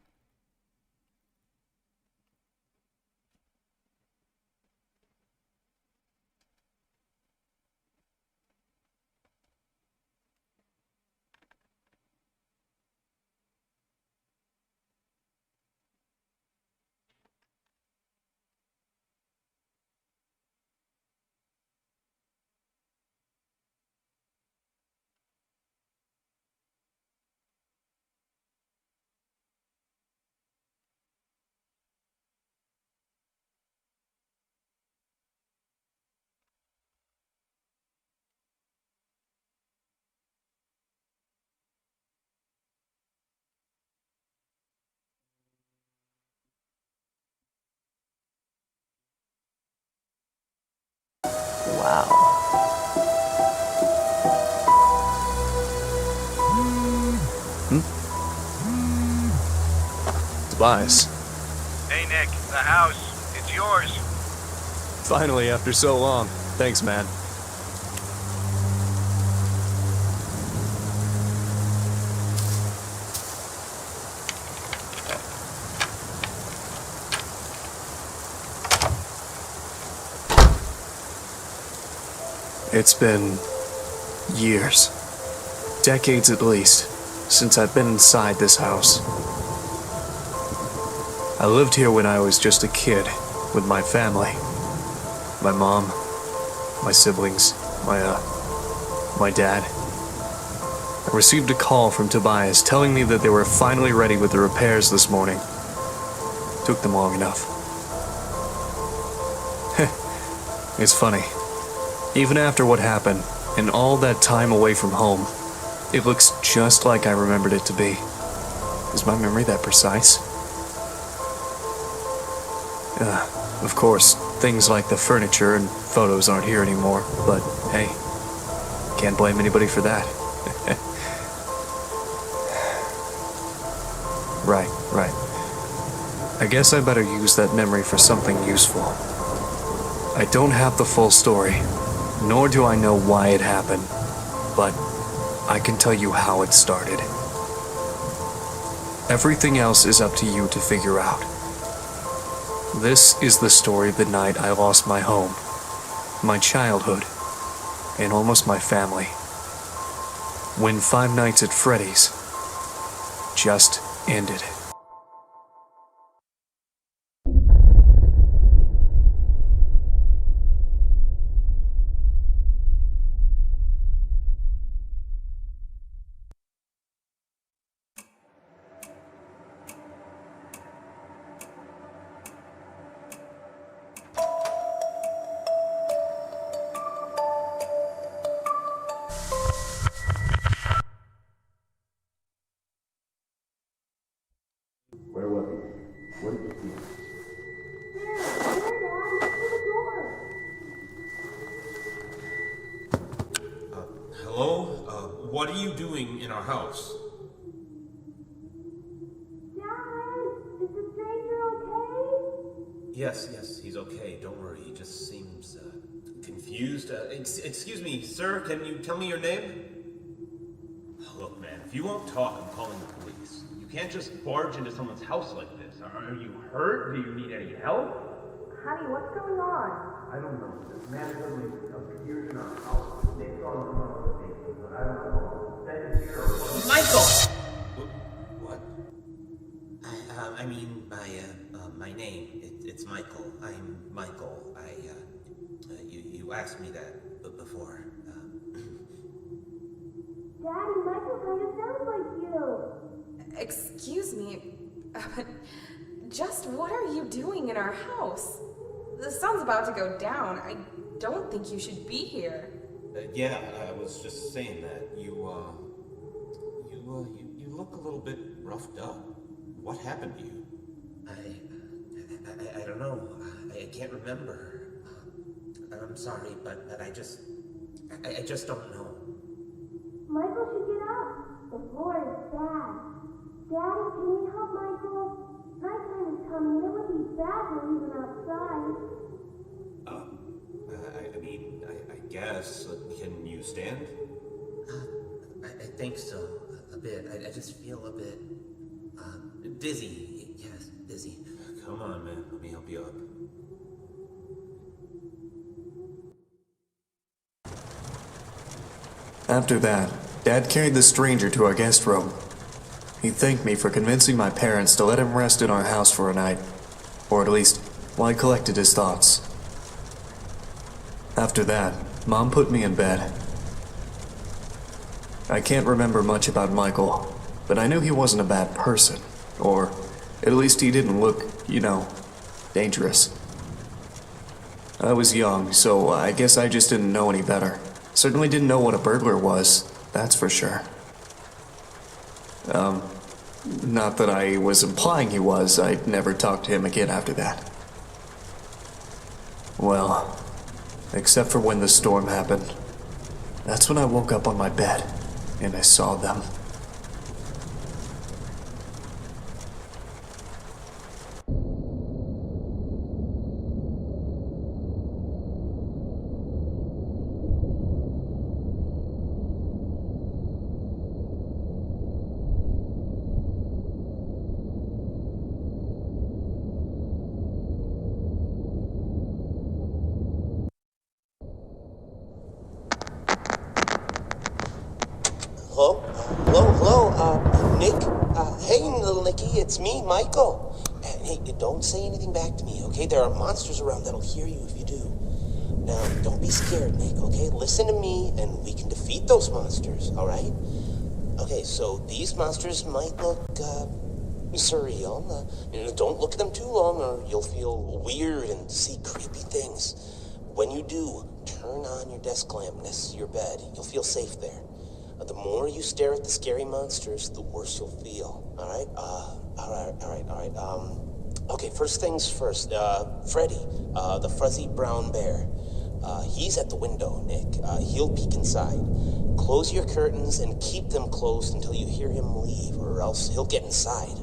Wow. Tobias. Hey Nick, the house. It's yours. Finally, after so long. Thanks, man. It's been years, decades at least, since I've been inside this house. I lived here when I was just a kid, with my family. My mom, my siblings, my dad. I received a call from Tobias telling me that they were finally ready with the repairs this morning. Took them long enough. It's funny. Even after what happened, and all that time away from home, it looks just like I remembered it to be. Is my memory that precise? Of course, things like the furniture and photos aren't here anymore, but hey, can't blame anybody for that. Right. I guess I better use that memory for something useful. I don't have the full story, nor do I know why it happened, but I can tell you how it started. Everything else is up to you to figure out. This is the story of the night I lost my home, my childhood, and almost my family. When Five Nights at Freddy's just ended. Where was he? What did you see? Hello? What are you doing in our house? Yes, he's okay. Don't worry. He just seems confused. Excuse me, sir. Can you tell me your name? Look, man, if you won't talk, I'm calling the police. You can't just barge into someone's house like this. Are you hurt? Do you need any help? Honey, what's going on? I don't know. This man suddenly appeared in our house. They thought it was one of the things, but I don't know. Then here or what? Michael! What? I mean, my name, it's Michael. I'm Michael. You asked me that before. Daddy, Michael kind of sounds like you. Excuse me, but just what are you doing in our house? The sun's about to go down. I don't think you should be here. Yeah, I was just saying that. You look a little bit roughed up. What happened to you? I don't know. I can't remember. I'm sorry, but I just don't know. Michael should get up. The floor is bad. Daddy, can we help Michael? Nighttime is coming and it would be bad to leave him outside. I guess. Can you stand? I think so. A bit. I just feel a bit dizzy. Yes, dizzy. Come on, man. Let me help you up. After that, Dad carried the stranger to our guest room. He thanked me for convincing my parents to let him rest in our house for a night. Or at least, while I collected his thoughts. After that, Mom put me in bed. I can't remember much about Michael, but I knew he wasn't a bad person. Or, at least he didn't look, dangerous. I was young, so I guess I just didn't know any better. Certainly didn't know what a burglar was, that's for sure. Not that I was implying he was. I'd never talked to him again after that. Well, except for when the storm happened. That's when I woke up on my bed, and I saw them. Hello, Nick? Hey, little Nicky, it's me, Michael. Hey, don't say anything back to me, okay? There are monsters around that'll hear you if you do. Now, don't be scared, Nick, okay? Listen to me, and we can defeat those monsters, alright? Okay, so these monsters might look, surreal. Don't look at them too long, or you'll feel weird and see creepy things. When you do, turn on your desk lamp next to your bed. You'll feel safe there. The more you stare at the scary monsters, the worse you'll feel. Alright? Alright. Okay, first things first. Freddy, the fuzzy brown bear. He's at the window, Nick. He'll peek inside. Close your curtains and keep them closed until you hear him leave, or else he'll get inside.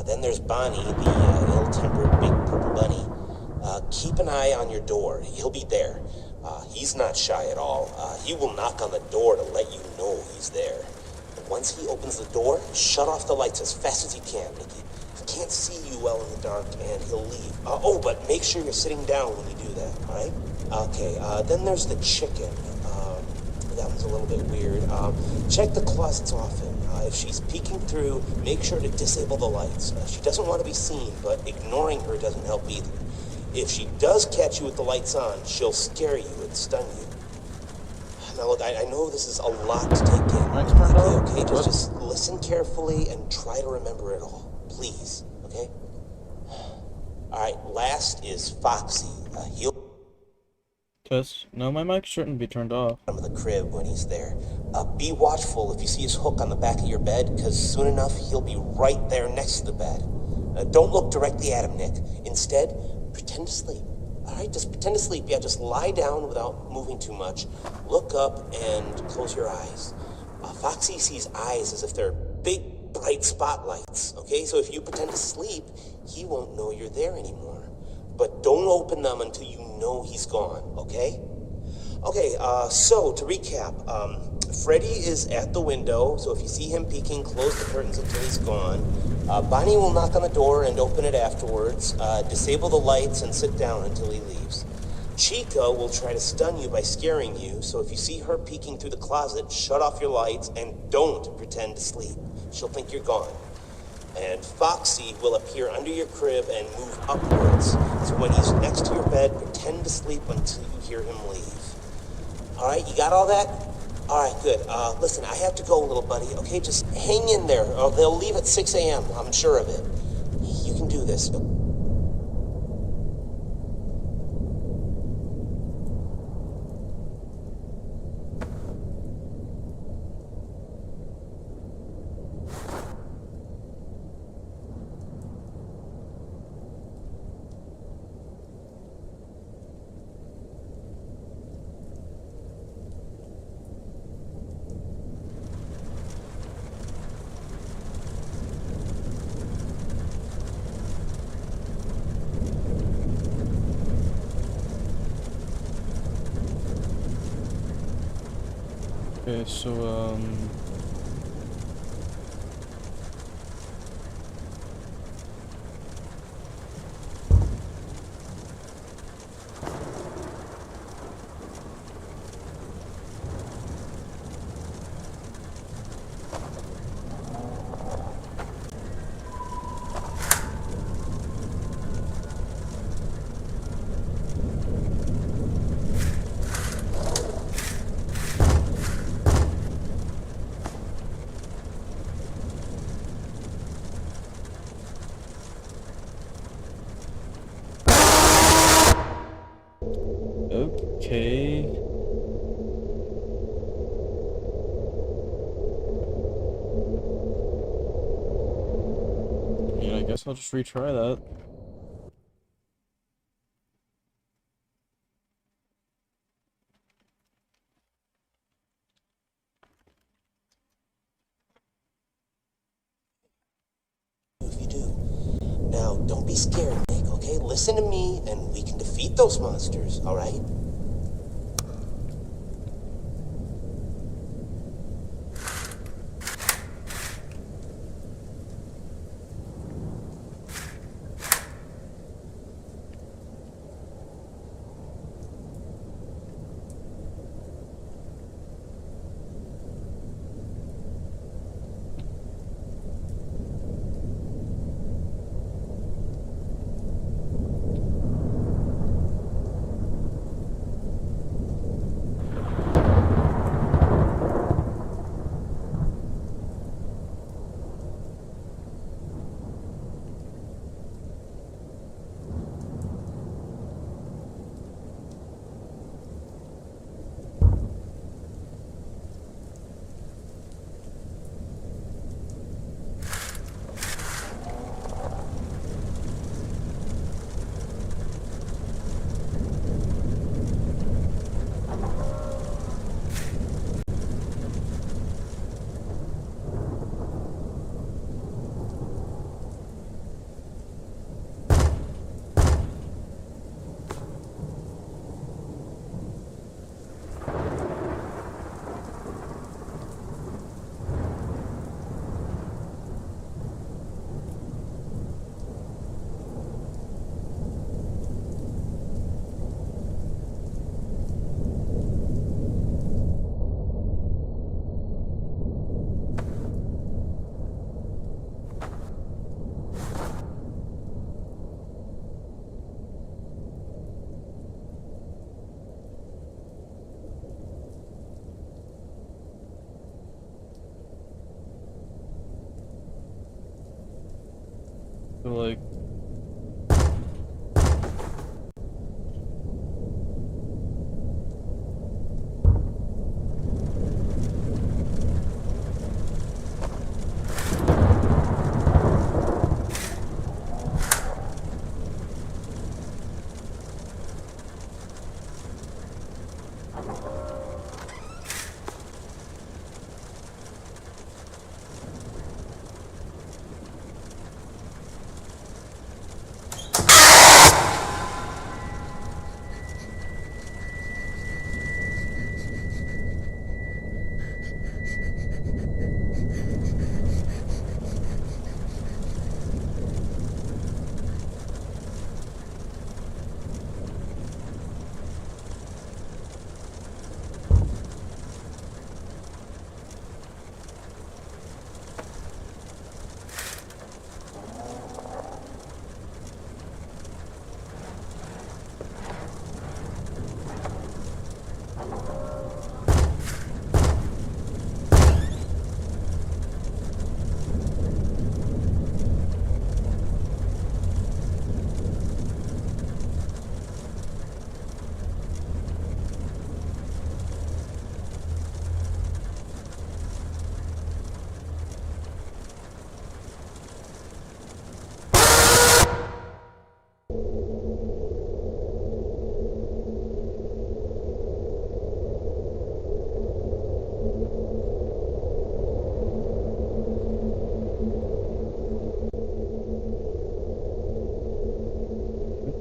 Then there's Bonnie, the ill-tempered big purple bunny. Keep an eye on your door. He'll be there. He's not shy at all. He will knock on the door to let you know he's there. And once he opens the door, shut off the lights as fast as you can, Nicky. He can't see you well in the dark, and he'll leave. But make sure you're sitting down when you do that, alright? Okay, then there's the chicken. That one's a little bit weird. Check the closets often. If she's peeking through, make sure to disable the lights. She doesn't want to be seen, but ignoring her doesn't help either. If she does catch you with the lights on, she'll scare you and stun you. Now look, I know this is a lot to take in. Okay, just listen carefully and try to remember it all. Please, okay? Alright, last is Foxy. He'll Test. No, my mic shouldn't be turned off. Of the crib when he's there. Be watchful if you see his hook on the back of your bed, because soon enough he'll be right there next to the bed. Don't look directly at him, Nick. Instead, pretend to sleep. Alright, just pretend to sleep. Yeah, just lie down without moving too much. Look up and close your eyes. Foxy sees eyes as if they're big, bright spotlights. Okay, so if you pretend to sleep, he won't know you're there anymore. But don't open them until you know he's gone, okay? Okay, so to recap, Freddy is at the window, so if you see him peeking, close the curtains until he's gone. Bonnie will knock on the door and open it afterwards. Disable the lights and sit down until he leaves. Chica will try to stun you by scaring you, so if you see her peeking through the closet, shut off your lights and don't pretend to sleep. She'll think you're gone. And Foxy will appear under your crib and move upwards. So when he's next to your bed, pretend to sleep until you hear him leave. Alright, you got all that? Alright, good. Listen, I have to go, little buddy, okay? Just hang in there. They'll leave at 6 a.m., I'm sure of it. You can do this. Okay, so, Okay. I mean, I guess I'll just retry that. If you do. Now, don't be scared, Nick, okay? Listen to me, and we can defeat those monsters, alright? So, like...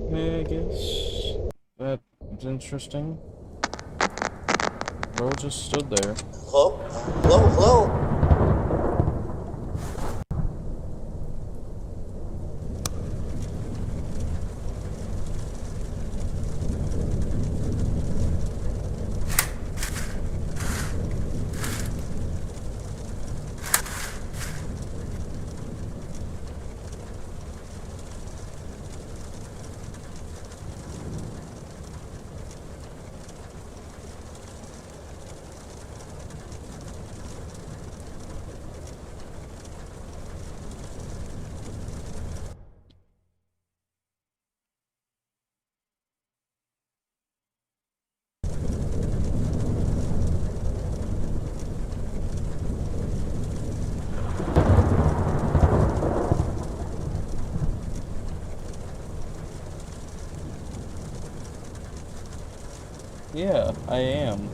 Okay, I guess that's interesting. Bro just stood there. Hello? Hello? Hello? Yeah, I am.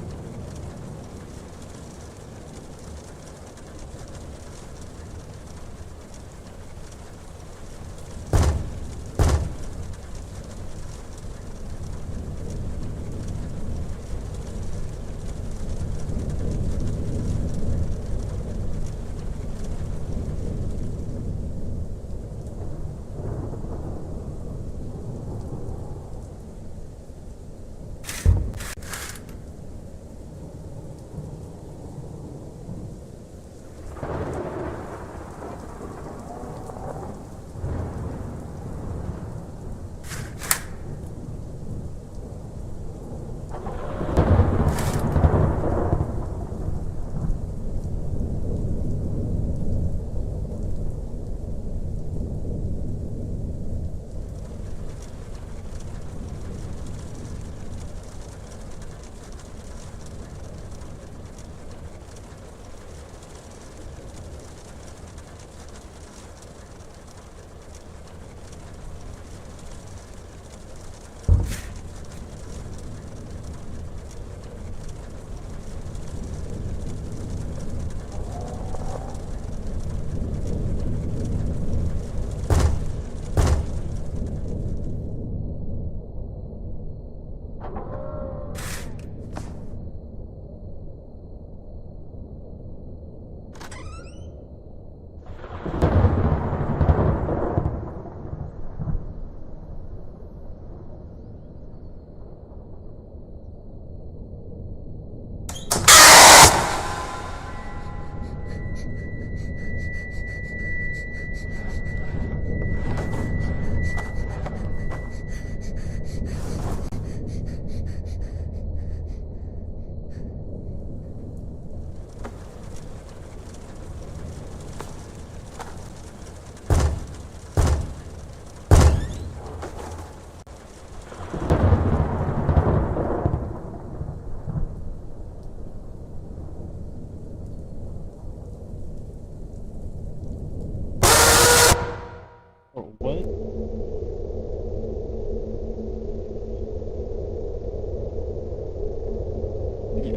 Or what?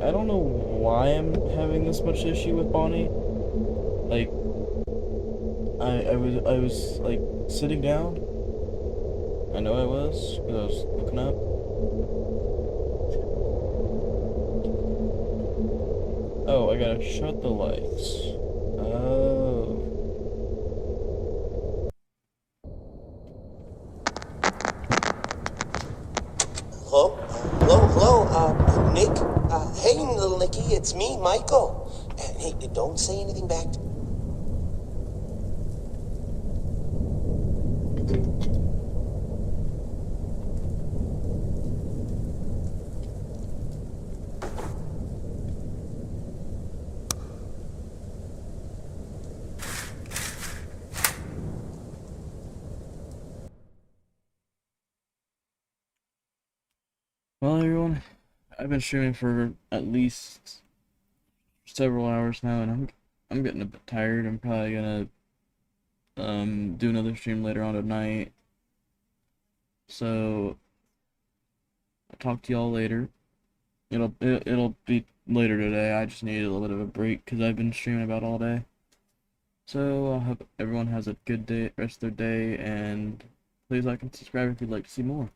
I don't know why I'm having this much issue with Bonnie. Like, I was like sitting down. I know I was, because I was looking up. Oh, I gotta shut the lights. Oh. Hello? Nick? Hey, little Nicky, it's me, Michael. And hey, don't say anything back to me. Well, everyone, I've been streaming for at least several hours now, and I'm getting a bit tired. I'm probably gonna do another stream later on tonight. So I'll talk to y'all later. It'll be later today. I just needed a little bit of a break because I've been streaming about all day. So I hope everyone has a good day, rest of their day, and please like and subscribe if you'd like to see more.